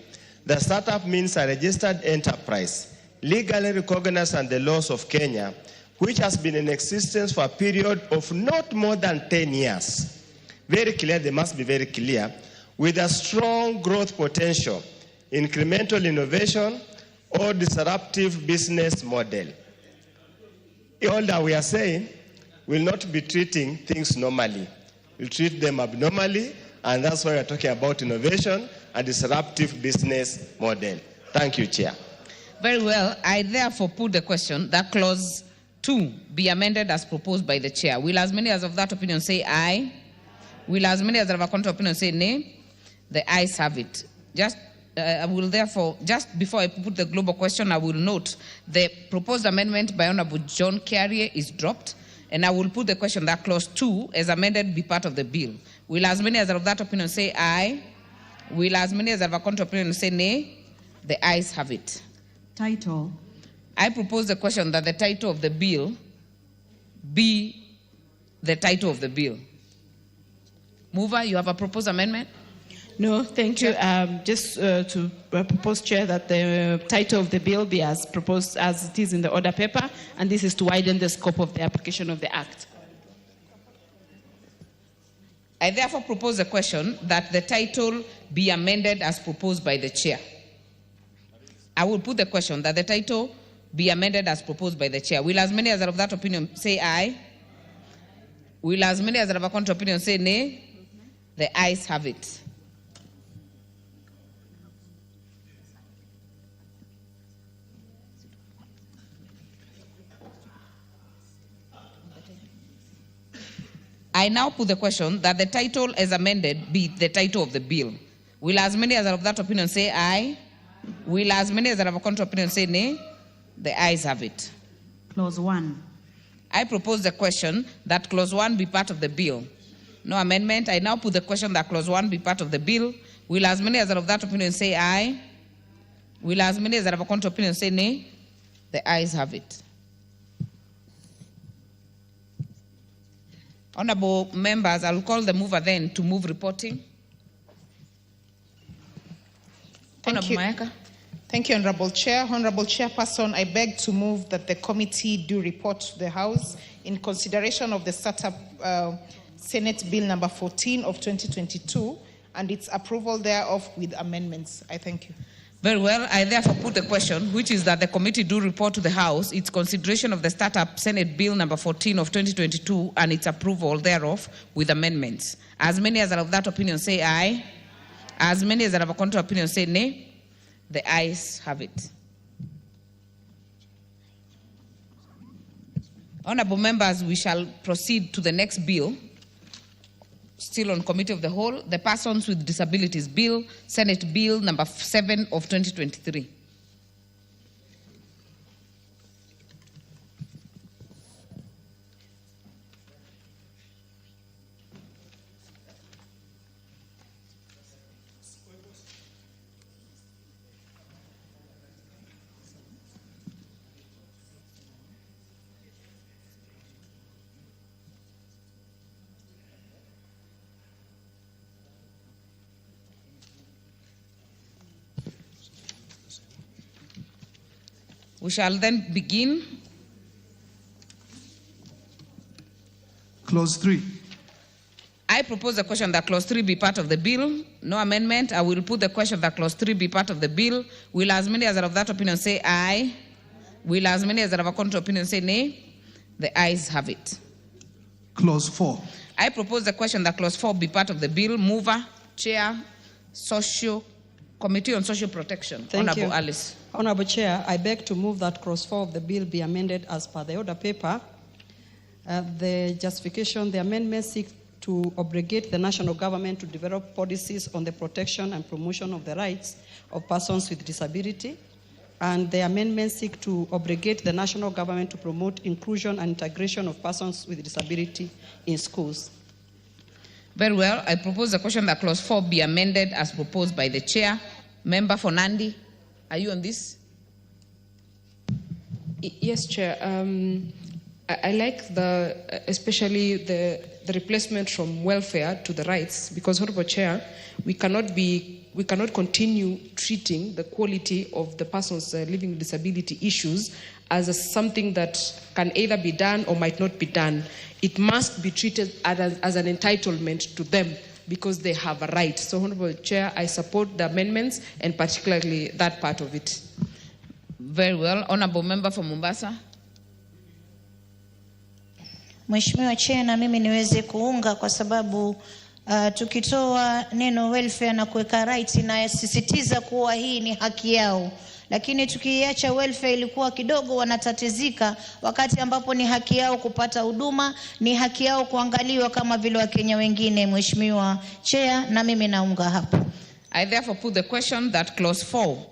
The startup means a registered enterprise, legally recognized under the laws of Kenya, which has been in existence for a period of not more than 10 years. Very clear, they must be very clear, with a strong growth potential, incremental innovation, or disruptive business model. All that we are saying, will not be treating things normally. We'll treat them abnormally, and that's why we're talking about innovation and disruptive business model. Thank you, Chair. Very well. I therefore put the question that clause 2 be amended as proposed by the Chair. Will as many as of that opinion say aye? Will as many as of a contrary opinion say nay? The ayes have it. I will therefore, just before I put the global question, I will note the proposed amendment by Honorable John Carrier is dropped, and I will put the question that clause 2 as amended be part of the bill. Will as many as of that opinion say aye? Will as many as of a contrary opinion say nay? The ayes have it. Title. I propose the question that the title of the bill be the title of the bill. Mover, you have a proposed amendment? No, thank you. Just to propose, Chair, that the title of the bill be as proposed as it is in the order paper, and this is to widen the scope of the application of the Act. I therefore propose the question that the title be amended as proposed by the Chair. I will put the question that the title be amended as proposed by the Chair. Will as many as are of that opinion say aye? Will as many as are of a contrary opinion say nay? The ayes have it. I now put the question that the title as amended be the title of the bill. Will as many as are of that opinion say aye? Will as many as are of a contrary opinion say nay? The ayes have it. Clause 1. I propose the question that clause 1 be part of the bill. No amendment. I now put the question that clause 1 be part of the bill. Will as many as are of that opinion say aye? Will as many as are of a contrary opinion say nay? The ayes have it. Honorable members, I'll call the mover then to move reporting. Thank you. Mayaka. Thank you, Honorable Chair. Honorable Chairperson, I beg to move that the committee do report to the House in consideration of the Startup Senate Bill number 14 of 2022 and its approval thereof with amendments. I thank you. Very well. I therefore put the question, which is that the committee do report to the House its consideration of the Startup Senate Bill number 14 of 2022 and its approval thereof with amendments. As many as are of that opinion say aye. As many as are of a contrary opinion say nay. The ayes have it. Honorable members, we shall proceed to the next bill. Still on Committee of the Whole, the Persons with Disabilities Bill, Senate Bill number 7 of 2023. We shall then begin. Clause 3. I propose the question that Clause 3 be part of the bill. No amendment. I will put the question that Clause 3 be part of the bill. Will as many as are of that opinion say aye? Will as many as are of a contrary opinion say nay? The ayes have it. Clause 4. I propose the question that Clause 4 be part of the bill. Mover, Chair, Committee on Social Protection. Thank Honorable you. Alice. Honorable Chair, I beg to move that Clause 4 of the bill be amended as per the order paper. The justification, the amendment seeks to obligate the national government to develop policies on the protection and promotion of the rights of persons with disability. And the amendment seeks to obligate the national government to promote inclusion and integration of persons with disability in schools. Very well. I propose the question that Clause 4 be amended as proposed by the Chair. Member for Nandi, are you on this? Yes, Chair. I like especially the replacement from welfare to the rights, because, Honorable Chair, we cannot continue treating the quality of the persons living with disability issues as something that can either be done or might not be done. It must be treated as an entitlement to them because they have a right. So, Honorable Chair, I support the amendments and particularly that part of it. Very well. Honorable Member for Mombasa. Mheshimiwa Chair, na mimi niweze kuunga kwa sababu tukitoa neno welfare na kuweka right inasisitiza kuwa hii ni haki yao. Lakini tukiacha welfare ilikuwa kidogo wanatatizika, wakati ambapo ni haki yao kupata huduma, ni haki yao kuangaliwa kama vile Wakenya wengine. Mheshimiwa Chair, na mimi naunga hapo. I therefore put the question that Clause 4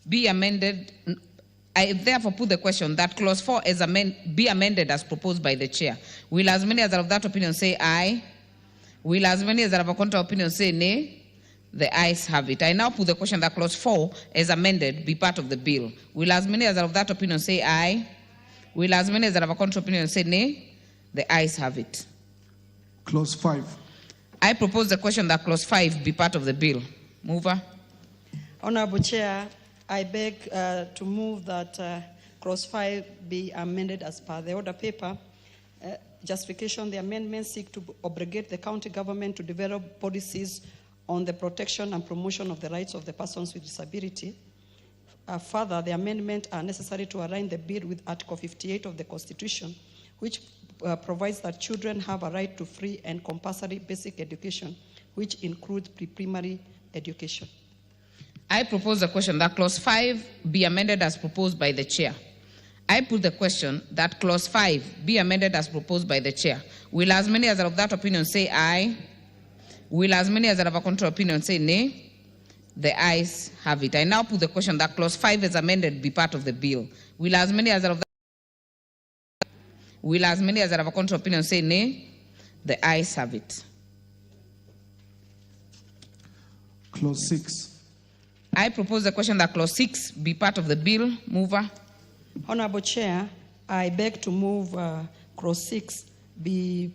be amended. I therefore put the question that Clause 4 be amended as proposed by the Chair. Will as many as are of that opinion say aye? Will as many as are of a contrary opinion say nay? The ayes have it. I now put the question that Clause 4 as amended be part of the bill. Will as many as are of that opinion say aye? Will as many as are of a contrary opinion say nay? The ayes have it. Clause 5. I propose the question that Clause 5 be part of the bill. Mover. Honorable Chair, I beg to move that Clause 5 be amended as per the order paper. Justification, the amendment seeks to obligate the county government to develop policies on the protection and promotion of the rights of the persons with disability. Further, the amendments are necessary to align the bill with Article 58 of the Constitution, which provides that children have a right to free and compulsory basic education, which includes pre-primary education. I propose the question that Clause 5 be amended as proposed by the Chair. I put the question that Clause 5 be amended as proposed by the Chair. Will as many as are of that opinion say aye? Will as many as are of a contrary opinion say nay? The ayes have it. I now put the question that Clause 5 as amended be part of the bill. Will as many as are of a contrary opinion say nay? The ayes have it. Clause 6. I propose the question that Clause 6 be part of the bill. Mover. Honorable Chair, I beg to move Clause 6 be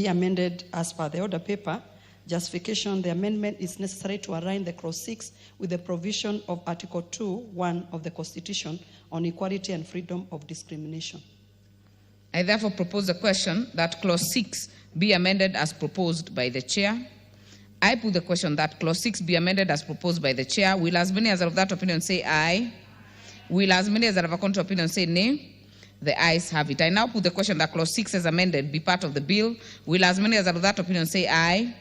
amended as per the order paper. Justification, the amendment is necessary to align the Clause 6 with the provision of Article 2(1) of the Constitution on equality and freedom of discrimination. I therefore propose the question that Clause 6 be amended as proposed by the Chair. I put the question that clause 6 be amended as proposed by the chair. Will as many as are of that opinion say aye? Will as many as are of a contrary opinion say nay? The ayes have it. I now put the question that clause 6 as amended be part of the bill. Will as many as are of that opinion say aye?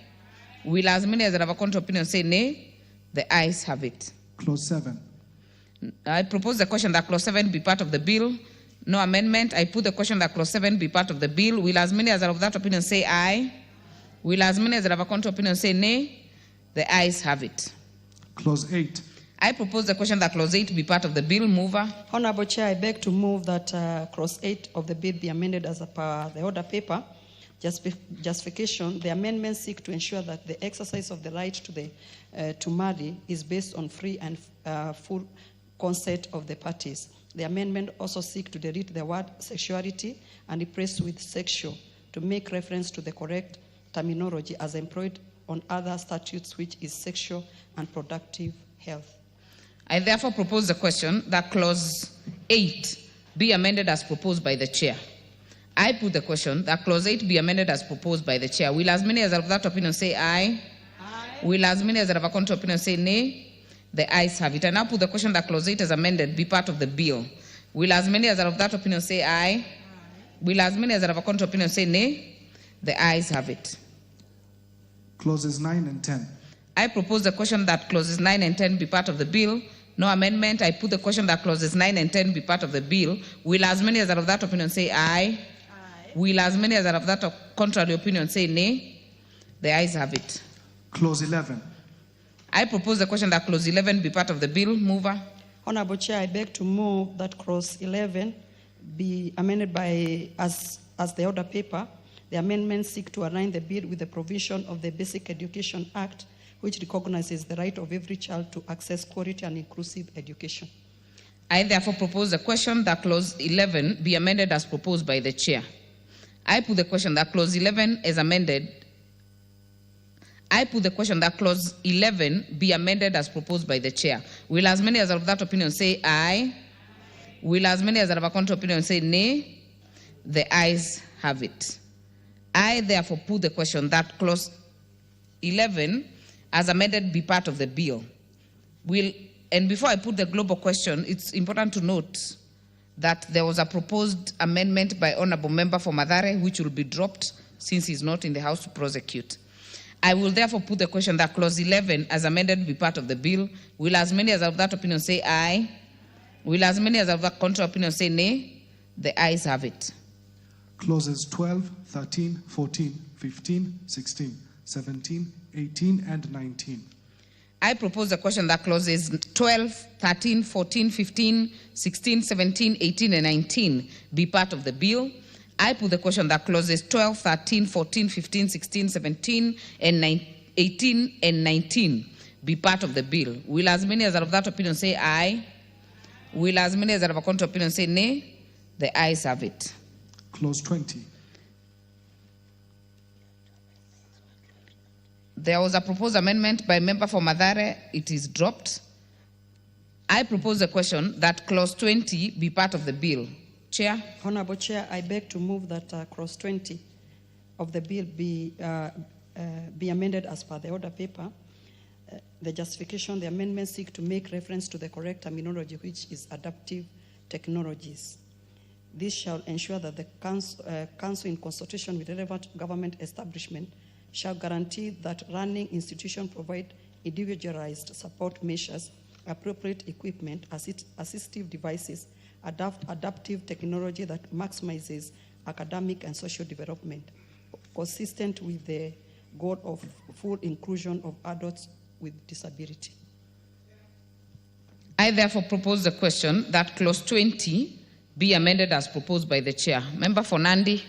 Will as many as are of a contrary opinion say nay? The ayes have it. Clause 7. I propose the question that clause 7 be part of the bill. No amendment. I put the question that clause 7 be part of the bill. Will as many as are of that opinion say aye? Will as many as are of a contrary opinion say nay? The ayes have it. Clause 8. I propose the question that clause 8 be part of the bill. Mover. Honorable Chair, I beg to move that clause 8 of the bill be amended as per the order paper. Justification: the amendments seek to ensure that the exercise of the right to marry is based on free and full consent of the parties. The amendment also seeks to delete the word sexuality and replace with sexual to make reference to the correct terminology as employed on other statutes, which is sexual and productive health. I therefore propose the question that clause 8 be amended as proposed by the chair. I put the question that clause 8 be amended as proposed by the chair. Will as many as are of that opinion say aye? Aye. Will as many as are of a contrary opinion say nay? The ayes have it. I now put the question that clause 8 as amended be part of the bill. Will as many as are of that opinion say aye? Aye. Will as many as are of a contrary opinion say nay? The ayes have it. Clauses 9 and 10. I propose the question that clauses 9 and 10 be part of the bill. No amendment. I put the question that clauses 9 and 10 be part of the bill. Will as many as are of that opinion say aye? Aye. Will as many as are of that contrary opinion say nay? The ayes have it. Clause 11. I propose the question that clause 11 be part of the bill. Mover. Honorable Chair, I beg to move that clause 11 be amended by as the order paper. The amendments seek to align the bill with the provision of the Basic Education Act, which recognizes the right of every child to access quality and inclusive education. I therefore propose the question that clause 11 be amended as proposed by the chair. I put the question that clause 11 is amended. I put the question that clause 11 be amended as proposed by the chair. Will as many as are of that opinion say aye? Will as many as are of a contrary opinion say nay? The ayes have it. I therefore put the question that clause 11 as amended be part of the bill. And before I put the global question, it's important to note that there was a proposed amendment by Honorable Member for Mathare, which will be dropped since he's not in the House to prosecute. I will therefore put the question that clause 11 as amended be part of the bill. Will as many as are of that opinion say aye? Will as many as are of that contrary opinion say nay? The ayes have it. Clauses 12, 13, 14, 15, 16, 17, 18, and 19. I propose the question that clauses 12, 13, 14, 15, 16, 17, 18, and 19 be part of the bill. I put the question that clauses 12, 13, 14, 15, 16, 17, and 18, and 19 be part of the bill. Will as many as are of that opinion say aye? Will as many as are of a contrary opinion say nay? The ayes have it. Clause 20. There was a proposed amendment by member for Mathare. It is dropped. I propose the question that clause 20 be part of the bill. Chair. Honorable Chair, I beg to move that clause 20 of the bill be amended as per the order paper. The justification: the amendments seek to make reference to the correct terminology, which is adaptive technologies. This shall ensure that the council, in consultation with relevant government establishment, shall guarantee that running institutions provide individualized support measures, appropriate equipment, assistive devices, adaptive technology that maximizes academic and social development, consistent with the goal of full inclusion of adults with disability. I therefore propose the question that clause 20 be amended as proposed by the chair. Member for Nandi.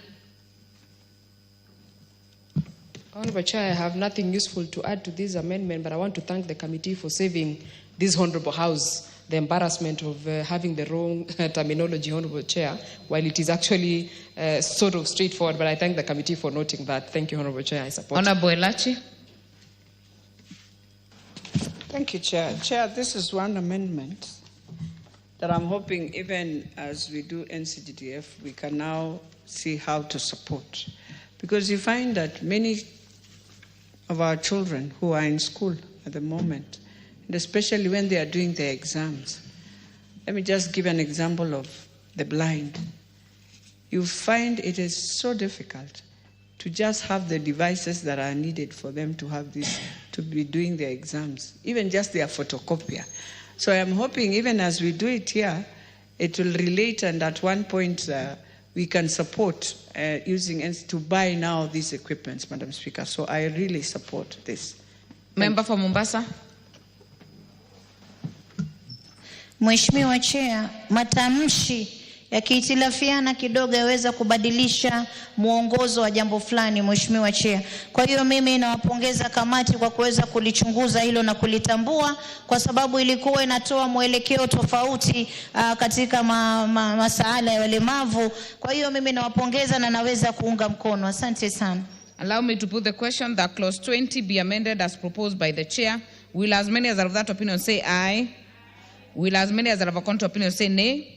Honorable Chair, I have nothing useful to add to this amendment, but I want to thank the committee for saving this Honorable House the embarrassment of having the wrong terminology, Honorable Chair, while it is actually sort of straightforward, but I thank the committee for noting that. Thank you, Honorable Chair. I support. Honorable Elachi. Thank you, Chair. Chair, this is one amendment that I'm hoping, even as we do NCGTF, we can now see how to support. Because you find that many of our children who are in school at the moment, and especially when they are doing their exams. Let me just give an example of the blind. You find it is so difficult to just have the devices that are needed for them to have this, to be doing their exams, even just their photocopier. So I'm hoping even as we do it here, it will relate, and at one point we can support using to buy now these equipments, Madam Speaker. So I really support this. Member for Mombasa. Mheshimiwa Chair, matamshi yakihitilafiana kidogo yaweza kubadilisha mwongozo wa jambo fulani, Mheshimiwa Chair. Kwa hiyo mimi nawapongeza kamati kwa kuweza kulichunguza hilo na kulitambua, kwa sababu ilikuwa inatoa mwelekeo tofauti katika masuala ya walemavu. Kwa hiyo mimi nawapongeza na naweza kuunga mkono. Asante sana. Allow me to put the question that clause 20 be amended as proposed by the chair. Will as many as are of that opinion say aye? Will as many as are of a contrary opinion say nay?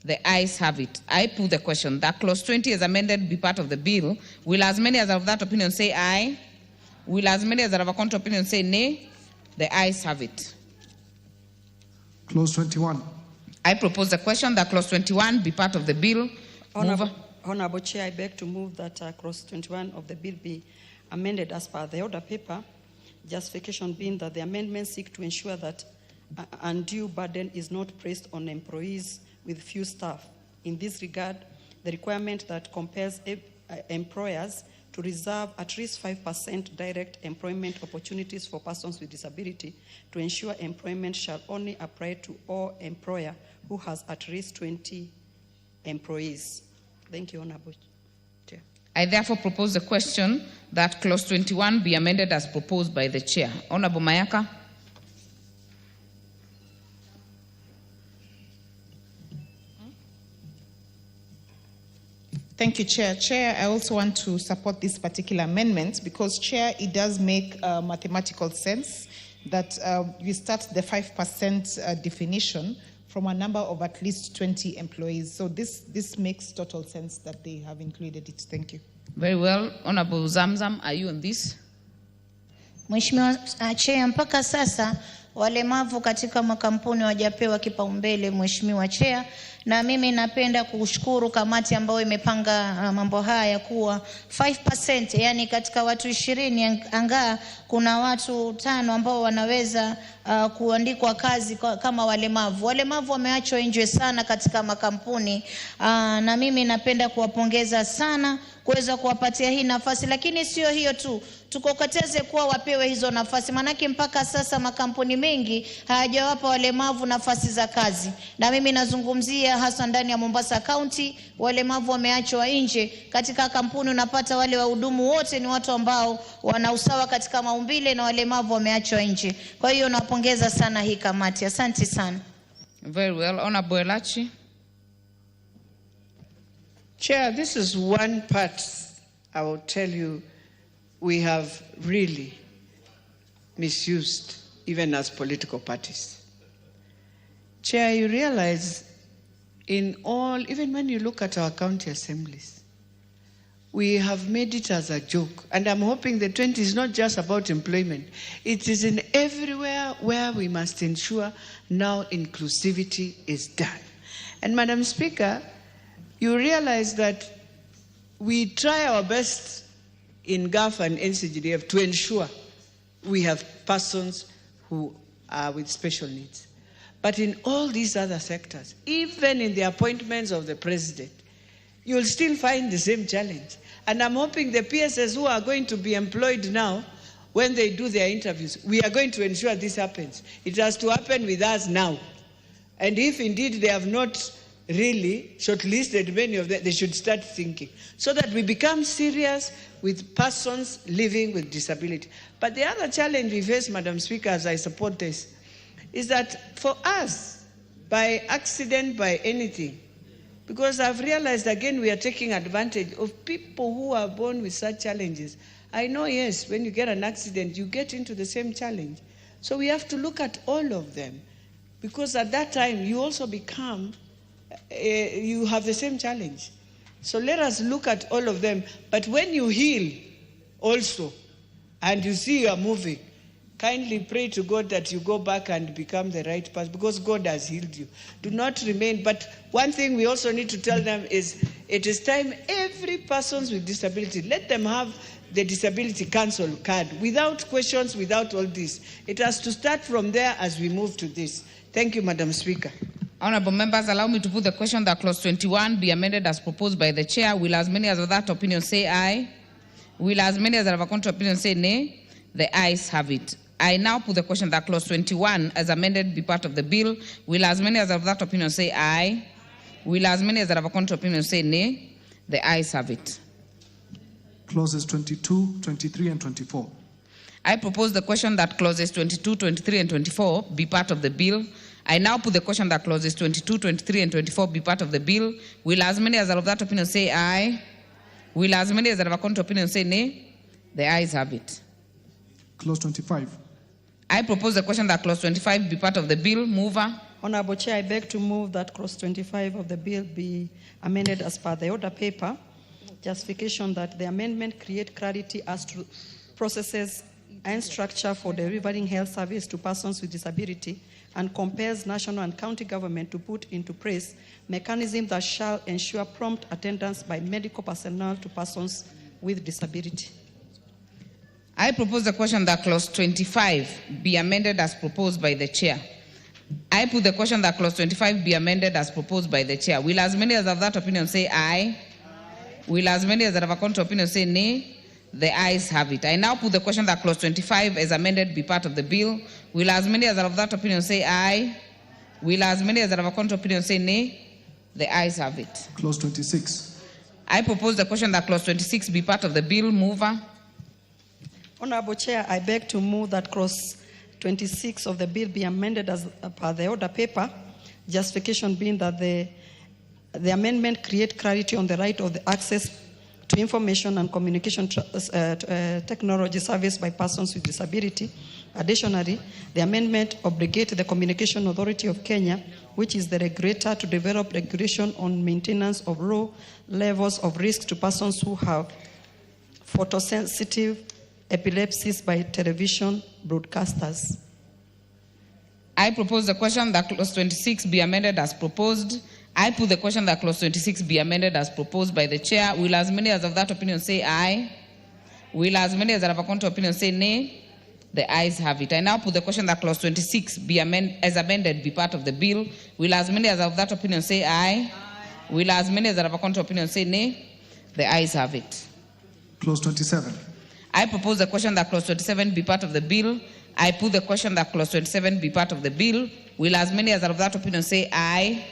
The ayes have it. I put the question that clause 20 as amended be part of the bill. Will as many as are of that opinion say aye? Will as many as are of a contrary opinion say nay? The ayes have it. Clause 21. I propose the question that clause 21 be part of the bill. Honorable Chair, I beg to move that clause 21 of the bill be amended as per the order paper. Justification being that the amendments seek to ensure that undue burden is not placed on employees with few staff. In this regard, the requirement that compels employers to reserve at least 5% direct employment opportunities for persons with disability to ensure employment shall only apply to all employer who has at least 20 employees. Thank you, Honorable Chair. I therefore propose the question that clause 21 be amended as proposed by the chair. Honorable Mayaka. Thank you, Chair. Chair, I also want to support this particular amendment because, Chair, it does make mathematical sense that we start the 5% definition from a number of at least 20 employees. So this makes total sense that they have included it. Thank you. Very well. Honorable Zamzam, are you on this? Mheshimiwa Chair, mpaka sasa walemavu katika makampuni wajapewa kipaumbele, Mheshimiwa Chair, na mimi napenda kushukuru kamati ambayo imepanga mambo haya kuwa 5%, yani katika watu 20 angaa kuna watu 5 ambao wanaweza kuandikwa kazi kama walemavu. Walemavu wameachwa nje sana katika makampuni, na mimi napenda kuwapongeza sana kuweza kuwapatia hii nafasi, lakini sio hiyo tu, tukokateze kuwa wapewe hizo nafasi, manake mpaka sasa makampuni mengi hayajawapa walemavu nafasi za kazi. Na mimi nazungumzia hasa ndani ya Mombasa County, walemavu wameachwa nje. Katika kampuni unapata wale wahudumu wote ni watu ambao wana usawa katika maumbile, na walemavu wameachwa nje. Kwa hiyo napongeza sana hii kamati. Asante sana. Very well. Honorable Elachi. Chair, this is one part I will tell you we have really misused, even as political parties. Chair, you realize in all, even when you look at our county assemblies, we have made it as a joke. And I'm hoping the 20 is not just about employment. It is in everywhere where we must ensure now inclusivity is done. And Madam Speaker, you realize that we try our best in GAF and NCGDF to ensure we have persons who are with special needs. But in all these other sectors, even in the appointments of the president, you'll still find the same challenge. And I'm hoping the PSS who are going to be employed now, when they do their interviews, we are going to ensure this happens. It has to happen with us now. And if indeed they have not really shortlisted many of them, they should start thinking, so that we become serious with persons living with disability. But the other challenge we face, Madam Speaker, as I support this, is that for us, by accident, by anything, because I've realized again we are taking advantage of people who are born with such challenges. I know, yes, when you get an accident, you get into the same challenge. So we have to look at all of them, because at that time you also become you have the same challenge. So let us look at all of them. But when you heal, also and you see you are moving, kindly pray to God that you go back and become the right person, because God has healed you. Do not remain. But one thing we also need to tell them is it is time every person with disability, let them have the disability council card without questions, without all this. It has to start from there as we move to this. Thank you, Madam Speaker. Honorable members, allow me to put the question that clause 21 be amended as proposed by the chair. Will as many as of that opinion say aye? Will as many as are of a contrary opinion say nay? The ayes have it. I now put the question that clause 21 as amended be part of the bill. Will as many as of that opinion say aye? Will as many as are of a contrary opinion say nay? The ayes have it. Clauses 22, 23, and 24. I propose the question that clauses 22, 23, and 24 be part of the bill. I now put the question that clauses 22, 23, and 24 be part of the bill. Will as many as are of that opinion say aye? Will as many as are of a contrary opinion say nay? The ayes have it. Clause 25. I propose the question that clause 25 be part of the bill. Mover. Honorable Chair, I beg to move that clause 25 of the bill be amended as per the order paper. Justification that the amendment create clarity as to processes and structure for delivering health service to persons with disability, and compels national and county government to put into place mechanisms that shall ensure prompt attendance by medical personnel to persons with disability. I propose the question that clause 25 be amended as proposed by the chair. I put the question that clause 25 be amended as proposed by the chair. Will as many as have that opinion say aye? Will as many as have a contrary opinion say nay? The ayes have it. I now put the question that clause 25 as amended be part of the bill. Will as many as have that opinion say aye? Will as many as have a contrary opinion say nay? The ayes have it. Clause 26. I propose the question that clause 26 be part of the bill. Mover. Honorable Chair, I beg to move that clause 26 of the bill be amended as per the order paper. Justification being that the amendment create clarity on the right of the access to information and communication technology service by persons with disability. Additionally, the amendment obligates the Communication Authority of Kenya, which is the regulator, to develop regulation on maintenance of low levels of risk to persons who have photosensitive epilepsies by television broadcasters. I propose the question that clause 26 be amended as proposed. I put the question that clause 26 be amended as proposed by the chair. Will as many as of that opinion say aye? Will as many as have a contrary opinion say nay? The ayes have it. I now put the question that clause 26 be as amended be part of the bill. Will as many as of that opinion say aye? Will as many as have a contrary opinion say nay? The ayes have it. Clause 27. I propose the question that clause 27 be part of the bill. I put the question that clause 27 be part of the bill. Will as many as are of that opinion say aye?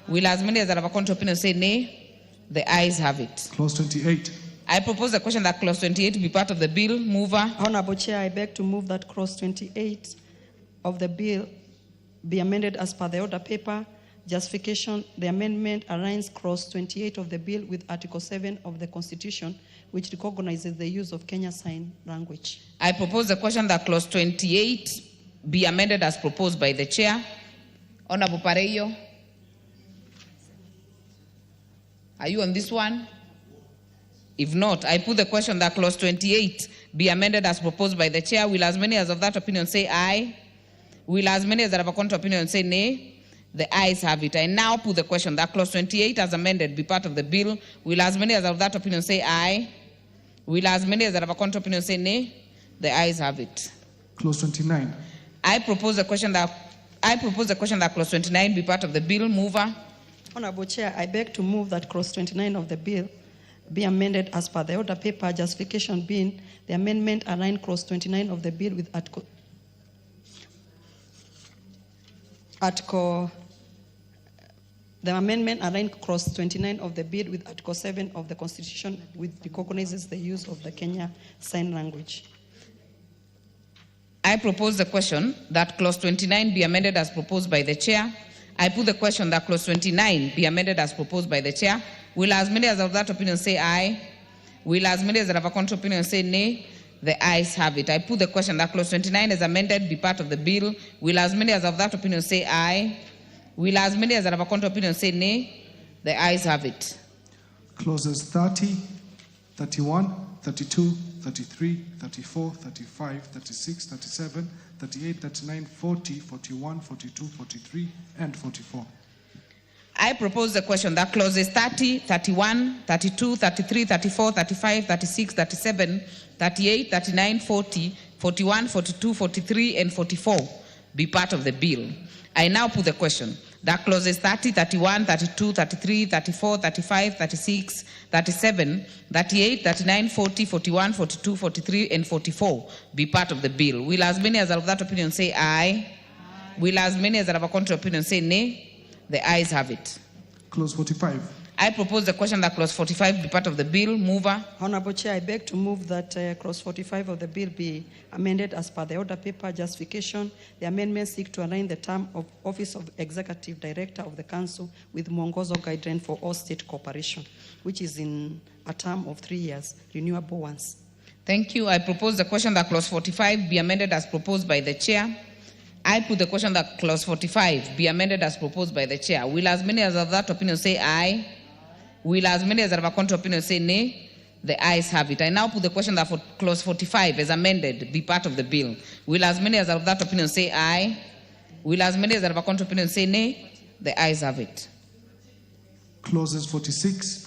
Will as many as are of a contrary opinion say nay? The ayes have it. Clause 28. I propose the question that clause 28 be part of the bill. Mover. Honorable Chair, I beg to move that clause 28 of the bill be amended as per the order paper. Justification, the amendment aligns clause 28 of the bill with Article 7 of the Constitution, which recognizes the use of Kenya Sign Language. I propose the question that clause 28 be amended as proposed by the chair. Honorable Pareyo. Are you on this one? If not, I put the question that clause 28 be amended as proposed by the chair. Will as many as of that opinion say aye? Will as many as have a contrary opinion say nay? The ayes have it. I now put the question that clause 28 as amended be part of the bill. Will as many as of that opinion say aye? Will as many as have a contrary opinion say nay? The ayes have it. Clause 29. I propose the question that clause 29 be part of the bill. Mover. Honorable Chair, I beg to move that clause 29 of the bill be amended as per the order paper. Justification being the amendment align clause 29 of the bill with the amendment align clause 29 of the bill with Article 7 of the Constitution, which recognizes the use of the Kenya Sign Language. I propose the question that clause 29 be amended as proposed by the chair. I put the question that clause 29 be amended as proposed by the chair. Will as many as of that opinion say aye? Will as many as have a contrary opinion say nay? The ayes have it. I put the question that clause 29 as amended be part of the bill. Will as many as of that opinion say aye? Will as many as have a contrary opinion say nay? The ayes have it. Clauses 30, 31, 32, 33, 34, 35, 36, 37, 38, 39, 40, 41, 42, 43, and 44. I propose the question that clauses 30, 31, 32, 33, 34, 35, 36, 37, 38, 39, 40, 41, 42, 43, and 44 be part of the bill. I now put the question that clauses 30, 31, 32, 33, 34, 35, 36, 37, 38, 39, 40, 41, 42, 43, and 44 be part of the bill. Will as many as are of that opinion say aye? Will as many as are of a contrary opinion say nay? The ayes have it. Clause 45. I propose the question that clause 45 be part of the bill. Mover. Honorable Chair, I beg to move that clause 45 of the bill be amended as per the order paper. Justification: the amendments seek to align the term of office of Executive Director of the Council with Mwongozo guideline for all state corporation, which is in a term of 3 years, renewable once. Thank you. I propose the question that clause 45 be amended as proposed by the chair. I put the question that clause 45 be amended as proposed by the chair. Will as many as of that opinion say aye? Will as many as of a contrary opinion say nay? The ayes have it. I now put the question that for clause 45 as amended be part of the bill. Will as many as of that opinion say aye? Will as many as of a contrary opinion say nay? The ayes have it. Clauses 46,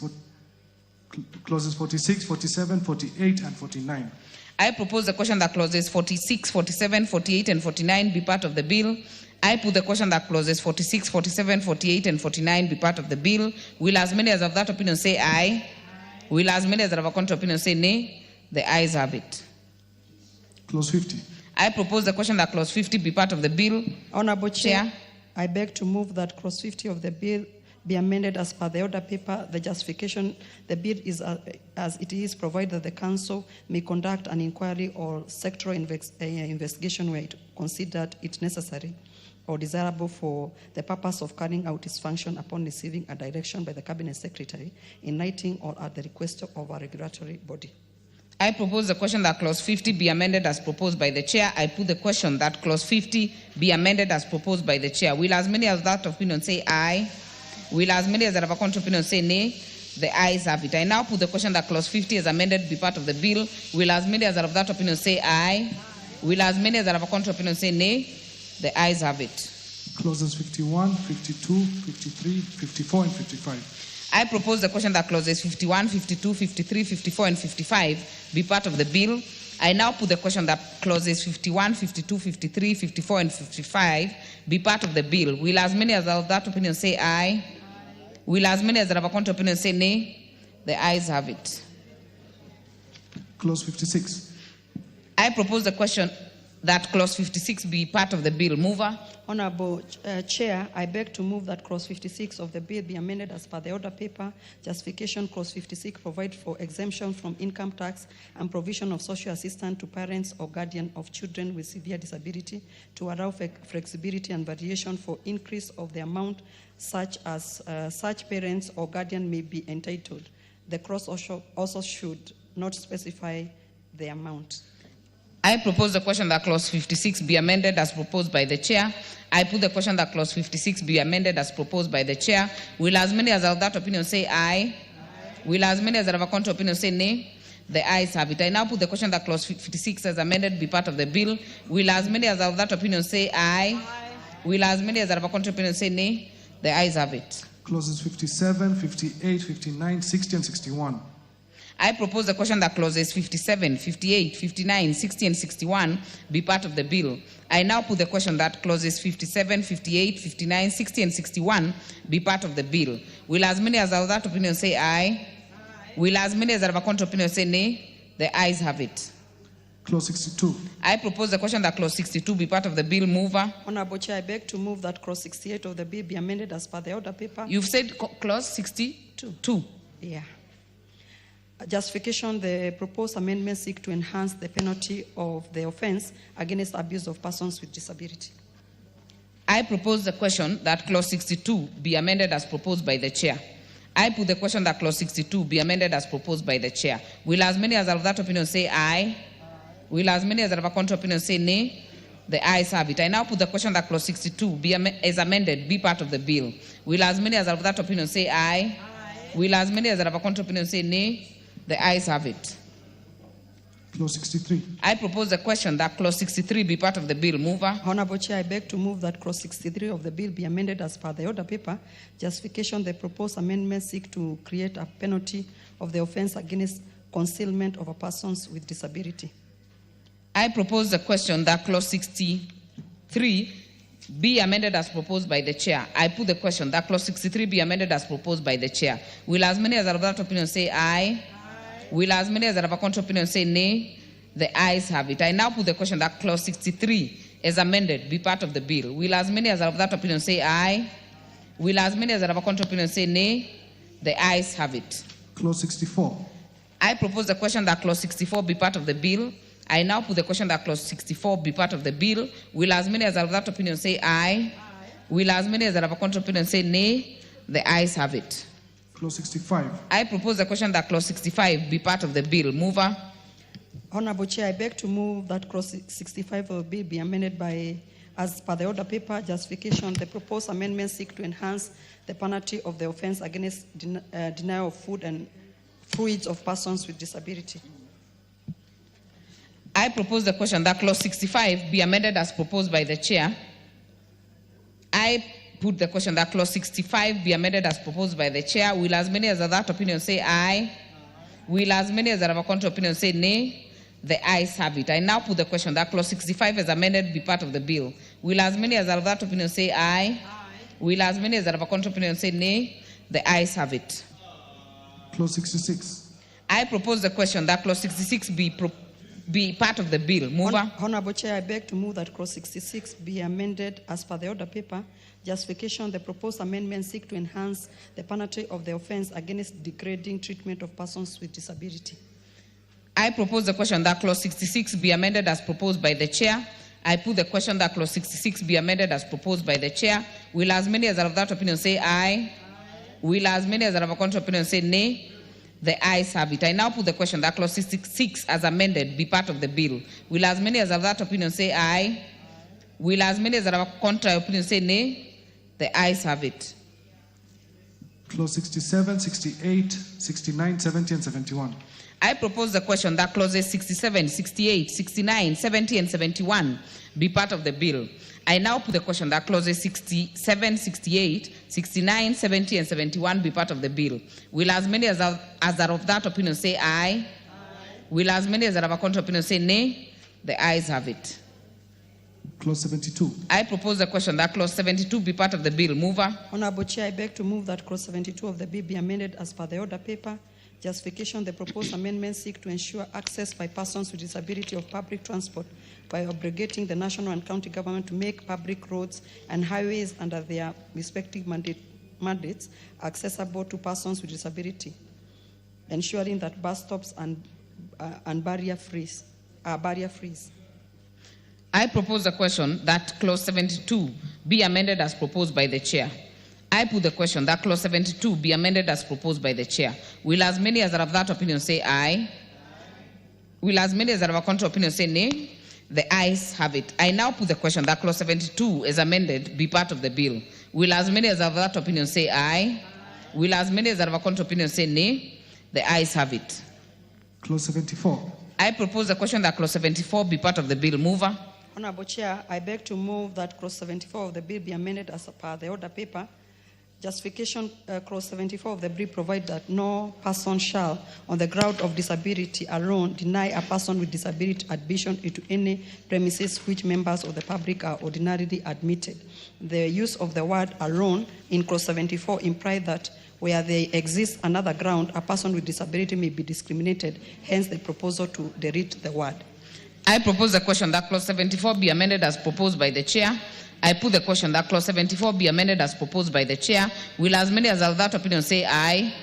47, 48, and 49. I propose the question that clauses 46, 47, 48, and 49 be part of the bill. I put the question that clauses 46, 47, 48, and 49 be part of the bill. Will as many as of that opinion say aye? Will as many as of a contrary opinion say nay? The ayes have it. Clause 50. I propose the question that clause 50 be part of the bill. Honorable Chair, I beg to move that clause 50 of the bill be amended as per the order paper. The justification: the bill is as it is, provided that the council may conduct an inquiry or sectoral investigation where it considered it necessary or desirable for the purpose of carrying out its function upon receiving a direction by the Cabinet Secretary in writing or at the request of a regulatory body. I propose the question that clause 50 be amended as proposed by the chair. I put the question that clause 50 be amended as proposed by the chair. Will as many as that opinion say aye? Will as many as have a contrary opinion say nay? The ayes have it. I now put the question that clause 50 as amended be part of the bill. Will as many as have that opinion say aye? Will as many as have a contrary opinion say nay? The ayes have it. Clauses 51, 52, 53, 54, and 55. I propose the question that clauses 51, 52, 53, 54, and 55 be part of the bill. I now put the question that clauses 51, 52, 53, 54, and 55 be part of the bill. Will as many as have that opinion say aye? Will as many as have a contrary opinion say nay? The ayes have it. Clause 56. I propose the question that clause 56 be part of the bill. Mover. Honorable Chair, I beg to move that clause 56 of the bill be amended as per the order paper. Justification: clause 56 provide for exemption from income tax and provision of social assistance to parents or guardian of children with severe disability to allow flexibility and variation for increase of the amount such as such parents or guardian may be entitled. The clause also should not specify the amount. I propose the question that clause 56 be amended as proposed by the chair. I put the question that clause 56 be amended as proposed by the chair. Will as many as have that opinion say aye? Will as many as have a contrary opinion say nay? The ayes have it. I now put the question that clause 56 as amended be part of the bill. Will as many as have that opinion say aye? Will as many as have a contrary opinion say nay? The ayes have it. Clauses 57, 58, 59, 60, and 61. I propose the question that clauses 57, 58, 59, 60, and 61 be part of the bill. I now put the question that clauses 57, 58, 59, 60, and 61 be part of the bill. Will as many as have that opinion say aye? Will as many as have a contrary opinion say nay? The ayes have it. Clause 62. I propose the question that clause 62 be part of the bill. Mover. Honorable Chair, I beg to move that clause 68 of the bill be amended as per the order paper. You've said clause 62? Yeah. Justification: the proposed amendments seek to enhance the penalty of the offense against abuse of persons with disability. I propose the question that clause 62 be amended as proposed by the chair. I put the question that clause 62 be amended as proposed by the chair. Will as many as have that opinion say aye? Will as many as have a contrary opinion say nay? The ayes have it. I now put the question that clause 62 be as amended be part of the bill. Will as many as have that opinion say aye? Will as many as have a contrary opinion say nay? The ayes have it. Clause 63. I propose a question that clause 63 be part of the bill. Mover. Honorable Chair, I beg to move that clause 63 of the bill be amended as per the order paper. Justification: the proposed amendments seek to create a penalty of the offense against concealment of a persons with disability. I propose the question that clause 63 be amended as proposed by the chair. I put the question that clause 63 be amended as proposed by the chair. Will as many as are of that opinion say aye? Will as many as are of a contrary opinion say nay? The ayes have it. I now put the question that clause 63 as amended be part of the bill. Will as many as are of that opinion say aye? Will as many as are of a contrary opinion say nay? The ayes have it. Clause 64. I propose the question that clause 64 be part of the bill. I now put the question that clause 64 be part of the bill. Will as many as are of that opinion say aye? Will as many as are of a contrary opinion say nay? The ayes have it. Clause 65. I propose the question that clause 65 be part of the bill. Mover. Honorable Chair, I beg to move that clause 65 of the bill be amended by, as per the order paper. Justification: the proposed amendments seek to enhance the penalty of the offense against denial of food and fluids of persons with disability. I propose the question that clause 65 be amended as proposed by the chair. I put the question that clause 65 be amended as proposed by the chair. Will as many as are that opinion say aye? Will as many as are of a contrary opinion say nay? The ayes have it. I now put the question that clause 65 as amended be part of the bill. Will as many as are of that opinion say aye? Will as many as are of a contrary opinion say nay? The ayes have it. Clause 66. I propose the question that clause 66 be part of the bill. Mover. Honorable Chair, I beg to move that clause 66 be amended as per the order paper. Justification: the proposed amendments seek to enhance the penalty of the offense against degrading treatment of persons with disability. I propose the question that clause 66 be amended as proposed by the chair. I put the question that clause 66 be amended as proposed by the chair. Will as many as are of that opinion say aye? Will as many as are of a contrary opinion say nay? The ayes have it. I now put the question that clause 66 as amended be part of the bill. Will as many as are of that opinion say aye? Will as many as are of a contrary opinion say nay? The ayes have it. Clause 67, 68, 69, 70, and 71. I propose the question that clauses 67, 68, 69, 70, and 71 be part of the bill. I now put the question that clauses 67, 68, 69, 70, and 71 be part of the bill. Will as many as are of that opinion say aye? Will as many as are of a contrary opinion say nay? The ayes have it. Clause 72. I propose the question that clause 72 be part of the bill. Mover. Honorable Chair, I beg to move that clause 72 of the bill be amended as per the order paper. Justification: the proposed amendments seek to ensure access by persons with disability of public transport by obligating the national and county government to make public roads and highways under their respective mandates accessible to persons with disability, ensuring that bus stops and barrier frees. I propose the question that clause 72 be amended as proposed by the chair. I put the question that clause 72 be amended as proposed by the chair. Will as many as are of that opinion say aye? Will as many as are of a contrary opinion say nay? The ayes have it. I now put the question that clause 72 as amended be part of the bill. Will as many as are of that opinion say aye? Will as many as are of a contrary opinion say nay? The ayes have it. Clause 74. I propose the question that clause 74 be part of the bill. Mover. Honorable Chair, I beg to move that clause 74 of the bill be amended as per the order paper. Justification: clause 74 of the bill provides that no person shall, on the ground of disability alone, deny a person with disability admission into any premises which members of the public are ordinarily admitted. The use of the word alone in clause 74 implies that where there exists another ground, a person with disability may be discriminated, hence the proposal to delete the word. I propose the question that clause 74 be amended as proposed by the chair. I put the question that clause 74 be amended as proposed by the chair. Will as many as are of that opinion say aye?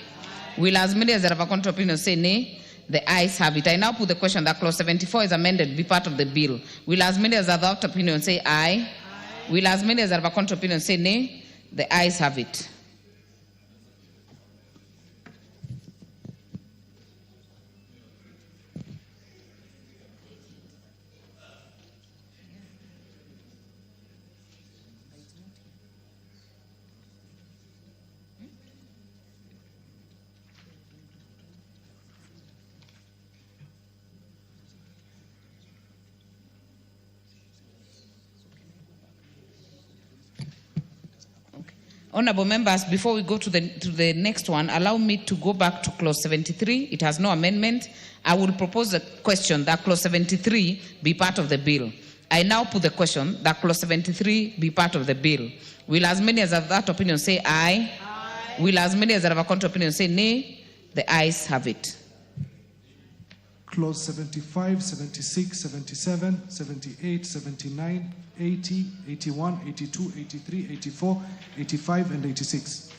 Will as many as are of a contrary opinion say nay? The ayes have it. I now put the question that clause 74 is amended be part of the bill. Will as many as are of that opinion say aye? Will as many as are of a contrary opinion say nay? The ayes have it. Honorable members, before we go to the next one, allow me to go back to clause 73. It has no amendment. I will propose a question that clause 73 be part of the bill. I now put the question that clause 73 be part of the bill. Will as many as have that opinion say aye? Aye. Will as many as have a contrary opinion say nay? The ayes have it. Clause 75, 76, 77, 78, 79, 80, 81, 82, 83, 84, 85, and 86.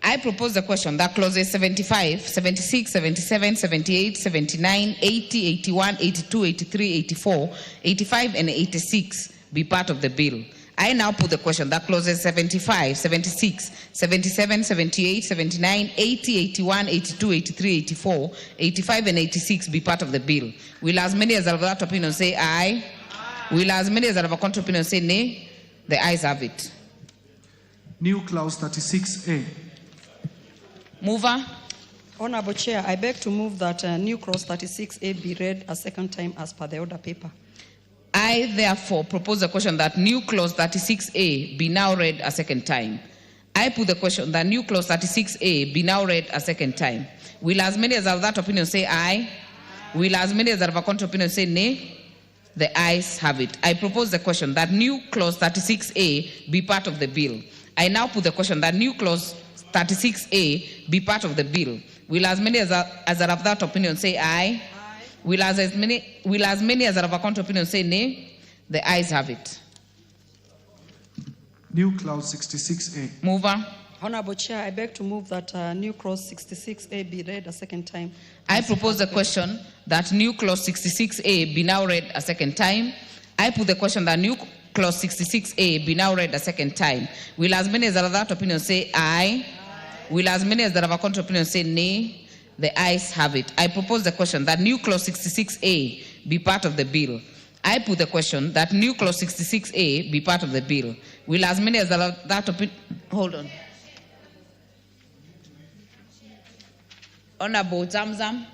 I propose the question that clauses 75, 76, 77, 78, 79, 80, 81, 82, 83, 84, 85, and 86 be part of the bill. I now put the question that clauses 75, 76, 77, 78, 79, 80, 81, 82, 83, 84, 85, and 86 be part of the bill. Will as many as have that opinion say aye? Aye. Will as many as have a contrary opinion say nay? The ayes have it. New clause 36A. Mover. Honorable Chair, I beg to move that new clause 36A be read a second time as per the order paper. I therefore propose a question that new clause 36A be now read a second time. I put the question that new clause 36A be now read a second time. Will as many as have that opinion say aye? Aye. Will as many as have a contrary opinion say nay? The ayes have it. I propose the question that new clause 36A be part of the bill. I now put the question that new clause 36A be part of the bill. Will as many as have that opinion say aye? Aye. Will as many as have a contrary opinion say nay? The ayes have it. New clause 66A. Mover. Honorable Chair, I beg to move that new clause 66A be read a second time. I propose the question that new clause 66A be now read a second time. I put the question that new clause 66A be now read a second time. Will as many as have that opinion say aye? Aye. Will as many as have a contrary opinion say nay? The ayes have it. I propose the question that new clause 66A be part of the bill. I put the question that new clause 66A be part of the bill. Will as many as have that opinion... Hold on. Honorable Zamzam.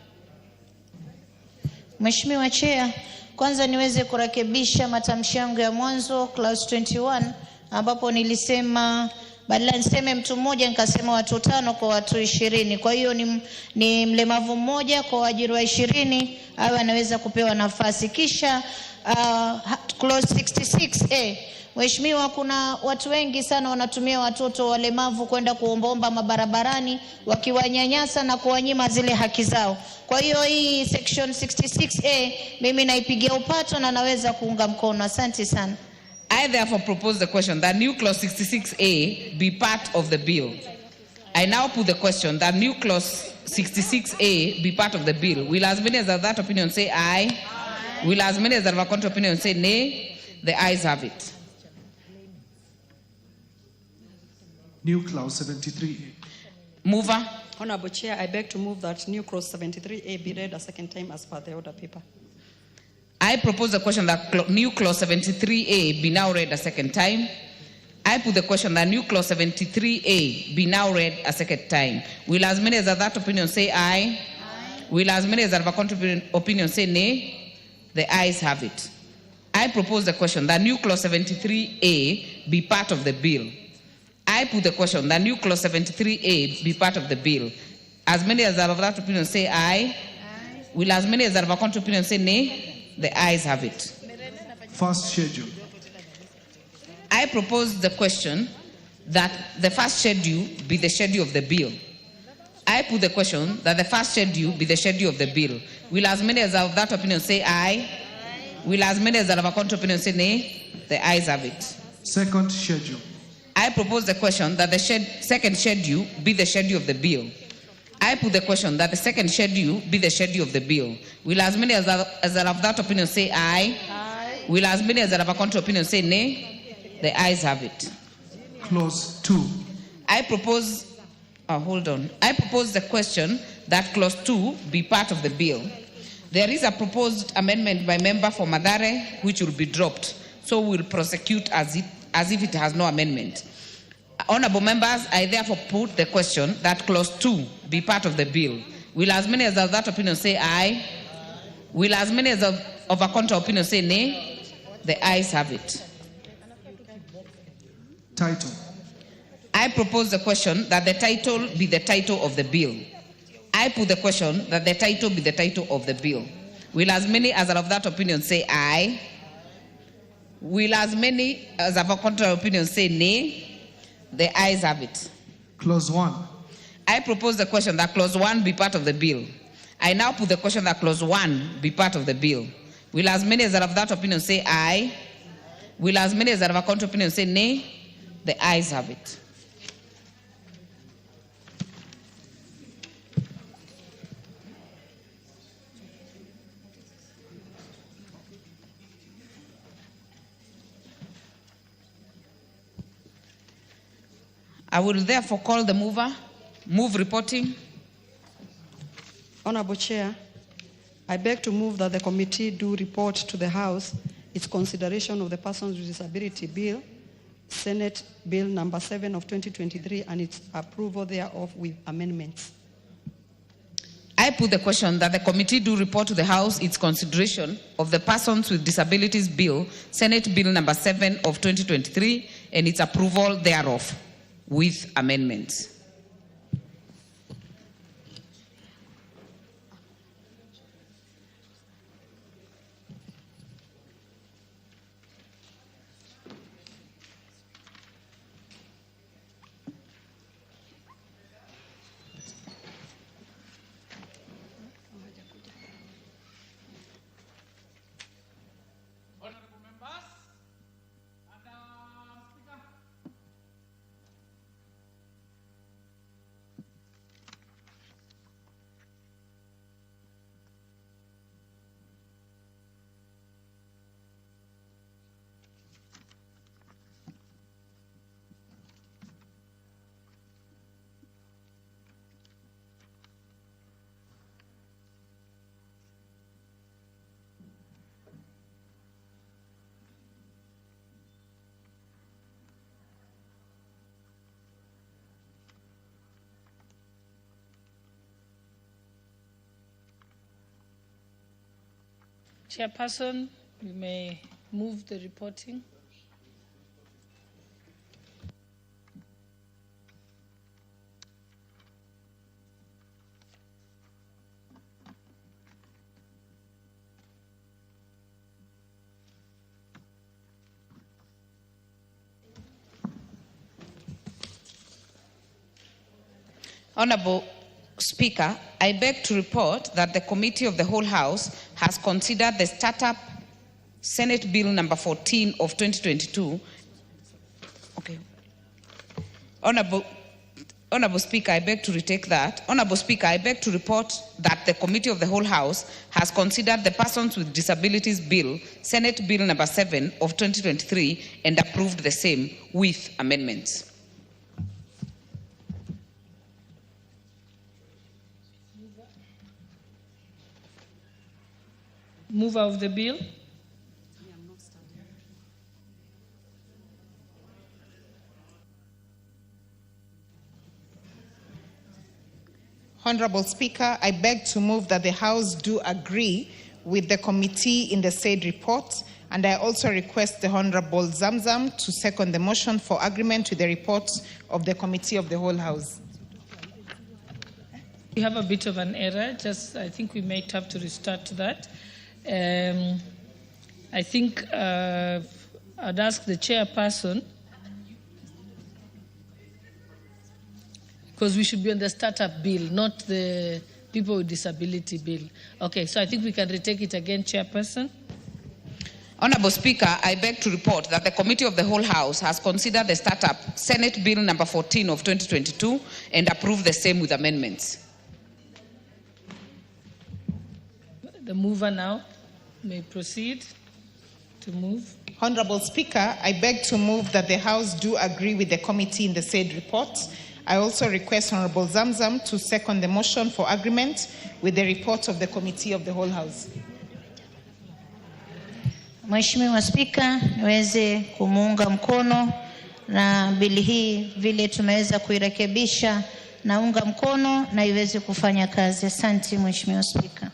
Mheshimiwa Chair, kwanza niweze kurekebisha matamshi yangu ya mwanzo clause 21 ambapo nilisema badala niseme mtu mmoja nikasema watu 5 kwa watu 20. Kwa hiyo ni mlemavu mmoja kwa waajiriwa 20 awe anaweza kupewa nafasi. Kisha clause 66A. Mheshimiwa, kuna watu wengi sana wanatumia watoto walemavu kwenda kuombaomba mabarabarani wakiwanyanyasa na kuwanyima zile haki zao. Kwa hiyo hii section 66A mimi naipigia upato na naweza kuunga mkono. Asante sana. I therefore propose the question that new clause 66A be part of the bill. I now put the question that new clause 66A be part of the bill. Will as many as have that opinion say aye? Aye. Will as many as have a contrary opinion say nay? The ayes have it. New clause 73A. Mover. Honorable Chair, I beg to move that new clause 73A be read a second time as per the order paper. I propose the question that new clause 73A be now read a second time. I put the question that new clause 73A be now read a second time. Will as many as have that opinion say aye? Aye. Will as many as have a contrary opinion say nay? The ayes have it. I propose the question that new clause 73A be part of the bill. I put the question that new clause 73A be part of the bill. As many as have that opinion say aye? Aye. Will as many as have a contrary opinion say nay? The ayes have it. First schedule. I propose the question that the first schedule be the schedule of the bill. I put the question that the first schedule be the schedule of the bill. Will as many as have that opinion say aye? Aye. Will as many as have a contrary opinion say nay? The ayes have it. Second schedule. I propose the question that the second schedule be the schedule of the bill. I put the question that the second schedule be the schedule of the bill. Will as many as have that opinion say aye? Aye. Will as many as have a contrary opinion say nay? The ayes have it. Clause 2. I propose the question that clause 2 be part of the bill. There is a proposed amendment by member for Madare which will be dropped. So we will prosecute as if it has no amendment. Honorable members, I therefore put the question that clause 2 be part of the bill. Will as many as have that opinion say aye? Will as many as of a contrary opinion say nay? The ayes have it. Title. I propose the question that the title be the title of the bill. I put the question that the title be the title of the bill. Will as many as are of that opinion say aye? Will as many as have a contrary opinion say nay? The ayes have it. Clause 1. I propose the question that clause 1 be part of the bill. I now put the question that clause 1 be part of the bill. Will as many as are of that opinion say aye? Will as many as are of a contrary opinion say nay? The ayes have it. I will therefore call the mover. Move reporting. Honorable Chair, I beg to move that the committee do report to the House its consideration of the Persons with Disability Bill, Senate Bill number 7 of 2023, and its approval thereof with amendments. I put the question that the committee do report to the House its consideration of the Persons with Disabilities Bill, Senate Bill number 7 of 2023, and its approval thereof with amendments. Chairperson, you may move the reporting. Honorable Speaker, I beg to report that the Committee of the Whole House has considered the Startup Senate Bill number 14 of 2022. Okay. Honorable Speaker, I beg to retake that. Honorable Speaker, I beg to report that the Committee of the Whole House has considered the Persons with Disabilities Bill, Senate Bill number 7 of 2023, and approved the same with amendments. Mover of the bill. Honorable Speaker, I beg to move that the House do agree with the committee in the said report, and I also request the Honorable Zamzam to second the motion for agreement with the report of the Committee of the Whole House. We have a bit of an error. I think we might have to restart that. I think I'd ask the chairperson, because we should be on the startup bill, not the people with disability bill. Okay, so I think we can retake it again, chairperson. Honorable Speaker, I beg to report that the Committee of the Whole House has considered the Startup Senate Bill number 14 of 2022 and approved the same with amendments. The mover now may proceed to move. Honorable Speaker, I beg to move that the House do agree with the committee in the said report. I also request Honorable Zamzam to second the motion for agreement with the report of the Committee of the Whole House. Mheshimiwa Spika, niweze kumuunga mkono na bili hii vile tumeweza kuirekebisha, naunga mkono na iweze kufanya kazi. Asante Mheshimiwa Spika.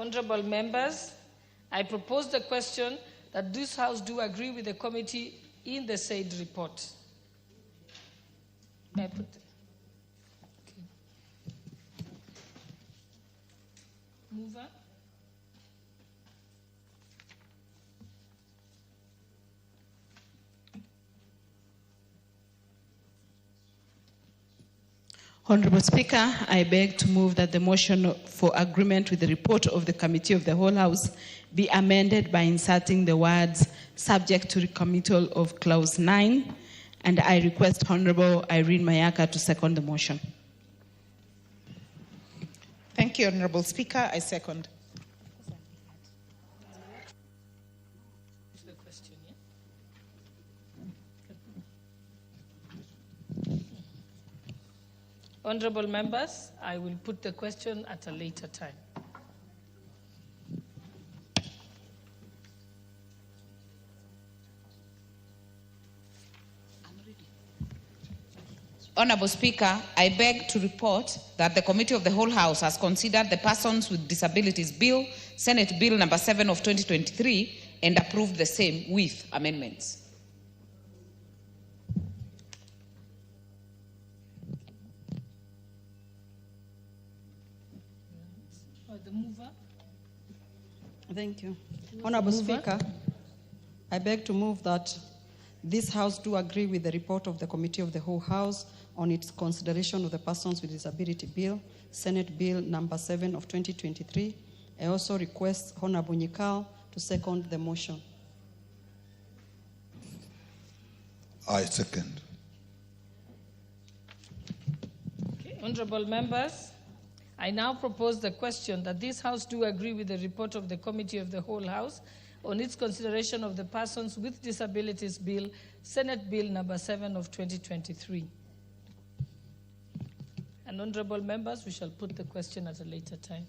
Honorable members, I propose the question that this House do agree with the committee in the said report. May I put it? Okay. Mover. Honorable Speaker, I beg to move that the motion for agreement with the report of the Committee of the Whole House be amended by inserting the words subject to recommittal of Clause 9, and I request Honorable Irene Mayaka to second the motion. Thank you, Honorable Speaker. I second. Honorable members, I will put the question at a later time. Honorable Speaker, I beg to report that the Committee of the Whole House has considered the Persons with Disabilities Bill, Senate Bill number 7 of 2023, and approved the same with amendments. The mover. Thank you. Honorable Speaker, I beg to move that this House do agree with the report of the Committee of the Whole House on its consideration of the Persons with Disability Bill, Senate Bill number 7 of 2023. I also request Honorable Nyikal to second the motion. I second. Okay. Honorable members, I now propose the question that this House do agree with the report of the Committee of the Whole House on its consideration of the Persons with Disabilities Bill, Senate Bill number 7 of 2023. And honorable members, we shall put the question at a later time.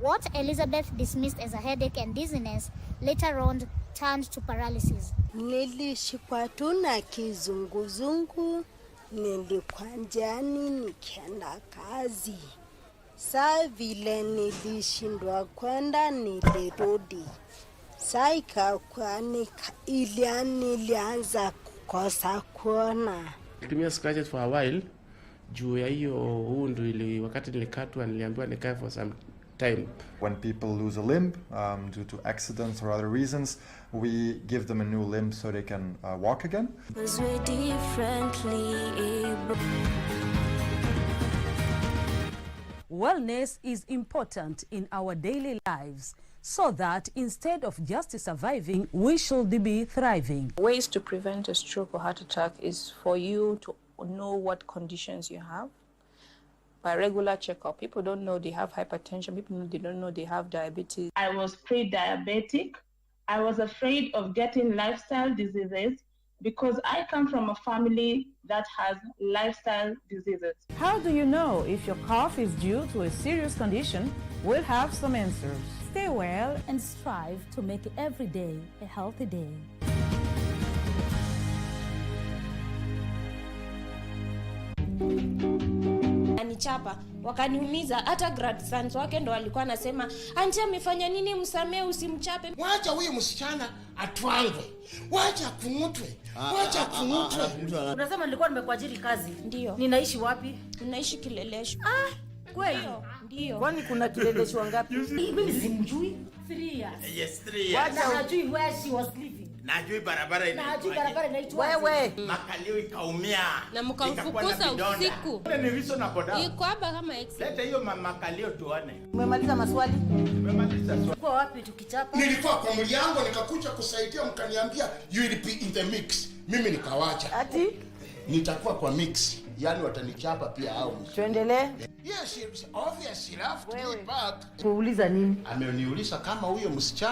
What Elizabeth dismissed as a headache and dizziness later on turned to paralysis. Nilishikwa tu na kizunguzungu, nilikuwa njiani nikienda kazi. Saa vile nilishindwa kwenda nilirudi. Saa ikakuwa nilianza kukosa kuona. Nilitumia scratches for a while. Juu ya hiyo undu ili wakati nilikatwa niliambiwa nikae for some time. When people lose a limb due to accidents or other reasons, we give them a new limb so they can walk again. Wellness is important in our daily lives, so that instead of just surviving, we should be thriving. Ways to prevent a stroke or heart attack is for you to know what conditions you have by regular checkup. People don't know they have hypertension. People they don't know they have diabetes. I was pre-diabetic. I was afraid of getting lifestyle diseases because I come from a family that has lifestyle diseases. How do you know if your cough is due to a serious condition? We'll have some answers. Stay well and strive to make every day a healthy day. wakanichapa, wakaniumiza. Hata grandsons wake ndo walikuwa anasema, "Auntie amefanya nini, msamee, usimchape." Wacha huyu msichana atwangwe. Wacha kumutwe. Wacha kumutwe. Unasema nilikuwa nimekuajiri kazi. Ndio. Ninaishi wapi? Ninaishi Kilelesho. Kweli? Ndio. Kwani kuna Kilelesho wangapi? Mimi simjui. 3 years. Yes, 3 years. Wacha hajui where she was living. Najui barabara inaitwa. Najui barabara inaitwa. Wewe. Makalio ikaumia. Na mkamfukuza usiku. Ni reasonable doubt. Iko hapa kama ex. Leta hiyo makalio tuone. Umemaliza maswali? Umemaliza swali. Uko wapi tukichapa? Nilikuwa kwa mliango nikakuja kusaidia, mkaniambia you will be in the mix. Mimi nikawacha. Ati nitakuwa kwa mix. Yaani watanichapa pia au. Tuendelee. Yes, obviously, she left me back. Kuuliza nini? Ameniuliza kama huyo msichana